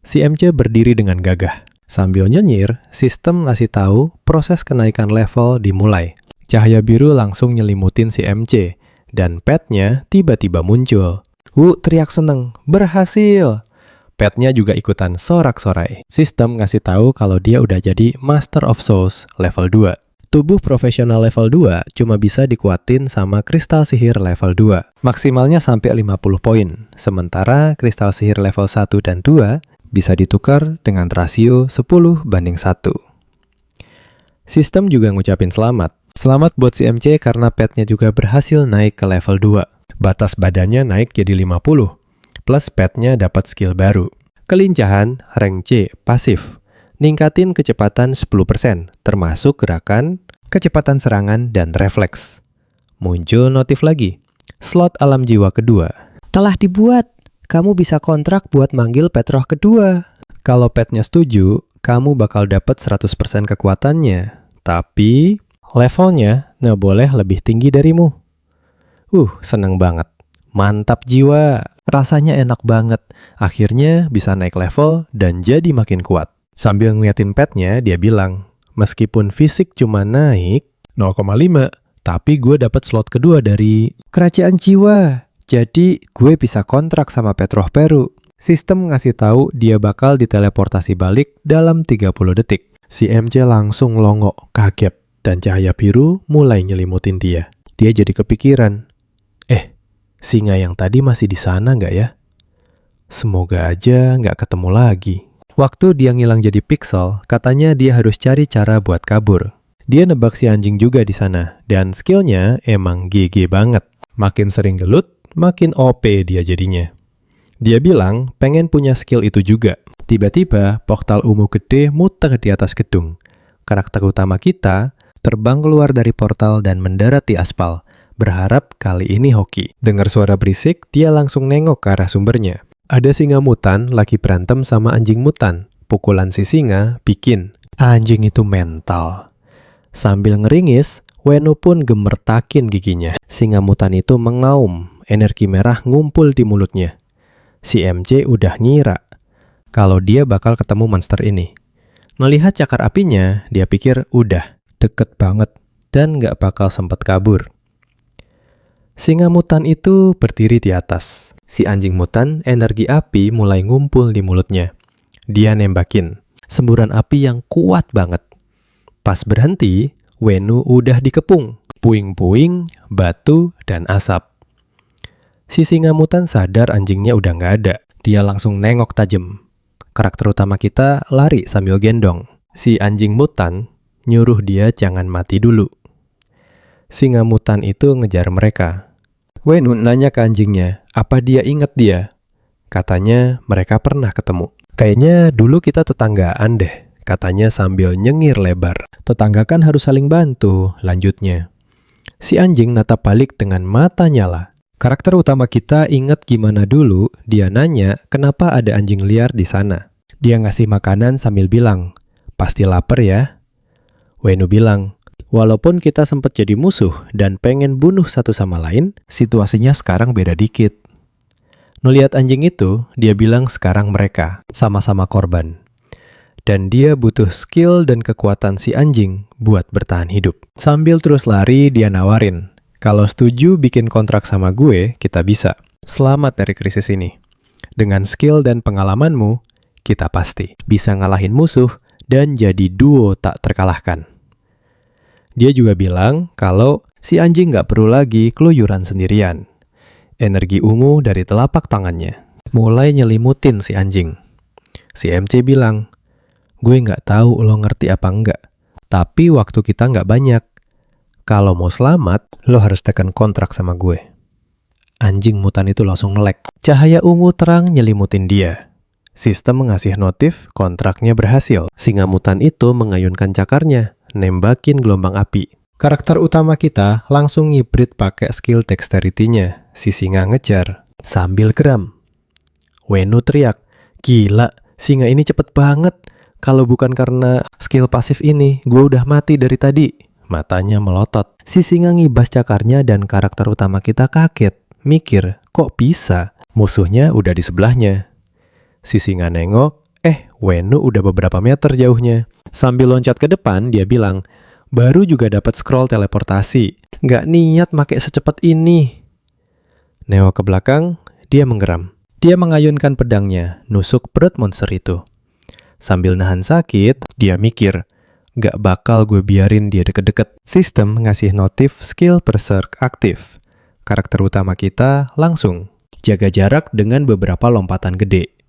Si MC berdiri dengan gagah. Sambil nyenyir, sistem ngasih tahu proses kenaikan level dimulai. Cahaya biru langsung nyelimutin si MC, dan petnya tiba-tiba muncul. Wu teriak seneng, berhasil! Petnya juga ikutan sorak-sorai. Sistem ngasih tahu kalau dia udah jadi Master of Souls level 2. Tubuh profesional level 2 cuma bisa dikuatin sama kristal sihir level 2. Maksimalnya sampai 50 poin. Sementara kristal sihir level 1 dan 2 bisa ditukar dengan rasio 10:1. Sistem juga ngucapin selamat. Selamat buat si MC karena petnya juga berhasil naik ke level 2. Batas badannya naik jadi 50. Plus petnya dapat skill baru. Kelincahan rank C pasif. Ningkatin kecepatan 10%, termasuk gerakan, kecepatan serangan, dan refleks. Muncul notif lagi. Slot alam jiwa kedua telah dibuat. Kamu bisa kontrak buat manggil pet roh kedua. Kalau petnya setuju, kamu bakal dapat 100% kekuatannya. Tapi levelnya nggak boleh lebih tinggi darimu. Seneng banget. Mantap jiwa. Rasanya enak banget. Akhirnya bisa naik level dan jadi makin kuat. Sambil ngeliatin petnya, dia bilang, meskipun fisik cuma naik 0,5, tapi gue dapat slot kedua dari kerajaan jiwa. Jadi gue bisa kontrak sama pet roh baru. Sistem ngasih tahu dia bakal diteleportasi balik dalam 30 detik. Si MC langsung longok, kaget, dan cahaya biru mulai nyelimutin dia. Dia jadi kepikiran, singa yang tadi masih di sana nggak ya? Semoga aja nggak ketemu lagi. Waktu dia ngilang jadi pixel, katanya dia harus cari cara buat kabur. Dia nebak si anjing juga di sana, dan skillnya emang GG banget. Makin sering gelut, makin OP dia jadinya. Dia bilang pengen punya skill itu juga. Tiba-tiba, portal ungu gede muter di atas gedung. Karakter utama kita terbang keluar dari portal dan mendarat di aspal. Berharap kali ini hoki. Dengar suara berisik, dia langsung nengok ke arah sumbernya. Ada singa mutan lagi berantem sama anjing mutan. Pukulan si singa bikin anjing itu mental. Sambil ngeringis, Wenu pun gemertakin giginya. Singa mutan itu mengaum. Energi merah ngumpul di mulutnya. Si MC udah ngira kalau dia bakal ketemu monster ini. Melihat cakar apinya, dia pikir udah deket banget dan nggak bakal sempat kabur. Singa mutan itu berdiri di atas. Si anjing mutan, energi api mulai ngumpul di mulutnya. Dia nembakin semburan api yang kuat banget. Pas berhenti, Wenu udah dikepung. Puing-puing, batu, dan asap. Si singa mutan sadar anjingnya udah nggak ada. Dia langsung nengok tajam. Karakter utama kita lari sambil gendong. Si anjing mutan nyuruh dia jangan mati dulu. Singa mutan itu ngejar mereka. Wenu nanya ke anjingnya, apa dia inget dia? Katanya mereka pernah ketemu. Kayaknya dulu kita tetanggaan deh, katanya sambil nyengir lebar. Tetangga kan harus saling bantu, lanjutnya. Si anjing natap balik dengan mata nyala. Karakter utama kita inget gimana dulu dia nanya kenapa ada anjing liar di sana. Dia ngasih makanan sambil bilang, pasti lapar ya? Wenu bilang, walaupun kita sempat jadi musuh dan pengen bunuh satu sama lain, situasinya sekarang beda dikit. Ngeliat anjing itu, dia bilang sekarang mereka sama-sama korban. Dan dia butuh skill dan kekuatan si anjing buat bertahan hidup. Sambil terus lari, dia nawarin, kalau setuju bikin kontrak sama gue, kita bisa. Selamat dari krisis ini. Dengan skill dan pengalamanmu, kita pasti bisa ngalahin musuh dan jadi duo tak terkalahkan. Dia juga bilang kalau si anjing nggak perlu lagi keluyuran sendirian. Energi ungu dari telapak tangannya mulai nyelimutin si anjing. Si MC bilang, gue nggak tahu lo ngerti apa enggak, tapi waktu kita nggak banyak. Kalau mau selamat, lo harus tekan kontrak sama gue. Anjing mutan itu langsung melek. Cahaya ungu terang nyelimutin dia. Sistem mengasih notif kontraknya berhasil. Singa mutan itu mengayunkan cakarnya, nembakin gelombang api. Karakter utama kita langsung ngibrit pakai skill dexterity-nya. Si singa ngejar sambil geram. Wenu teriak, gila, singa ini cepet banget. Kalau bukan karena skill pasif ini, gue udah mati dari tadi. Matanya melotot. Si singa ngibas cakarnya dan karakter utama kita kaget. Mikir, kok bisa? Musuhnya udah di sebelahnya. Si singa nengok, Wenu udah beberapa meter jauhnya. Sambil loncat ke depan, dia bilang, baru juga dapat scroll teleportasi. Nggak niat make secepat ini. Neo ke belakang, dia menggeram. Dia mengayunkan pedangnya, nusuk perut monster itu. Sambil nahan sakit, dia mikir, nggak bakal gue biarin dia deket-deket. Sistem ngasih notif skill berserk aktif. Karakter utama kita langsung jaga jarak dengan beberapa lompatan gede.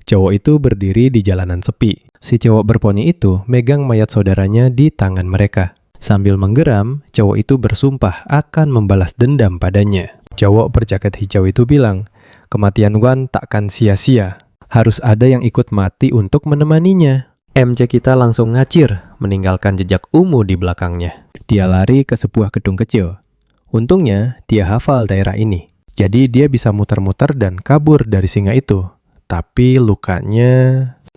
Cowok itu berdiri di jalanan sepi. Si cowok berponi itu megang mayat saudaranya di tangan mereka. Sambil menggeram, cowok itu bersumpah akan membalas dendam padanya. Cowok berjaket hijau itu bilang, kematian Wan takkan sia-sia. Harus ada yang ikut mati untuk menemaninya. MC kita langsung ngacir, meninggalkan jejak ungu di belakangnya. Dia lari ke sebuah gedung kecil. Untungnya, dia hafal daerah ini. Jadi dia bisa muter-muter dan kabur dari singa itu. Tapi lukanya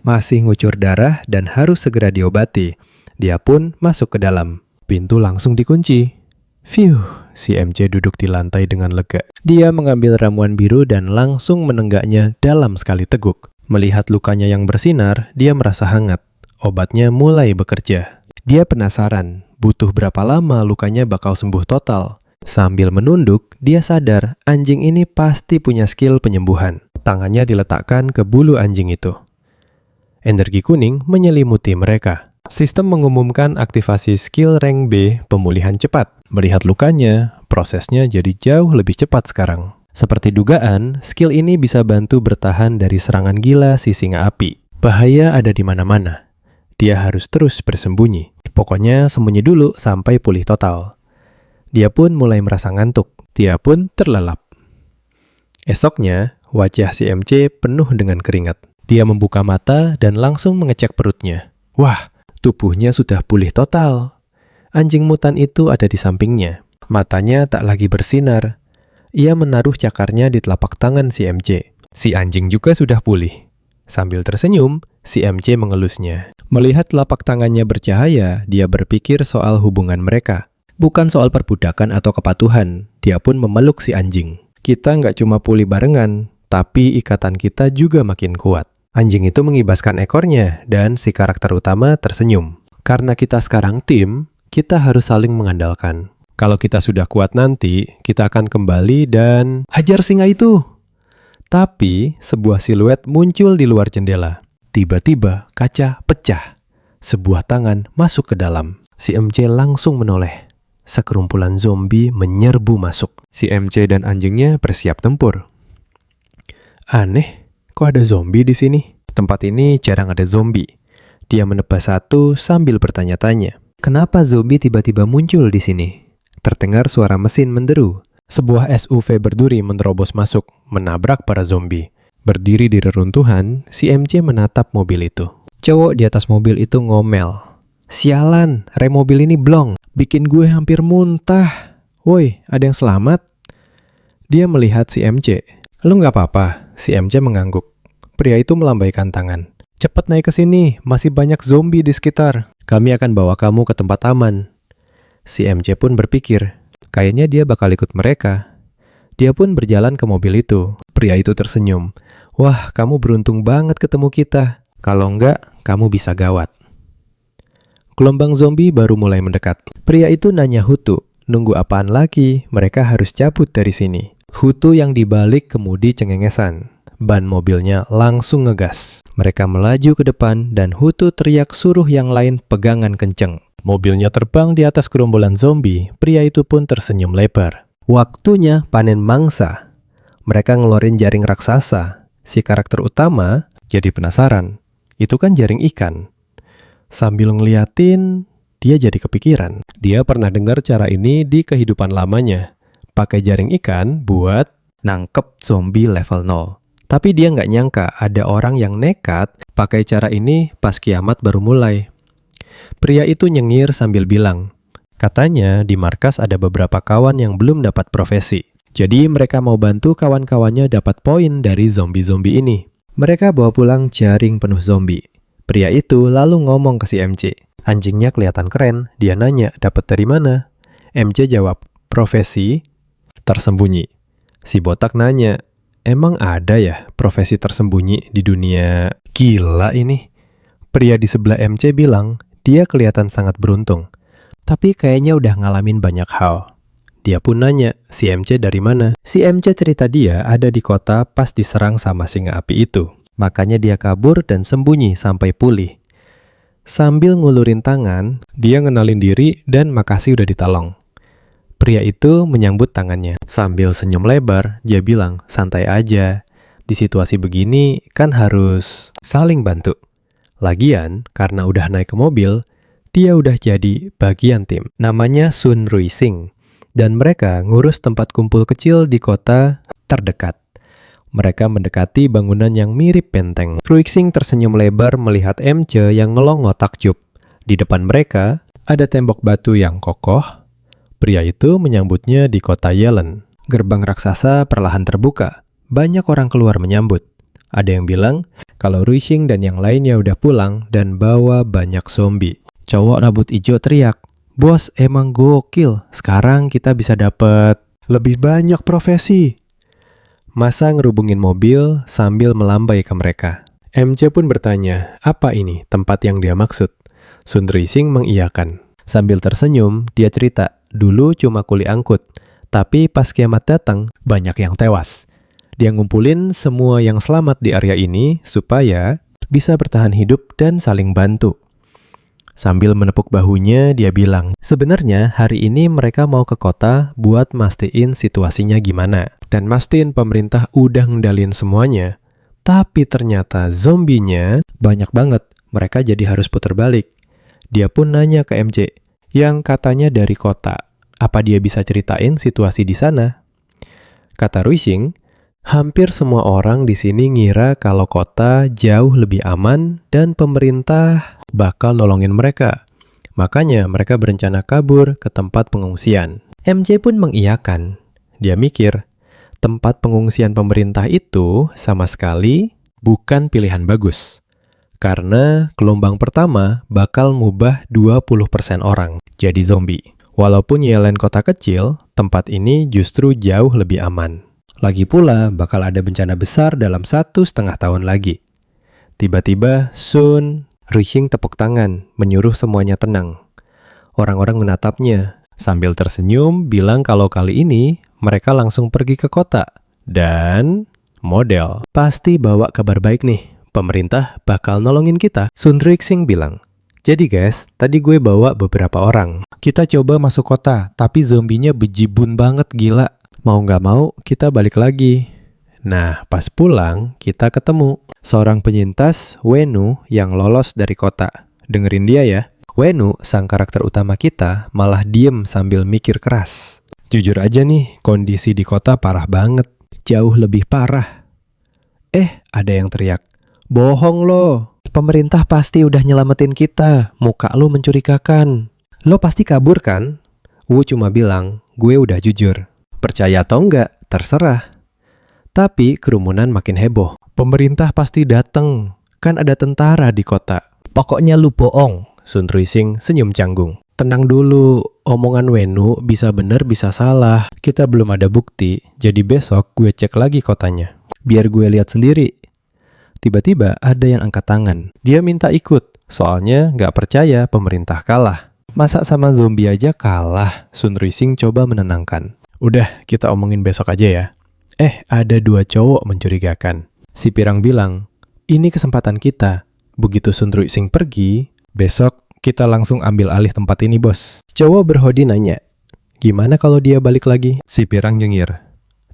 masih ngucur darah dan harus segera diobati. Dia pun masuk ke dalam. Pintu langsung dikunci. Phew, si MC duduk di lantai dengan lega. Dia mengambil ramuan biru dan langsung menenggaknya dalam sekali teguk. Melihat lukanya yang bersinar, dia merasa hangat. Obatnya mulai bekerja. Dia penasaran, butuh berapa lama lukanya bakal sembuh total. Sambil menunduk, dia sadar anjing ini pasti punya skill penyembuhan. Tangannya diletakkan ke bulu anjing itu. Energi kuning menyelimuti mereka. Sistem mengumumkan aktivasi skill rank B pemulihan cepat. Melihat lukanya, prosesnya jadi jauh lebih cepat sekarang. Seperti dugaan, skill ini bisa bantu bertahan dari serangan gila si singa api. Bahaya ada di mana-mana. Dia harus terus bersembunyi. Pokoknya sembunyi dulu sampai pulih total. Dia pun mulai merasa ngantuk. Dia pun terlelap. Esoknya, wajah si MC penuh dengan keringat. Dia membuka mata dan langsung mengecek perutnya. Wah, tubuhnya sudah pulih total. Anjing mutan itu ada di sampingnya. Matanya tak lagi bersinar. Ia menaruh cakarnya di telapak tangan si MC. Si anjing juga sudah pulih. Sambil tersenyum, si MC mengelusnya. Melihat telapak tangannya bercahaya, dia berpikir soal hubungan mereka. Bukan soal perbudakan atau kepatuhan, dia pun memeluk si anjing. Kita nggak cuma pulih barengan, tapi ikatan kita juga makin kuat. Anjing itu mengibaskan ekornya dan si karakter utama tersenyum. Karena kita sekarang tim, kita harus saling mengandalkan. Kalau kita sudah kuat nanti, kita akan kembali dan hajar singa itu. Tapi sebuah siluet muncul di luar jendela. Tiba-tiba kaca pecah. Sebuah tangan masuk ke dalam. Si MC langsung menoleh. Sekerumpulan zombie menyerbu masuk. Si MC dan anjingnya bersiap tempur. Aneh, kok ada zombie di sini? Tempat ini jarang ada zombie. Dia menebas satu sambil bertanya-tanya. Kenapa zombie tiba-tiba muncul di sini? Terdengar suara mesin menderu. Sebuah SUV berduri menerobos masuk, menabrak para zombie. Berdiri di reruntuhan, si MC menatap mobil itu. Cowok di atas mobil itu ngomel. Sialan, rem mobil ini blong. Bikin gue hampir muntah. Woi, ada yang selamat? Dia melihat si MC. Lu nggak apa-apa, si MC mengangguk. Pria itu melambaikan tangan. Cepat naik ke sini, masih banyak zombie di sekitar. Kami akan bawa kamu ke tempat aman. Si MC pun berpikir, kayaknya dia bakal ikut mereka. Dia pun berjalan ke mobil itu. Pria itu tersenyum. Wah, kamu beruntung banget ketemu kita. Kalau enggak, kamu bisa gawat. Gelombang zombie baru mulai mendekat. Pria itu nanya Hutu, nunggu apaan lagi? Mereka harus cabut dari sini. Hutu yang dibalik kemudi cengengesan. Ban mobilnya langsung ngegas. Mereka melaju ke depan dan Hutu teriak suruh yang lain pegangan kenceng. Mobilnya terbang di atas gerombolan zombie. Pria itu pun tersenyum lebar. Waktunya panen mangsa. Mereka ngeluarin jaring raksasa. Si karakter utama jadi penasaran. Itu kan jaring ikan. Sambil ngeliatin, dia jadi kepikiran. Dia pernah dengar cara ini di kehidupan lamanya. Pakai jaring ikan buat nangkep zombie level 0. Tapi dia nggak nyangka ada orang yang nekat pakai cara ini pas kiamat baru mulai. Pria itu nyengir sambil bilang, katanya di markas ada beberapa kawan yang belum dapat profesi. Jadi mereka mau bantu kawan-kawannya dapat poin dari zombie-zombie ini. Mereka bawa pulang jaring penuh zombie. Pria itu lalu ngomong ke si MC. Anjingnya kelihatan keren, dia nanya dapat dari mana? MC jawab, profesi tersembunyi. Si botak nanya, emang ada ya profesi tersembunyi di dunia? Gila ini. Pria di sebelah MC bilang, dia kelihatan sangat beruntung. Tapi kayaknya udah ngalamin banyak hal. Dia pun nanya, si MC dari mana? Si MC cerita dia ada di kota pas diserang sama singa api itu. Makanya dia kabur dan sembunyi sampai pulih. Sambil ngulurin tangan, dia ngenalin diri dan makasih udah ditolong. Pria itu menyambut tangannya. Sambil senyum lebar, dia bilang, santai aja. Di situasi begini kan harus saling bantu. Lagian, karena udah naik ke mobil, dia udah jadi bagian tim. Namanya Sun Ruixing. Dan mereka ngurus tempat kumpul kecil di kota terdekat. Mereka mendekati bangunan yang mirip benteng. Ruixing tersenyum lebar melihat MC yang ngelongo takjub. Di depan mereka, ada tembok batu yang kokoh. Pria itu menyambutnya di kota Yellen. Gerbang raksasa perlahan terbuka. Banyak orang keluar menyambut. Ada yang bilang, kalau Ruixing dan yang lainnya udah pulang dan bawa banyak zombie. Cowok rambut hijau teriak, bos emang gokil, sekarang kita bisa dapet lebih banyak profesi. Masa ngerubungin mobil sambil melambai ke mereka. MC pun bertanya, apa ini tempat yang dia maksud? Sun Ruixing mengiyakan. Sambil tersenyum, dia cerita, dulu cuma kuli angkut, tapi pas kiamat datang, banyak yang tewas. Dia ngumpulin semua yang selamat di area ini supaya bisa bertahan hidup dan saling bantu. Sambil menepuk bahunya, dia bilang, sebenarnya hari ini mereka mau ke kota buat mastiin situasinya gimana. Dan mastiin pemerintah udah ngendalin semuanya. Tapi ternyata zombinya banyak banget. Mereka jadi harus putar balik. Dia pun nanya ke MC, yang katanya dari kota. Apa dia bisa ceritain situasi di sana? Kata Ruixing, hampir semua orang di sini ngira kalau kota jauh lebih aman dan pemerintah bakal nolongin mereka. Makanya mereka berencana kabur ke tempat pengungsian. MC pun mengiyakan. Dia mikir, tempat pengungsian pemerintah itu sama sekali bukan pilihan bagus. Karena gelombang pertama bakal ngubah 20% orang jadi zombie. Walaupun Yellen kota kecil, tempat ini justru jauh lebih aman. Lagi pula bakal ada bencana besar dalam 1,5 tahun lagi. Tiba-tiba Sun Ruixing tepuk tangan, menyuruh semuanya tenang. Orang-orang menatapnya, sambil tersenyum bilang kalau kali ini mereka langsung pergi ke kota. Dan model, pasti bawa kabar baik nih, pemerintah bakal nolongin kita. Sun Ruixing bilang, jadi guys, tadi gue bawa beberapa orang. Kita coba masuk kota, tapi zombinya bejibun banget, gila. Mau nggak mau, kita balik lagi. Nah, pas pulang, kita ketemu seorang penyintas, Wenu, yang lolos dari kota. Dengerin dia ya. Wenu, sang karakter utama kita, malah diem sambil mikir keras. Jujur aja nih, kondisi di kota parah banget. Jauh lebih parah. Ada yang teriak. Bohong lo. Pemerintah pasti udah nyelamatin kita. Muka lo mencurigakan. Lo pasti kabur kan? Wu cuma bilang, gue udah jujur. Percaya atau enggak, terserah. Tapi kerumunan makin heboh. Pemerintah pasti dateng. Kan ada tentara di kota. Pokoknya lu bohong. Sun Ruixing senyum canggung. Tenang dulu, omongan Wenu bisa bener bisa salah. Kita belum ada bukti, jadi besok gue cek lagi kotanya. Biar gue lihat sendiri. Tiba-tiba ada yang angkat tangan. Dia minta ikut, soalnya nggak percaya pemerintah kalah. Masa sama zombie aja kalah? Sun Ruixing coba menenangkan. Udah, kita omongin besok aja ya. Ada 2 cowok mencurigakan. Si Pirang bilang, ini kesempatan kita. Begitu Sun Ruixing pergi, besok kita langsung ambil alih tempat ini, bos. Cowok berhodi nanya, gimana kalau dia balik lagi? Si Pirang nyengir,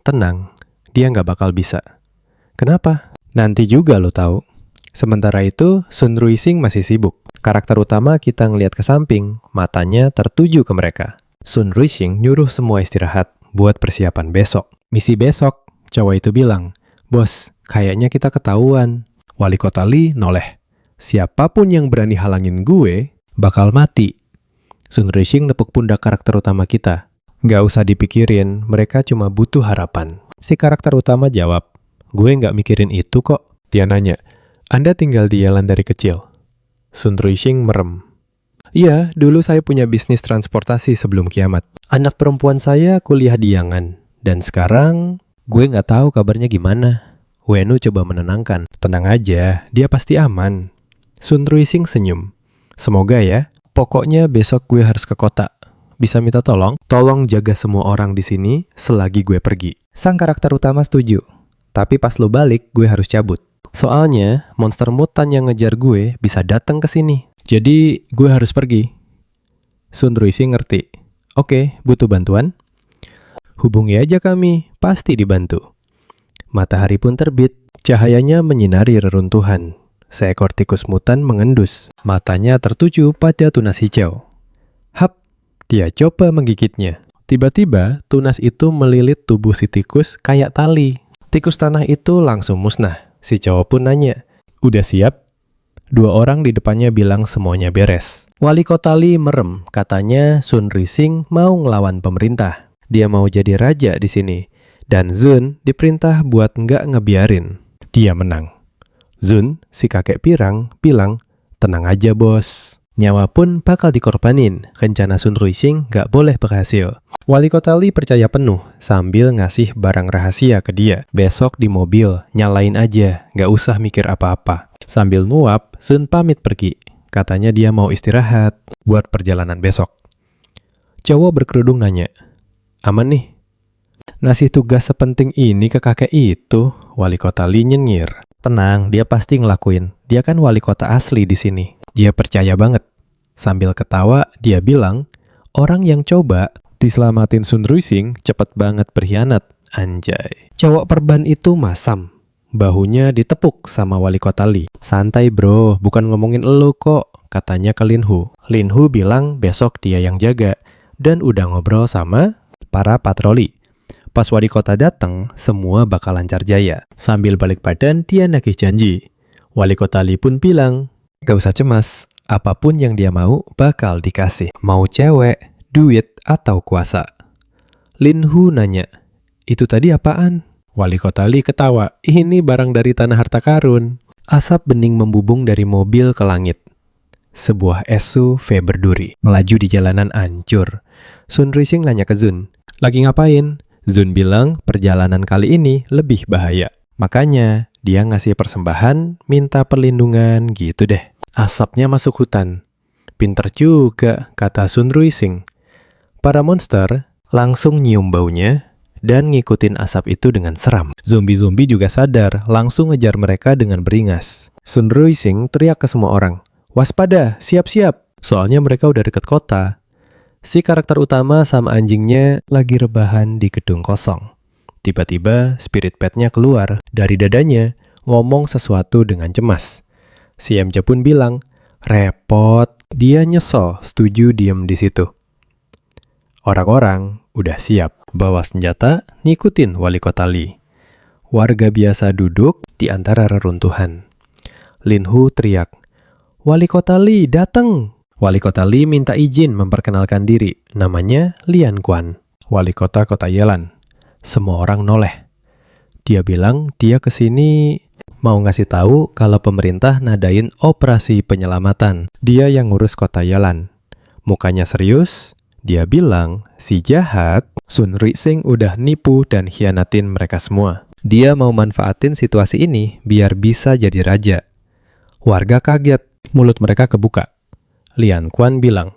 tenang, dia nggak bakal bisa. Kenapa? Nanti juga lo tahu. Sementara itu, Sun Ruixing masih sibuk. Karakter utama kita ngeliat ke samping, matanya tertuju ke mereka. Sun Ruixing nyuruh semua istirahat buat persiapan besok. Misi besok, cowok itu bilang, bos, kayaknya kita ketahuan. Wali kota Li noleh. Siapapun yang berani halangin gue, bakal mati. Sun Ruixing nepuk pundak karakter utama kita. Nggak usah dipikirin, mereka cuma butuh harapan. Si karakter utama jawab, gue nggak mikirin itu kok. Dia nanya, Anda tinggal di Yelan dari kecil? Sun Ruixing merem. Iya, dulu saya punya bisnis transportasi sebelum kiamat. Anak perempuan saya kuliah di Yangan. Dan sekarang, gue nggak tahu kabarnya gimana. Wenu coba menenangkan. Tenang aja, dia pasti aman. Sun Ruixing senyum. Semoga ya. Pokoknya besok gue harus ke kota. Bisa minta tolong? Tolong jaga semua orang di sini selagi gue pergi. Sang karakter utama setuju. Tapi pas lo balik, gue harus cabut. Soalnya, monster mutan yang ngejar gue bisa datang ke sini. Jadi, gue harus pergi. Sun Ruixing ngerti. Oke, butuh bantuan? Hubungi aja kami, pasti dibantu. Matahari pun terbit, cahayanya menyinari reruntuhan. Seekor tikus mutan mengendus, matanya tertuju pada tunas hijau. Hap, dia coba menggigitnya. Tiba-tiba, tunas itu melilit tubuh si tikus kayak tali. Tikus tanah itu langsung musnah. Si cowok pun nanya, udah siap? 2 orang di depannya bilang semuanya beres. Wali kota Li merem, katanya Sun Ruixing mau ngelawan pemerintah. Dia mau jadi raja di sini. Dan Zun diperintah buat nggak ngebiarin. Dia menang. Zun, si kakek pirang, bilang, tenang aja bos. Nyawa pun bakal dikorbanin. Rencana Sun Ruixing nggak boleh berhasil. Wali kota Li percaya penuh sambil ngasih barang rahasia ke dia. Besok di mobil, nyalain aja. Nggak usah mikir apa-apa. Sambil nguap, Zun pamit pergi. Katanya dia mau istirahat buat perjalanan besok. Cowok berkerudung nanya, aman nih? Ngasih tugas sepenting ini ke kakek itu, wali kota Li nyengir. Tenang, dia pasti ngelakuin. Dia kan wali kota asli di sini. Dia percaya banget. Sambil ketawa, dia bilang, orang yang coba diselamatin Sun Ruixing cepet banget berkhianat. Anjay. Cowok perban itu masam. Bahunya ditepuk sama wali kota Li. Santai bro, bukan ngomongin elu kok, katanya ke Lin Hu. Lin Hu bilang besok dia yang jaga. Dan udah ngobrol sama para patroli. Pas wali kota datang, semua bakal lancar jaya. Sambil balik badan, dia nagih janji. Wali kota Li pun bilang, gak usah cemas, apapun yang dia mau bakal dikasih. Mau cewek, duit, atau kuasa. Lin Hu nanya, itu tadi apaan? Wali kota Li ketawa, ini barang dari tanah harta karun. Asap bening membubung dari mobil ke langit. Sebuah SUV berduri, melaju di jalanan ancur. Sun Ruixing nanya ke Zun, lagi ngapain? Zun bilang perjalanan kali ini lebih bahaya. Makanya Dia ngasih persembahan, minta perlindungan, gitu deh. Asapnya masuk hutan. Pinter juga, kata Sun Ruixing. Para monster langsung nyium baunya dan ngikutin asap itu dengan seram. Zombie-zombie juga sadar, langsung ngejar mereka dengan beringas. Sun Ruixing teriak ke semua orang, "Waspada, siap-siap!" Soalnya mereka udah deket kota. Si karakter utama sama anjingnya lagi rebahan di gedung kosong. Tiba-tiba spirit pet-nya keluar dari dadanya, ngomong sesuatu dengan cemas. Si MJ pun bilang, "Repot." Dia nyesel, setuju diem di situ. Orang-orang udah siap, bawa senjata, ngikutin wali kota Lee. Warga biasa duduk di antara reruntuhan. Lin Hu teriak, "Wali kota Lee, datang!" Wali kota Lee minta izin memperkenalkan diri. Namanya Lian Quan, wali kota kota Yelan. Semua orang noleh. Dia bilang dia kesini mau ngasih tahu kalau pemerintah nadain operasi penyelamatan. Dia yang ngurus kota Yelan. Mukanya serius. Dia bilang si jahat Sun Ruixing udah nipu dan khianatin mereka semua. Dia mau manfaatin situasi ini biar bisa jadi raja. Warga kaget, mulut mereka kebuka. Lian Quan bilang,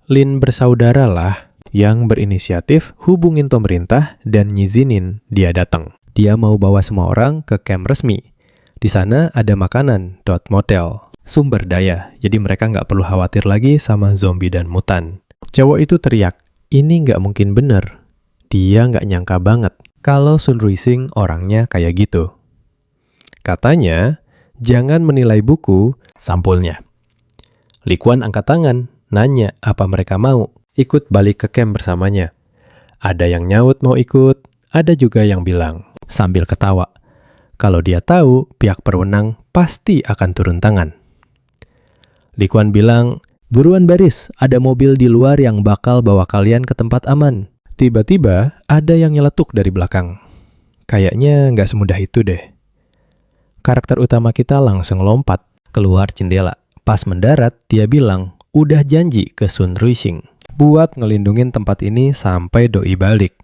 "Lin bersaudara lah yang berinisiatif hubungin pemerintah dan ngizinin dia datang. Dia mau bawa semua orang ke camp resmi. Di sana ada makanan, motel, sumber daya, jadi mereka nggak perlu khawatir lagi sama zombie dan mutan." Cowok itu teriak, ini nggak mungkin bener. Dia nggak nyangka banget kalau Sun Ruixing orangnya kayak gitu. Katanya, jangan menilai buku sampulnya. Li Quan angkat tangan, nanya apa mereka mau ikut balik ke camp bersamanya. Ada yang nyaut mau ikut, ada juga yang bilang sambil ketawa, kalau dia tahu pihak berwenang pasti akan turun tangan. Li Quan bilang, "Buruan baris, ada mobil di luar yang bakal bawa kalian ke tempat aman." Tiba-tiba ada yang nyeletuk dari belakang. Kayaknya nggak semudah itu deh. Karakter utama kita langsung lompat keluar jendela. Pas mendarat, dia bilang, udah janji ke Sun Ruixing buat ngelindungin tempat ini sampai doi balik.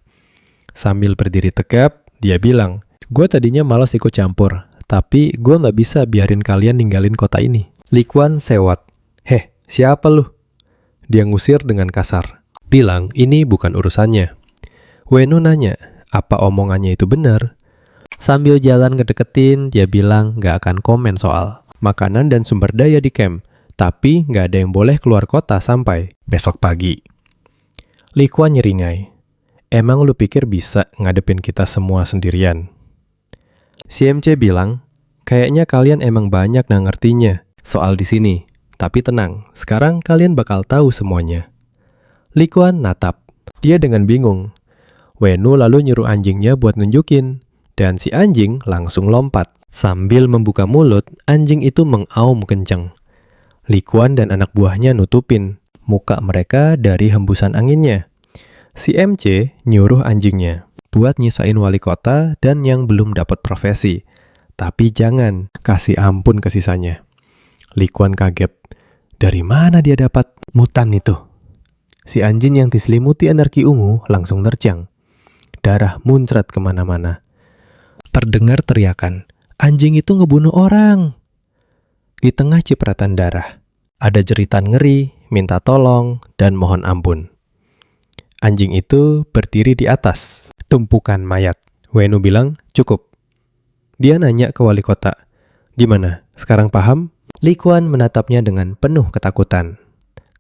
Sambil berdiri tegap, dia bilang, "Gue tadinya malas ikut campur, tapi gue nggak bisa biarin kalian ninggalin kota ini." Li Quan sewot, "Heh, siapa lu?" Dia ngusir dengan kasar. Bilang, ini bukan urusannya. Wenu nanya, apa omongannya itu benar? Sambil jalan ngedeketin, dia bilang gak akan komen soal makanan dan sumber daya di camp. Tapi gak ada yang boleh keluar kota sampai besok pagi. Li Quan nyeringai, "Emang lu pikir bisa ngadepin kita semua sendirian?" Si MC bilang, "Kayaknya kalian emang banyak nggak ngertinya soal di sini. Tapi tenang, sekarang kalian bakal tahu semuanya." Li Quan natap. Dia dengan bingung. Wenu lalu nyuruh anjingnya buat nunjukin. Dan si anjing langsung lompat. Sambil membuka mulut, anjing itu mengaum kencang. Li Quan dan anak buahnya nutupin muka mereka dari hembusan anginnya. Si MC nyuruh anjingnya buat nyisain wali kota dan yang belum dapat profesi. Tapi jangan kasih ampun ke sisanya. Li Quan kaget. Dari mana dia dapat mutan itu? Si anjing yang diselimuti energi ungu langsung nerjang. Darah muncrat kemana-mana. Terdengar teriakan, "Anjing itu ngebunuh orang!" Di tengah cipratan darah, ada jeritan ngeri, minta tolong, dan mohon ampun. Anjing itu berdiri di atas tumpukan mayat. Wenu bilang, "Cukup." Dia nanya ke wali kota, "Gimana, sekarang paham?" Li Quan menatapnya dengan penuh ketakutan.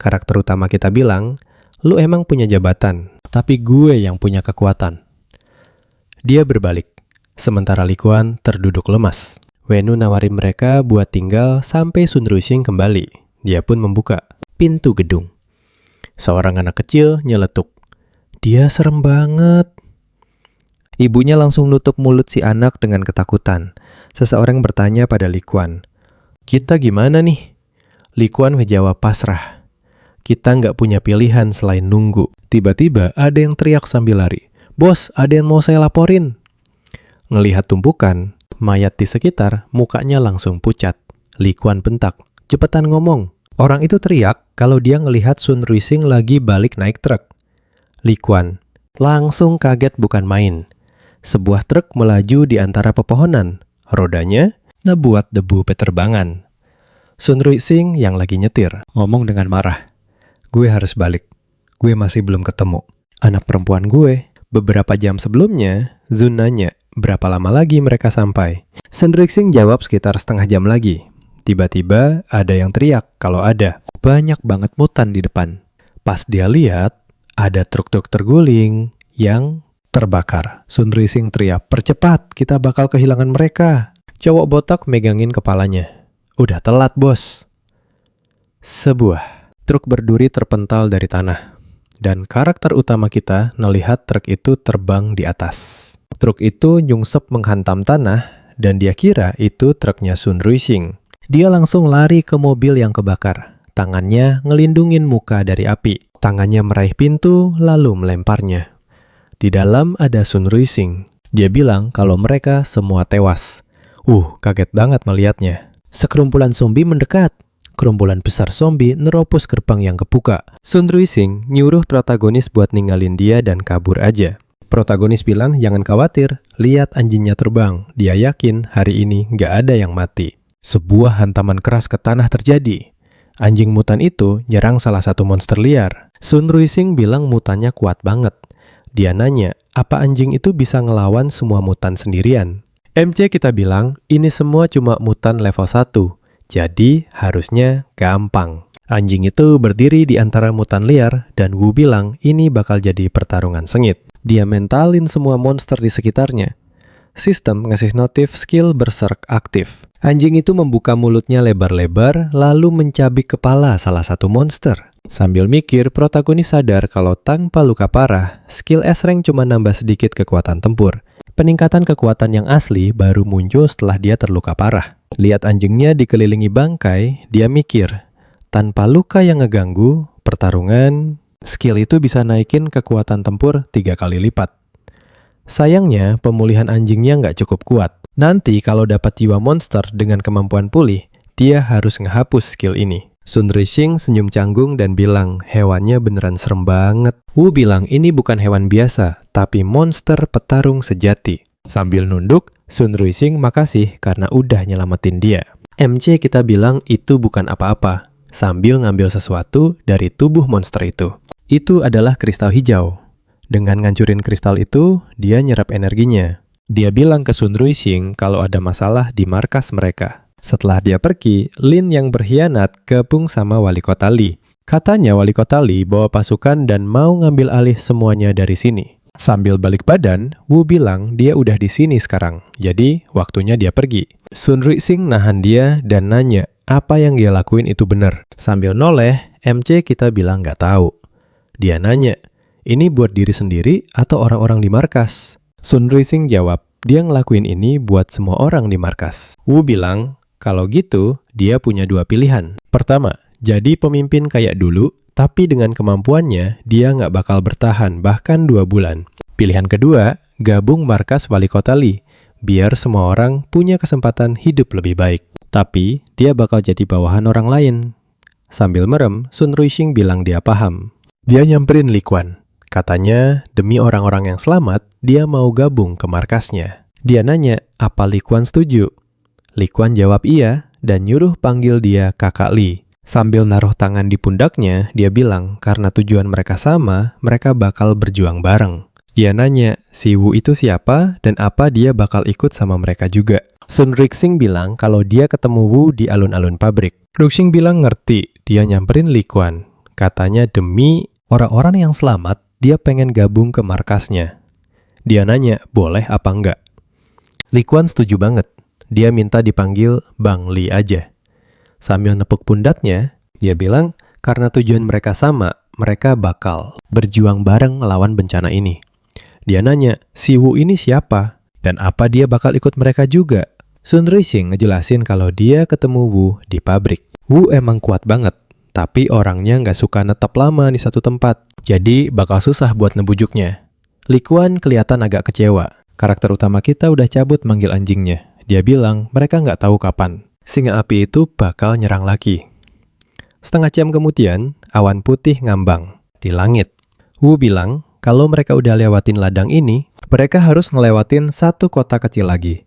Karakter utama kita bilang, "Lu emang punya jabatan, tapi gue yang punya kekuatan." Dia berbalik, sementara Li Quan terduduk lemas. Wenu nawarin mereka buat tinggal sampai Sun Ruixing kembali. Dia pun membuka pintu gedung. Seorang anak kecil nyeletuk, "Dia serem banget." Ibunya langsung nutup mulut si anak dengan ketakutan. Seseorang bertanya pada Li Quan, "Kita gimana nih?" Li Quan menjawab pasrah. "Kita nggak punya pilihan selain nunggu." Tiba-tiba ada yang teriak sambil lari, "Bos, ada yang mau saya laporin." Ngelihat tumpukan mayat di sekitar, mukanya langsung pucat. Li Quan bentak, "Cepetan ngomong." Orang itu teriak kalau dia ngelihat Sun Ruixing lagi balik naik truk. Li Quan langsung kaget bukan main. Sebuah truk melaju di antara pepohonan, Rodanya ngebuat debu peterbangan. Sun Ruixing yang lagi nyetir ngomong dengan marah. Gue harus balik. Gue masih belum ketemu anak perempuan gue. Beberapa jam sebelumnya, Zun nanya berapa lama lagi mereka sampai. Sun Ruixing jawab sekitar setengah jam lagi. Tiba-tiba ada yang teriak kalau ada banyak banget mutan di depan. Pas dia lihat, ada truk-truk terguling yang terbakar. Sun Ruixing teriak, "Percepat, kita bakal kehilangan mereka." Cowok botak megangin kepalanya. Udah telat, bos. Sebuah truk berduri terpental dari tanah. Dan karakter utama kita melihat truk itu terbang di atas. Truk itu nyungsep menghantam tanah dan dia kira itu truknya Sun Ruixing. Dia langsung lari ke mobil yang kebakar. Tangannya ngelindungin muka dari api. Tangannya meraih pintu lalu melemparnya. Di dalam ada Sun Ruixing. Dia bilang kalau mereka semua tewas. Kaget banget melihatnya. Sekerumpulan zombie mendekat. Kerumpulan besar zombie neropos gerbang yang kebuka. Sun Ruixing nyuruh protagonis buat ninggalin dia dan kabur aja. Protagonis bilang, jangan khawatir, lihat anjingnya terbang. Dia yakin hari ini nggak ada yang mati. Sebuah hantaman keras ke tanah terjadi. Anjing mutan itu nyerang salah satu monster liar. Sun Ruixing bilang mutannya kuat banget. Dia nanya, apa anjing itu bisa ngelawan semua mutan sendirian? MC kita bilang, ini semua cuma mutan level 1. Jadi harusnya gampang. Anjing itu berdiri di antara mutan liar dan Wu bilang ini bakal jadi pertarungan sengit. Dia mentalin semua monster di sekitarnya. Sistem ngasih notif skill berserk aktif. Anjing itu membuka mulutnya lebar-lebar lalu mencabik kepala salah satu monster. Sambil mikir, protagonis sadar kalau tanpa luka parah, skill S-Rank cuma nambah sedikit kekuatan tempur. Peningkatan kekuatan yang asli baru muncul setelah dia terluka parah. Lihat anjingnya dikelilingi bangkai, dia mikir, tanpa luka yang ngeganggu, pertarungan, skill itu bisa naikin kekuatan tempur 3 kali lipat. Sayangnya, pemulihan anjingnya nggak cukup kuat. Nanti kalau dapat jiwa monster dengan kemampuan pulih, dia harus ngehapus skill ini. Sun Ruixing senyum canggung dan bilang, hewannya beneran serem banget. Wu bilang, ini bukan hewan biasa, tapi monster petarung sejati. Sambil nunduk, Sun Ruixing makasih karena udah nyelamatin dia. MC kita bilang itu bukan apa-apa, sambil ngambil sesuatu dari tubuh monster itu. Itu adalah kristal hijau. Dengan ngancurin kristal itu, dia nyerap energinya. Dia bilang ke Sun Ruixing kalau ada masalah di markas mereka. Setelah dia pergi, Lin yang berkhianat gabung sama wali kota Li. Katanya wali kota Li bawa pasukan dan mau ngambil alih semuanya dari sini. Sambil balik badan, Wu bilang dia udah di sini sekarang, jadi waktunya dia pergi. Sun Ruixing nahan dia dan nanya apa yang dia lakuin itu benar. Sambil noleh, MC kita bilang nggak tahu. Dia nanya, ini buat diri sendiri atau orang-orang di markas? Sun Ruixing jawab, dia ngelakuin ini buat semua orang di markas. Wu bilang, kalau gitu, dia punya 2 pilihan. Pertama, jadi pemimpin kayak dulu, tapi dengan kemampuannya, dia nggak bakal bertahan bahkan 2 bulan. Pilihan kedua, gabung markas wali kota Li, biar semua orang punya kesempatan hidup lebih baik. Tapi, dia bakal jadi bawahan orang lain. Sambil merem, Sun Ruixing bilang dia paham. Dia nyamperin Li Quan. Katanya, demi orang-orang yang selamat, dia mau gabung ke markasnya. Dia nanya, apa Li Quan setuju? Li Quan jawab iya, dan nyuruh panggil dia kakak Li. Sambil naruh tangan di pundaknya, dia bilang karena tujuan mereka sama, mereka bakal berjuang bareng. Dia nanya, si Wu itu siapa dan apa dia bakal ikut sama mereka juga. Sun Ruixing bilang kalau dia ketemu Wu di alun-alun pabrik. Ruixing bilang ngerti, dia nyamperin Li Quan. Katanya demi orang-orang yang selamat, dia pengen gabung ke markasnya. Dia nanya, boleh apa enggak? Li Quan setuju banget. Dia minta dipanggil Bang Li aja. Sambil nepuk pundaknya, dia bilang karena tujuan mereka sama, mereka bakal berjuang bareng melawan bencana ini. Dia nanya, si Wu ini siapa? Dan apa dia bakal ikut mereka juga? Sun Ruixing ngejelasin kalau dia ketemu Wu di pabrik. Wu emang kuat banget, tapi orangnya nggak suka netap lama di satu tempat. Jadi bakal susah buat ngebujuknya. Li Quan kelihatan agak kecewa. Karakter utama kita udah cabut manggil anjingnya. Dia bilang mereka nggak tahu kapan singa api itu bakal nyerang lagi. Setengah jam kemudian, awan putih ngambang di langit. Wu bilang kalau mereka udah lewatin ladang ini, mereka harus ngelewatin satu kota kecil lagi.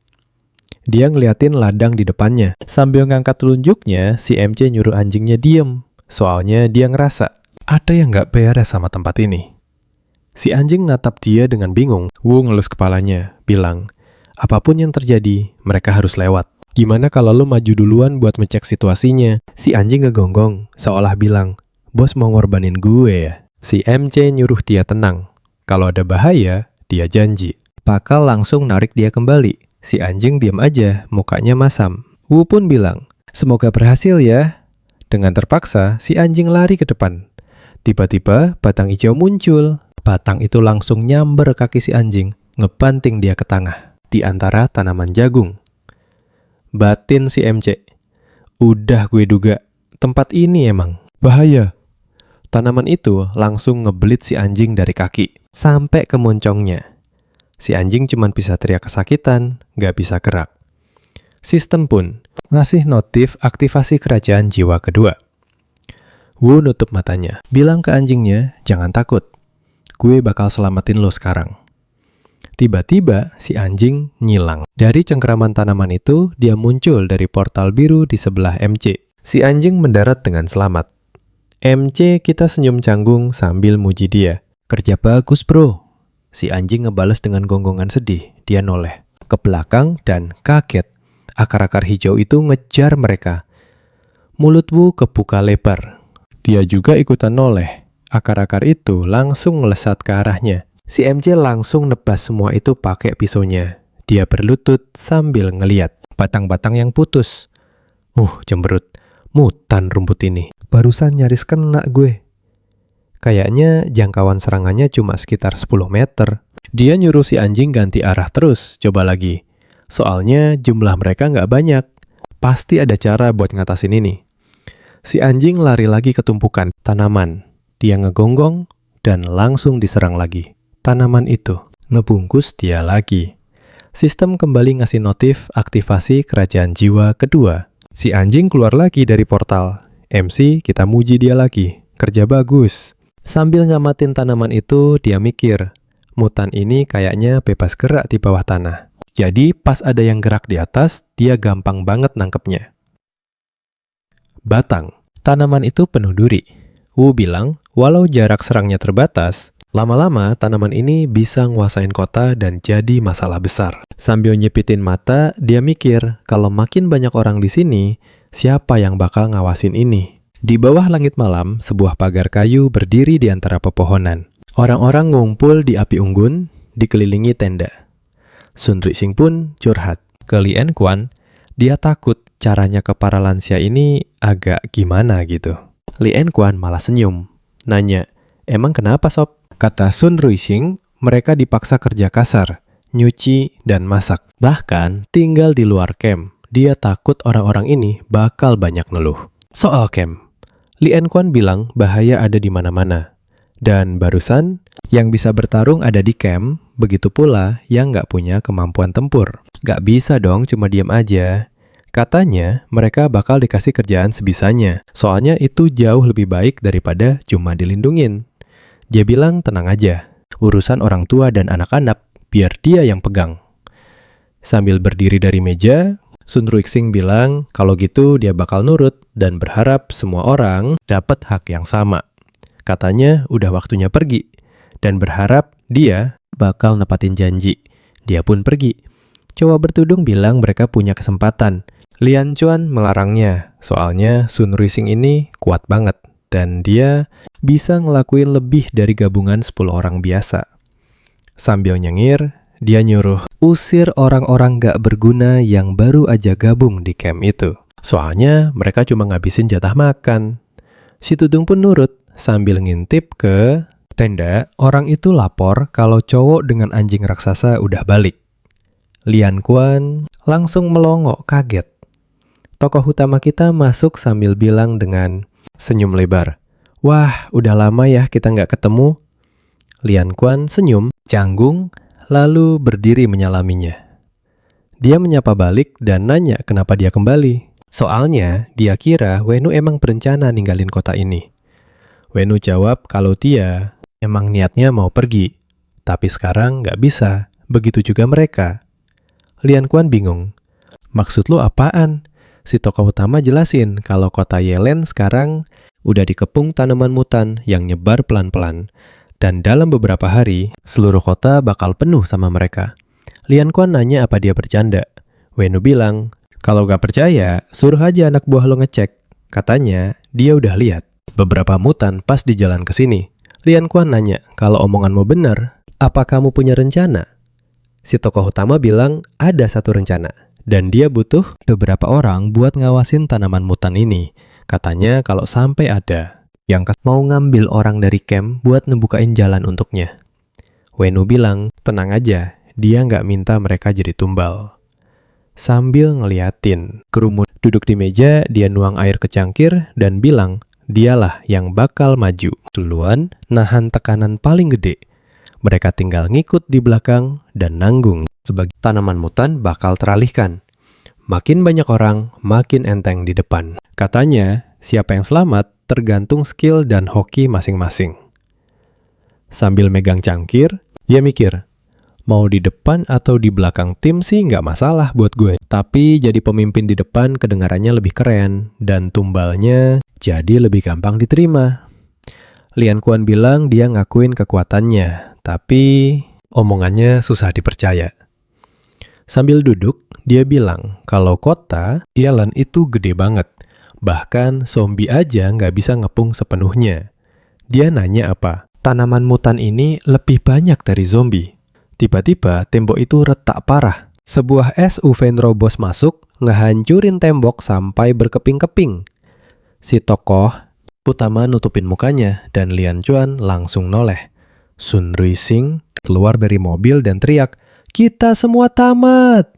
Dia ngeliatin ladang di depannya. Sambil ngangkat telunjuknya, si MC nyuruh anjingnya diem. Soalnya dia ngerasa, ada yang nggak beres sama tempat ini. Si anjing natap dia dengan bingung. Wu ngelus kepalanya, bilang, apapun yang terjadi, mereka harus lewat. Gimana kalau lo maju duluan buat ngecek situasinya? Si anjing ngegonggong, seolah bilang, bos mau ngorbanin gue ya? Si MC nyuruh dia tenang. Kalau ada bahaya, dia janji. Pakal langsung narik dia kembali. Si anjing diam aja, mukanya masam. Wu pun bilang, semoga berhasil ya. Dengan terpaksa, si anjing lari ke depan. Tiba-tiba, batang hijau muncul. Batang itu langsung nyamber kaki si anjing, ngebanting dia ke tengah, di antara tanaman jagung. Batin si MC. Udah gue duga, tempat ini emang bahaya. Tanaman itu langsung ngebelit si anjing dari kaki, sampai ke moncongnya. Si anjing cuma bisa teriak kesakitan, gak bisa gerak. Sistem pun ngasih notif aktivasi kerajaan jiwa kedua. Wu nutup matanya, bilang ke anjingnya, jangan takut. Gue bakal selamatin lo sekarang. Tiba-tiba si anjing ngilang. Dari cengkeraman tanaman itu, dia muncul dari portal biru di sebelah MC. Si anjing mendarat dengan selamat. MC kita senyum canggung sambil muji dia. Kerja bagus bro. Si anjing ngebales dengan gonggongan sedih. Dia noleh ke belakang dan kaget. Akar-akar hijau itu ngejar mereka. Mulut Wu kebuka lebar. Dia juga ikutan noleh. Akar-akar itu langsung ngelesat ke arahnya. Si MC langsung nebas semua itu pakai pisaunya. Dia berlutut sambil ngeliat batang-batang yang putus. Cemberut. Mutan rumput ini. Barusan nyaris kena gue. Kayaknya jangkauan serangannya cuma sekitar 10 meter. Dia nyuruh si anjing ganti arah terus, coba lagi. Soalnya jumlah mereka nggak banyak. Pasti ada cara buat ngatasin ini. Si anjing lari lagi ke tumpukan tanaman. Dia ngegonggong dan langsung diserang lagi. Tanaman itu ngebungkus dia lagi. Sistem kembali ngasih notif aktivasi kerajaan jiwa kedua. Si anjing keluar lagi dari portal. MC, kita muji dia lagi. Kerja bagus. Sambil ngamatin tanaman itu, dia mikir, mutan ini kayaknya bebas gerak di bawah tanah. Jadi pas ada yang gerak di atas, dia gampang banget nangkepnya. Batang. Tanaman itu penuh duri. Wu bilang, walau jarak serangnya terbatas, lama-lama tanaman ini bisa nguasain kota dan jadi masalah besar. Sambil nyepitin mata, dia mikir, kalau makin banyak orang di sini, siapa yang bakal ngawasin ini? Di bawah langit malam, sebuah pagar kayu berdiri di antara pepohonan. Orang-orang ngumpul di api unggun, dikelilingi tenda. Sun Rixing pun curhat ke Lien Kuan. Dia takut caranya ke para lansia ini agak gimana gitu. Lien Kuan malah senyum. Nanya, emang kenapa sob? Kata Sun Rixing, mereka dipaksa kerja kasar, nyuci dan masak. Bahkan tinggal di luar camp. Dia takut orang-orang ini bakal banyak ngeluh. Soal camp, Lien Kuan bilang bahaya ada di mana-mana. Dan barusan, yang bisa bertarung ada di camp, begitu pula yang nggak punya kemampuan tempur. Nggak bisa dong cuma diam aja. Katanya, mereka bakal dikasih kerjaan sebisanya. Soalnya itu jauh lebih baik daripada cuma dilindungin. Dia bilang tenang aja. Urusan orang tua dan anak-anak, biar dia yang pegang. Sambil berdiri dari meja, Sun Rixing bilang kalau gitu dia bakal nurut dan berharap semua orang dapat hak yang sama. Katanya udah waktunya pergi dan berharap dia bakal nepatin janji. Dia pun pergi. Cowok bertudung bilang mereka punya kesempatan. Lien Kuan melarangnya, soalnya Sun Rixing ini kuat banget dan dia bisa ngelakuin lebih dari gabungan 10 orang biasa. Sambil nyengir, dia nyuruh usir orang-orang gak berguna yang baru aja gabung di camp itu. Soalnya mereka cuma ngabisin jatah makan. Si Tudung pun nurut sambil ngintip ke tenda. Orang itu lapor kalau cowok dengan anjing raksasa udah balik. Lien Kuan langsung melongo kaget. Tokoh utama kita masuk sambil bilang dengan senyum lebar. Wah, udah lama ya kita nggak ketemu. Lien Kuan senyum, canggung, lalu berdiri menyalaminya. Dia menyapa balik dan nanya kenapa dia kembali. Soalnya dia kira Wenu emang berencana ninggalin kota ini. Wenu jawab kalau dia emang niatnya mau pergi. Tapi sekarang nggak bisa. Begitu juga mereka. Lien Kuan bingung. Maksud lo apaan? Si tokoh utama jelasin kalau kota Yelen sekarang udah dikepung tanaman mutan yang nyebar pelan-pelan. Dan dalam beberapa hari, seluruh kota bakal penuh sama mereka. Lian Quan nanya apa dia bercanda. Wenu bilang, kalau gak percaya, suruh aja anak buah lo ngecek. Katanya, dia udah lihat beberapa mutan pas di jalan ke sini. Lian Quan nanya, kalau omonganmu benar, apa kamu punya rencana? Si tokoh utama bilang, ada satu rencana. Dan dia butuh beberapa orang buat ngawasin tanaman mutan ini. Katanya kalau sampai ada yang mau ngambil orang dari camp buat ngebukain jalan untuknya. Wenu bilang, tenang aja, dia nggak minta mereka jadi tumbal. Sambil ngeliatin kerumut duduk di meja, dia nuang air ke cangkir dan bilang, dialah yang bakal maju duluan, nahan tekanan paling gede. Mereka tinggal ngikut di belakang dan nanggung. Sebagai tanaman mutan bakal teralihkan. Makin banyak orang, makin enteng di depan. Katanya, siapa yang selamat tergantung skill dan hoki masing-masing. Sambil megang cangkir, dia mikir, mau di depan atau di belakang tim sih nggak masalah buat gue. Tapi jadi pemimpin di depan kedengarannya lebih keren, dan tumbalnya jadi lebih gampang diterima. Lian Quan bilang dia ngakuin kekuatannya, tapi omongannya susah dipercaya. Sambil duduk, dia bilang kalau kota Yelen itu gede banget. Bahkan zombie aja nggak bisa ngepung sepenuhnya. Dia nanya apa? Tanaman mutan ini lebih banyak dari zombie. Tiba-tiba tembok itu retak parah. Sebuah SUV nerobos masuk, ngehancurin tembok sampai berkeping-keping. Si tokoh utama nutupin mukanya dan Lian Quan langsung noleh. Sun Ruixing keluar dari mobil dan teriak, "Kita semua tamat!"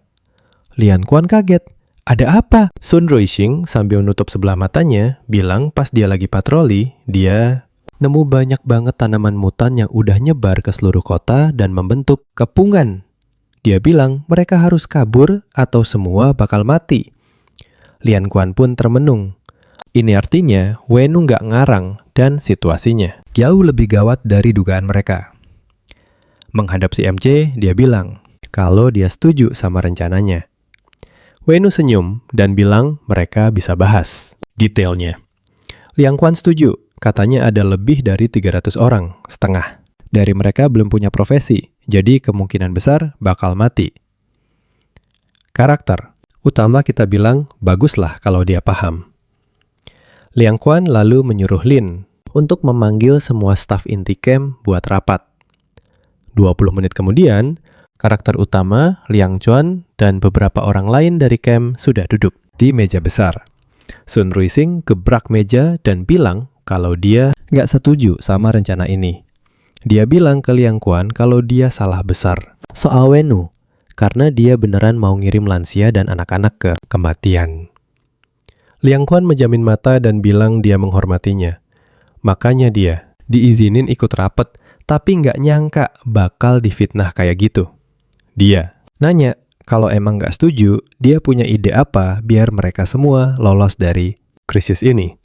Lian Quan kaget. Ada apa? Sun Ruixing sambil nutup sebelah matanya bilang pas dia lagi patroli, dia nemu banyak banget tanaman mutan yang udah nyebar ke seluruh kota dan membentuk kepungan. Dia bilang mereka harus kabur atau semua bakal mati. Lian Quan pun termenung. Ini artinya Wenu nggak ngarang dan situasinya jauh lebih gawat dari dugaan mereka. Menghadap si MC, dia bilang kalau dia setuju sama rencananya. Wenu senyum dan bilang mereka bisa bahas detailnya. Lian Quan setuju, katanya ada lebih dari 300 orang, setengah. Dari mereka belum punya profesi, jadi kemungkinan besar bakal mati. Karakter utama kita bilang baguslah kalau dia paham. Lian Quan lalu menyuruh Lin untuk memanggil semua staf inti camp buat rapat. 20 menit kemudian, karakter utama, Lian Quan, dan beberapa orang lain dari camp sudah duduk di meja besar. Sun Ruixing gebrak meja dan bilang kalau dia nggak setuju sama rencana ini. Dia bilang ke Lian Quan kalau dia salah besar soal Wenu, karena dia beneran mau ngirim lansia dan anak-anak ke kematian. Lian Quan menjamin mata dan bilang dia menghormatinya. Makanya dia diizinin ikut rapat, tapi nggak nyangka bakal difitnah kayak gitu. Dia nanya kalau emang nggak setuju, dia punya ide apa biar mereka semua lolos dari krisis ini.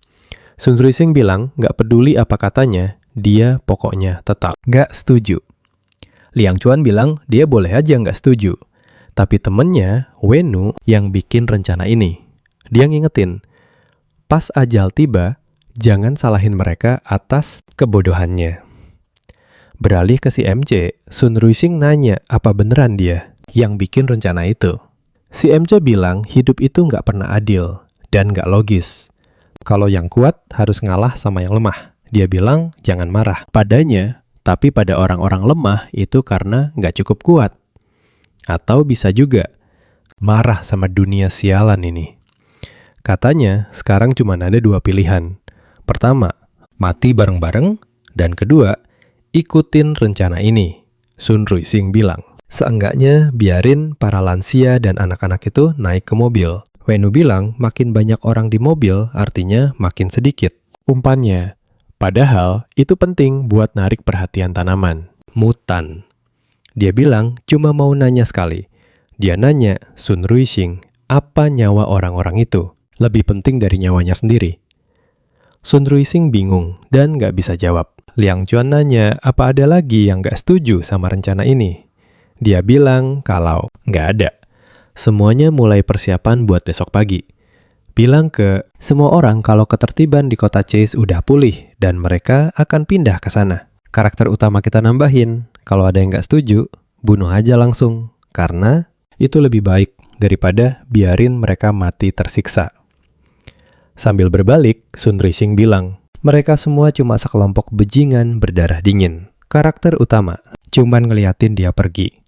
Sun Ruixing bilang nggak peduli apa katanya, dia pokoknya tetap nggak setuju. Lian Quan bilang dia boleh aja nggak setuju, tapi temennya Wenu yang bikin rencana ini. Dia ngingetin, pas ajal tiba, jangan salahin mereka atas kebodohannya. Beralih ke si MC, Sun Ruixing nanya apa beneran dia yang bikin rencana itu. Si MC bilang hidup itu nggak pernah adil dan nggak logis. Kalau yang kuat harus ngalah sama yang lemah. Dia bilang jangan marah padanya, tapi pada orang-orang lemah itu karena nggak cukup kuat. Atau bisa juga marah sama dunia sialan ini. Katanya sekarang cuma ada 2 pilihan. Pertama, mati bareng-bareng, dan kedua, ikutin rencana ini. Sun Ruixing bilang. Seenggaknya biarin para lansia dan anak-anak itu naik ke mobil. Wenu bilang makin banyak orang di mobil artinya makin sedikit umpannya. Padahal itu penting buat narik perhatian tanaman. Mutan. Dia bilang cuma mau nanya sekali. Dia nanya Sun Ruixing apa nyawa orang-orang itu lebih penting dari nyawanya sendiri. Sun Ruixing bingung dan nggak bisa jawab. Lian Quan nanya apa ada lagi yang nggak setuju sama rencana ini. Dia bilang kalau nggak ada. Semuanya mulai persiapan buat besok pagi. Bilang ke semua orang kalau ketertiban di kota Chase udah pulih dan mereka akan pindah ke sana. Karakter utama kita nambahin, kalau ada yang nggak setuju, bunuh aja langsung. Karena itu lebih baik daripada biarin mereka mati tersiksa. Sambil berbalik, Sun Rixing bilang, mereka semua cuma sekelompok bajingan berdarah dingin. Karakter utama cuman ngeliatin dia pergi.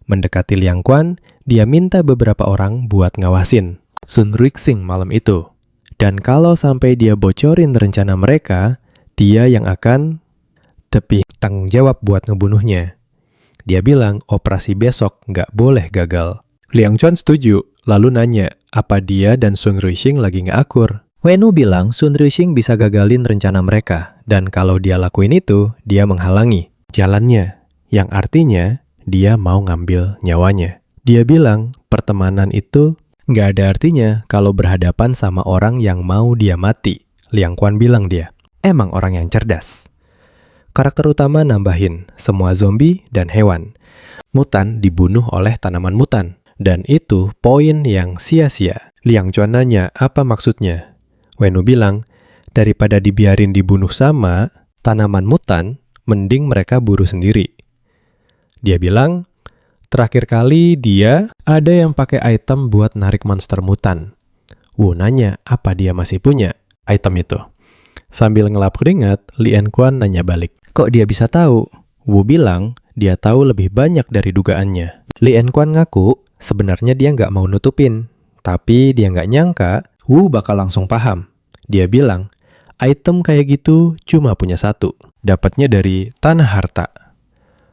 Mendekati Liang Quan, dia minta beberapa orang buat ngawasin Sun Rixing malam itu. Dan kalau sampai dia bocorin rencana mereka, dia yang akan tanggung jawab buat ngebunuhnya. Dia bilang operasi besok nggak boleh gagal. Liang Quan setuju, lalu nanya apa dia dan Sun Rixing lagi nggak akur. Wenu bilang Sun Rixing bisa gagalin rencana mereka, dan kalau dia lakuin itu, dia menghalangi jalannya, yang artinya dia mau ngambil nyawanya. Dia bilang pertemanan itu nggak ada artinya kalau berhadapan sama orang yang mau dia mati. Liang Quan bilang dia, emang orang yang cerdas. Karakter utama nambahin, semua zombie dan hewan mutan dibunuh oleh tanaman mutan. Dan itu poin yang sia-sia. Liang Quan nanya, apa maksudnya? Wenu bilang, daripada dibiarin dibunuh sama tanaman mutan, mending mereka buru sendiri. Dia bilang, terakhir kali dia ada yang pakai item buat narik monster mutan. Wu nanya apa dia masih punya item itu. Sambil ngelap keringat, Lian Quan nanya balik. Kok dia bisa tahu? Wu bilang dia tahu lebih banyak dari dugaannya. Lian Quan ngaku sebenarnya dia nggak mau nutupin. Tapi dia nggak nyangka Wu bakal langsung paham. Dia bilang, item kayak gitu cuma punya satu. Dapatnya dari tanah harta.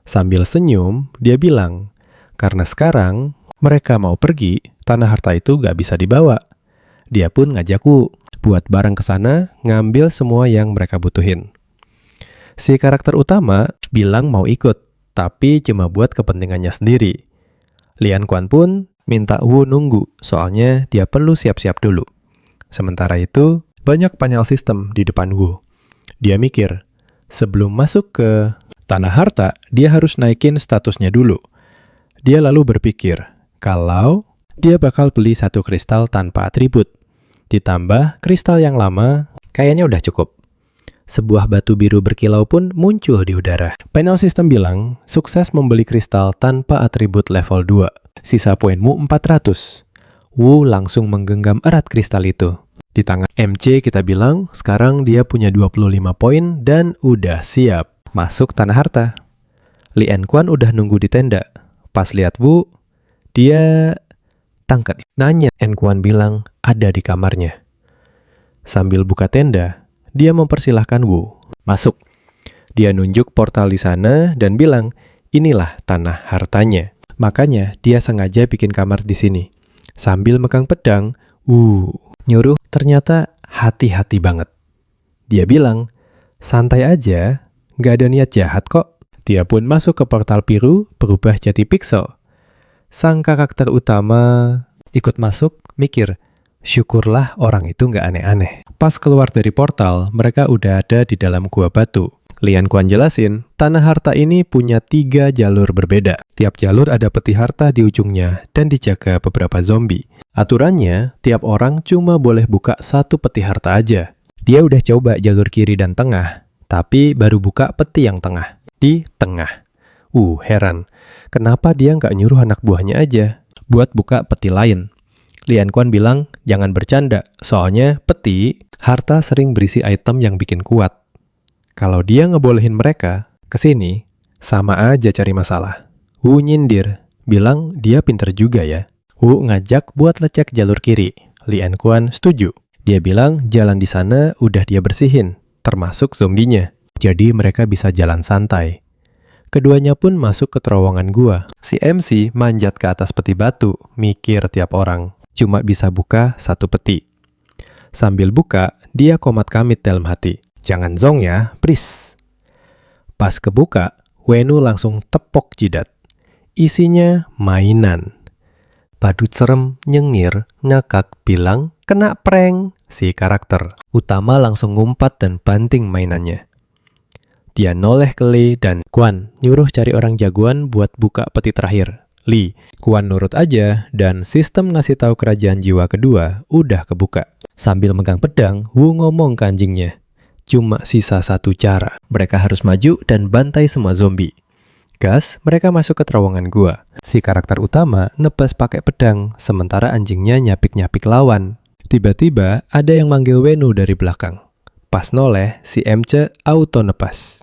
Sambil senyum, dia bilang, karena sekarang mereka mau pergi, tanah harta itu gak bisa dibawa. Dia pun ngajakku buat bareng ke sana, ngambil semua yang mereka butuhin. Si karakter utama bilang mau ikut, tapi cuma buat kepentingannya sendiri. Lian Quan pun minta Wu nunggu, soalnya dia perlu siap-siap dulu. Sementara itu, banyak panel sistem di depan Wu. Dia mikir, sebelum masuk ke tanah harta, dia harus naikin statusnya dulu. Dia lalu berpikir, kalau dia bakal beli satu kristal tanpa atribut. Ditambah kristal yang lama, kayaknya udah cukup. Sebuah batu biru berkilau pun muncul di udara. Panel sistem bilang, sukses membeli kristal tanpa atribut level 2. Sisa poinmu 400. Wu langsung menggenggam erat kristal itu. Di tangan MC kita bilang, sekarang dia punya 25 poin dan udah siap masuk tanah harta. Lian Quan udah nunggu di tenda. Pas lihat Wu, dia tangkat. Nanya, En Quan bilang ada di kamarnya. Sambil buka tenda, dia mempersilahkan Wu masuk. Dia nunjuk portal di sana dan bilang, inilah tanah hartanya. Makanya dia sengaja bikin kamar di sini. Sambil megang pedang, nyuruh ternyata hati-hati banget. Dia bilang, santai aja, gak ada niat jahat kok. Dia pun masuk ke portal biru, berubah jadi pixel. Sang karakter utama ikut masuk, mikir, syukurlah orang itu gak aneh-aneh. Pas keluar dari portal, mereka udah ada di dalam gua batu. Lian Quan jelasin, tanah harta ini punya 3 jalur berbeda. Tiap jalur ada peti harta di ujungnya dan dijaga beberapa zombie. Aturannya, tiap orang cuma boleh buka 1 peti harta aja. Dia udah coba jalur kiri dan tengah, tapi baru buka peti yang tengah. Di tengah. Heran. Kenapa dia nggak nyuruh anak buahnya aja buat buka peti lain? Lian Quan bilang, jangan bercanda, soalnya peti harta sering berisi item yang bikin kuat. Kalau dia ngebolehin mereka ke sini, sama aja cari masalah. Wu nyindir, bilang dia pinter juga ya. Wu ngajak buat lecek jalur kiri. Lian Quan setuju. Dia bilang jalan di sana udah dia bersihin, termasuk zombinya. Jadi mereka bisa jalan santai. Keduanya pun masuk ke terowongan gua. Si MC manjat ke atas peti batu, mikir tiap orang. Cuma bisa buka 1 peti. Sambil buka, dia komat kamit dalam hati. Jangan zong ya, please. Pas kebuka, Wenu langsung tepok jidat. Isinya mainan. Badut serem, nyengir, ngakak, bilang, kena prank. Si karakter utama langsung ngumpat dan banting mainannya. Dia noleh ke Li dan Quan, nyuruh cari orang jagoan buat buka peti terakhir. Lee. Kuan nurut aja dan sistem ngasih tahu kerajaan jiwa kedua udah kebuka. Sambil megang pedang, Wu ngomong ke anjingnya. Cuma sisa satu cara. Mereka harus maju dan bantai semua zombie. Gas, mereka masuk ke terowongan gua. Si karakter utama nebas pakai pedang, sementara anjingnya nyapik-nyapik lawan. Tiba-tiba ada yang manggil Wenu dari belakang. Pas noleh, si MC auto nebas.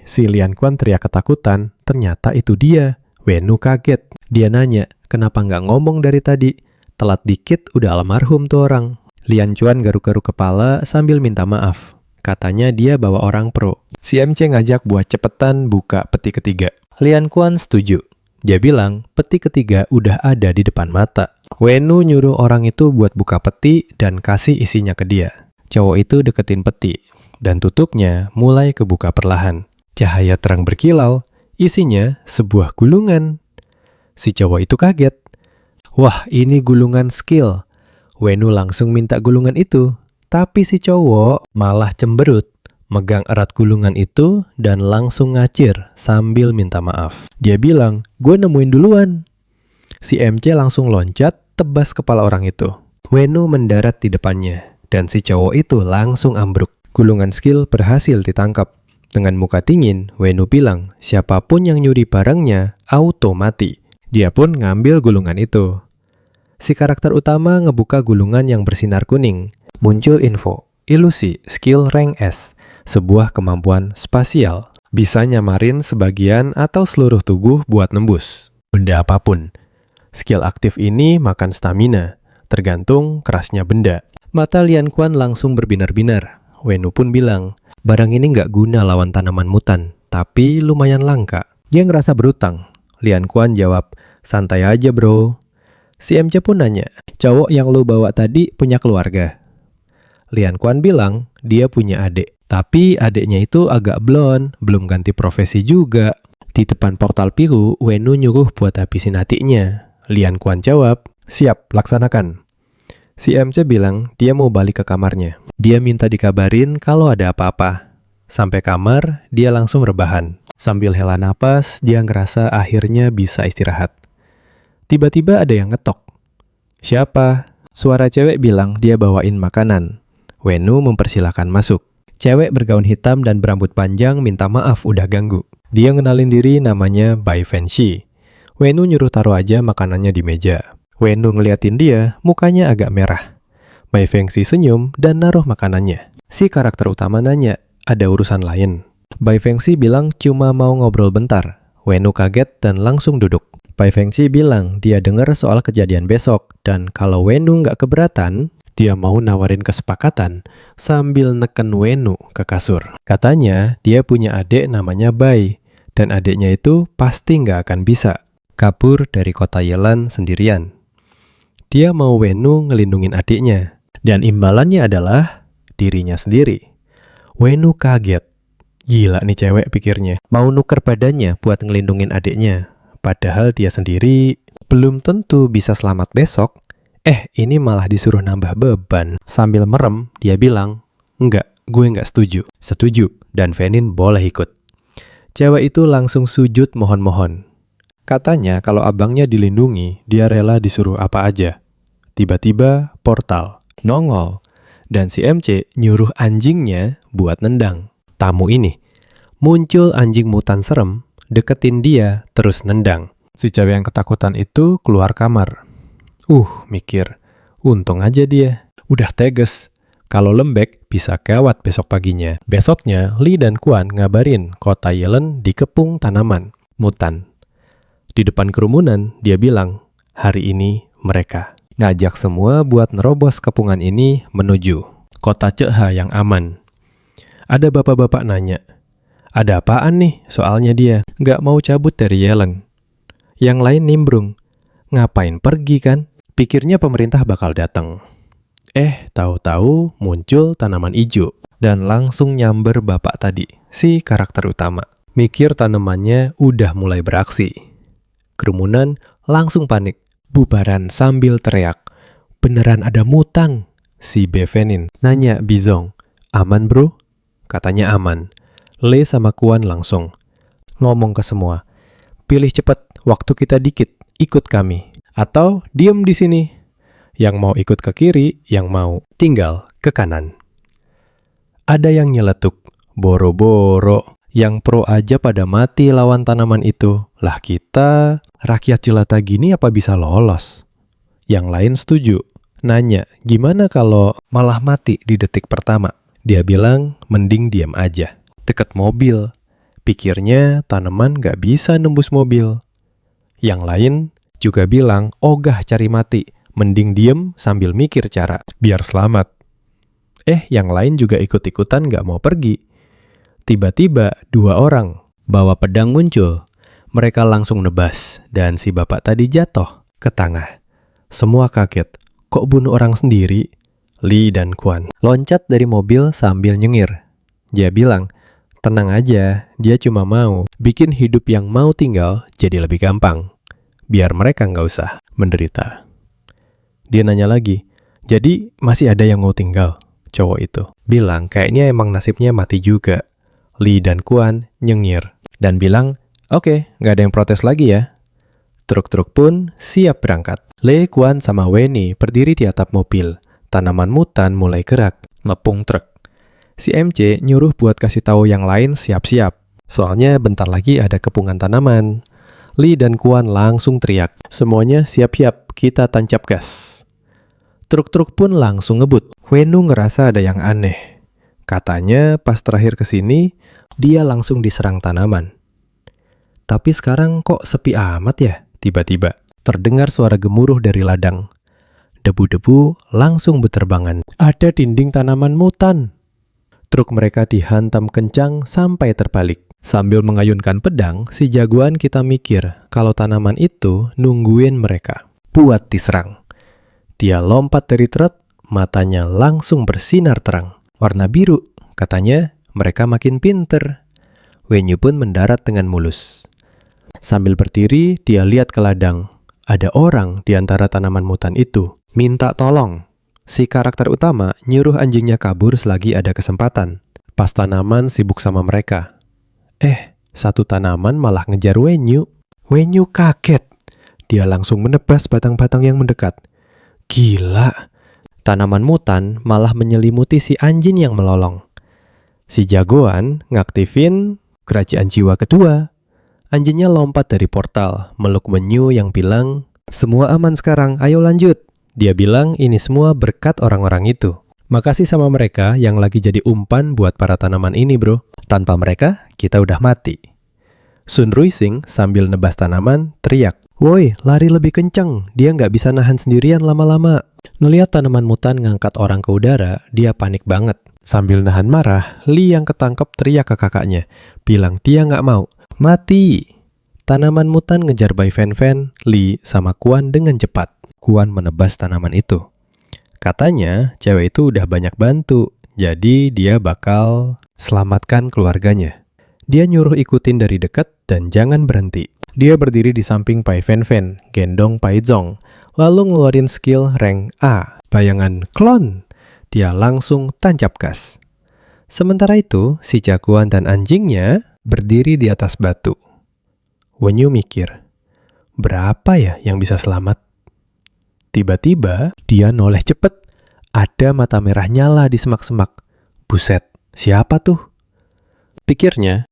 Si Lian Quan teriak ketakutan, ternyata itu dia. Wenu kaget. Dia nanya, kenapa nggak ngomong dari tadi? Telat dikit udah almarhum tuh orang. Lian Quan garuk-garuk kepala sambil minta maaf. Katanya dia bawa orang pro. Si MC ngajak buat cepetan buka peti ketiga. Lian Quan setuju. Dia bilang peti ketiga udah ada di depan mata. Wenu nyuruh orang itu buat buka peti dan kasih isinya ke dia. Cowok itu deketin peti dan tutupnya mulai kebuka perlahan. Cahaya terang berkilau, isinya sebuah gulungan. Si cowok itu kaget. Wah, ini gulungan skill. Wenu langsung minta gulungan itu. Tapi si cowok malah cemberut. Megang erat gulungan itu dan langsung ngacir sambil minta maaf. Dia bilang, gue nemuin duluan. Si MC langsung loncat, tebas kepala orang itu. Wenu mendarat di depannya. Dan si cowok itu langsung ambruk. Gulungan skill berhasil ditangkap. Dengan muka dingin, Wenu bilang, siapapun yang nyuri barangnya, auto mati. Dia pun ngambil gulungan itu. Si karakter utama ngebuka gulungan yang bersinar kuning. Muncul info, ilusi, skill rank S, sebuah kemampuan spasial. Bisa nyamarin sebagian atau seluruh tubuh buat nembus. Benda apapun. Skill aktif ini makan stamina, tergantung kerasnya benda. Mata Lian Quan langsung berbinar-binar. Wenu pun bilang, barang ini nggak guna lawan tanaman mutan, tapi lumayan langka. Dia ngerasa berutang. Lian Quan jawab, santai aja bro. Si MC pun nanya, cowok yang lu bawa tadi punya keluarga? Lian Quan bilang, dia punya adik. Tapi adiknya itu agak blond, belum ganti profesi juga. Di depan portal biru, Wenu nyuruh buat habisin adiknya. Lian Quan jawab, siap, laksanakan. Si MC bilang, dia mau balik ke kamarnya. Dia minta dikabarin kalau ada apa-apa. Sampai kamar, dia langsung rebahan. Sambil hela napas, dia ngerasa akhirnya bisa istirahat. Tiba-tiba ada yang ngetok. Siapa? Suara cewek bilang dia bawain makanan. Wenu mempersilahkan masuk. Cewek bergaun hitam dan berambut panjang minta maaf udah ganggu. Dia ngenalin diri namanya Bai Fenxi. Wenu nyuruh taruh aja makanannya di meja. Wenu ngeliatin dia, mukanya agak merah. Bai Fenxi senyum dan naruh makanannya. Si karakter utama nanya, ada urusan lain? Bai Fenxi bilang cuma mau ngobrol bentar. Wenu kaget dan langsung duduk. Bai Fenxi bilang dia dengar soal kejadian besok dan kalau Wenu nggak keberatan, dia mau nawarin kesepakatan sambil neken Wenu ke kasur. Katanya dia punya adik namanya Bai dan adiknya itu pasti nggak akan bisa kabur dari kota Yelan sendirian. Dia mau Wenu ngelindungin adiknya dan imbalannya adalah dirinya sendiri. Wenu kaget. Gila nih cewek pikirnya. Mau nuker badannya buat ngelindungin adiknya. Padahal dia sendiri belum tentu bisa selamat besok. Ini malah disuruh nambah beban. Sambil merem, dia bilang, enggak, gue enggak setuju. Setuju, dan Venin boleh ikut. Cewek itu langsung sujud mohon-mohon. Katanya kalau abangnya dilindungi, dia rela disuruh apa aja. Tiba-tiba portal nongol. Dan si MC nyuruh anjingnya buat nendang. Tamu ini muncul anjing mutan serem, deketin dia terus nendang. Si cewek yang ketakutan itu keluar kamar. Mikir, untung aja dia. Udah teges. Kalau lembek bisa gawat besok paginya. Besoknya, Lee dan Quan ngabarin kota Yelan dikepung tanaman mutan. Di depan kerumunan, dia bilang, hari ini mereka ngajak semua buat nerobos kepungan ini menuju kota Ceha yang aman. Ada bapak-bapak nanya, ada apaan nih? Soalnya dia nggak mau cabut dari Yelan. Yang lain nimbrung, ngapain pergi kan? Pikirnya pemerintah bakal datang. Tahu-tahu muncul tanaman ijo dan langsung nyamber bapak tadi, si karakter utama. Mikir tanamannya udah mulai beraksi. Kerumunan langsung panik, bubaran sambil teriak. Beneran ada mutang. Si Bevenin nanya Bizong, aman bro? Katanya aman. Le sama Quan langsung ngomong ke semua, pilih cepet, waktu kita dikit. ikut kami. Atau diem di sini. Yang mau ikut ke kiri, yang mau tinggal ke kanan. Ada yang nyeletuk, boro-boro. Yang pro aja pada mati lawan tanaman itu. Lah kita, rakyat jelata gini apa bisa lolos? Yang lain setuju. Nanya, gimana kalau malah mati di detik pertama? Dia bilang, mending diam aja. Deket mobil. Pikirnya tanaman gak bisa nembus mobil. Yang lain juga bilang, ogah cari mati. Mending diem sambil mikir cara biar selamat. Yang lain juga ikut-ikutan gak mau pergi. Tiba-tiba 2 orang bawa pedang muncul. Mereka langsung nebas dan si bapak tadi jatuh ke tengah. Semua kaget. Kok bunuh orang sendiri? Lee dan Kuan loncat dari mobil sambil nyengir. Dia bilang, tenang aja, dia cuma mau bikin hidup yang mau tinggal jadi lebih gampang. Biar mereka nggak usah menderita. Dia nanya lagi, jadi masih ada yang mau tinggal? Cowok itu bilang kayaknya emang nasibnya mati juga. Lee dan Kuan nyengir dan bilang, oke, nggak ada yang protes lagi ya. Truk-truk pun siap berangkat. Lee, Kuan, sama Weni berdiri di atap mobil. Tanaman mutan mulai gerak, ngepung truk. Si MC nyuruh buat kasih tahu yang lain siap-siap. Soalnya bentar lagi ada kepungan tanaman. Lee dan Kuan langsung teriak, semuanya siap-siap, kita tancap gas. Truk-truk pun langsung ngebut. Wenu ngerasa ada yang aneh. Katanya pas terakhir kesini, dia langsung diserang tanaman. Tapi sekarang kok sepi amat ya? Tiba-tiba terdengar suara gemuruh dari ladang. Debu-debu langsung beterbangan. Ada dinding tanaman mutan. Truk mereka dihantam kencang sampai terbalik. Sambil mengayunkan pedang, si jagoan kita mikir kalau tanaman itu nungguin mereka buat diserang. Dia lompat dari truk, matanya langsung bersinar terang. Warna biru, katanya mereka makin pinter. Wenyu pun mendarat dengan mulus. Sambil berdiri, dia lihat ke ladang. Ada orang di antara tanaman mutan itu. Minta tolong. Si karakter utama nyuruh anjingnya kabur selagi ada kesempatan. Pas tanaman sibuk sama mereka. Satu tanaman malah ngejar Wenyu. Wenyu kaget. Dia langsung menebas batang-batang yang mendekat. Gila. Tanaman mutan malah menyelimuti si anjing yang melolong. Si jagoan ngaktifin kerajaan jiwa kedua. Anjingnya lompat dari portal, meluk Wenyu yang bilang, semua aman sekarang, ayo lanjut. Dia bilang ini semua berkat orang-orang itu. Makasih sama mereka yang lagi jadi umpan buat para tanaman ini, bro. Tanpa mereka, kita udah mati. Sun Ruising sambil nebas tanaman, teriak, woi, lari lebih kencang, dia nggak bisa nahan sendirian lama-lama. Ngeliat tanaman mutan ngangkat orang ke udara, dia panik banget. Sambil nahan marah, Lee yang ketangkep teriak ke kakaknya, bilang dia nggak mau. Mati! Tanaman mutan ngejar Bai Fen Fen, Lee, sama Kuan dengan cepat. Kuan menebas tanaman itu. Katanya, cewek itu udah banyak bantu, jadi dia bakal selamatkan keluarganya. Dia nyuruh ikutin dari dekat dan jangan berhenti. Dia berdiri di samping Bai Fen Fen, gendong Pai Zong, lalu ngeluarin skill rank A. Bayangan klon. Dia langsung tancap gas. Sementara itu, si jagoan dan anjingnya berdiri di atas batu. Wenyu mikir, berapa ya yang bisa selamat? Tiba-tiba, dia noleh cepet. Ada mata merah nyala di semak-semak. Buset, siapa tuh? Pikirnya,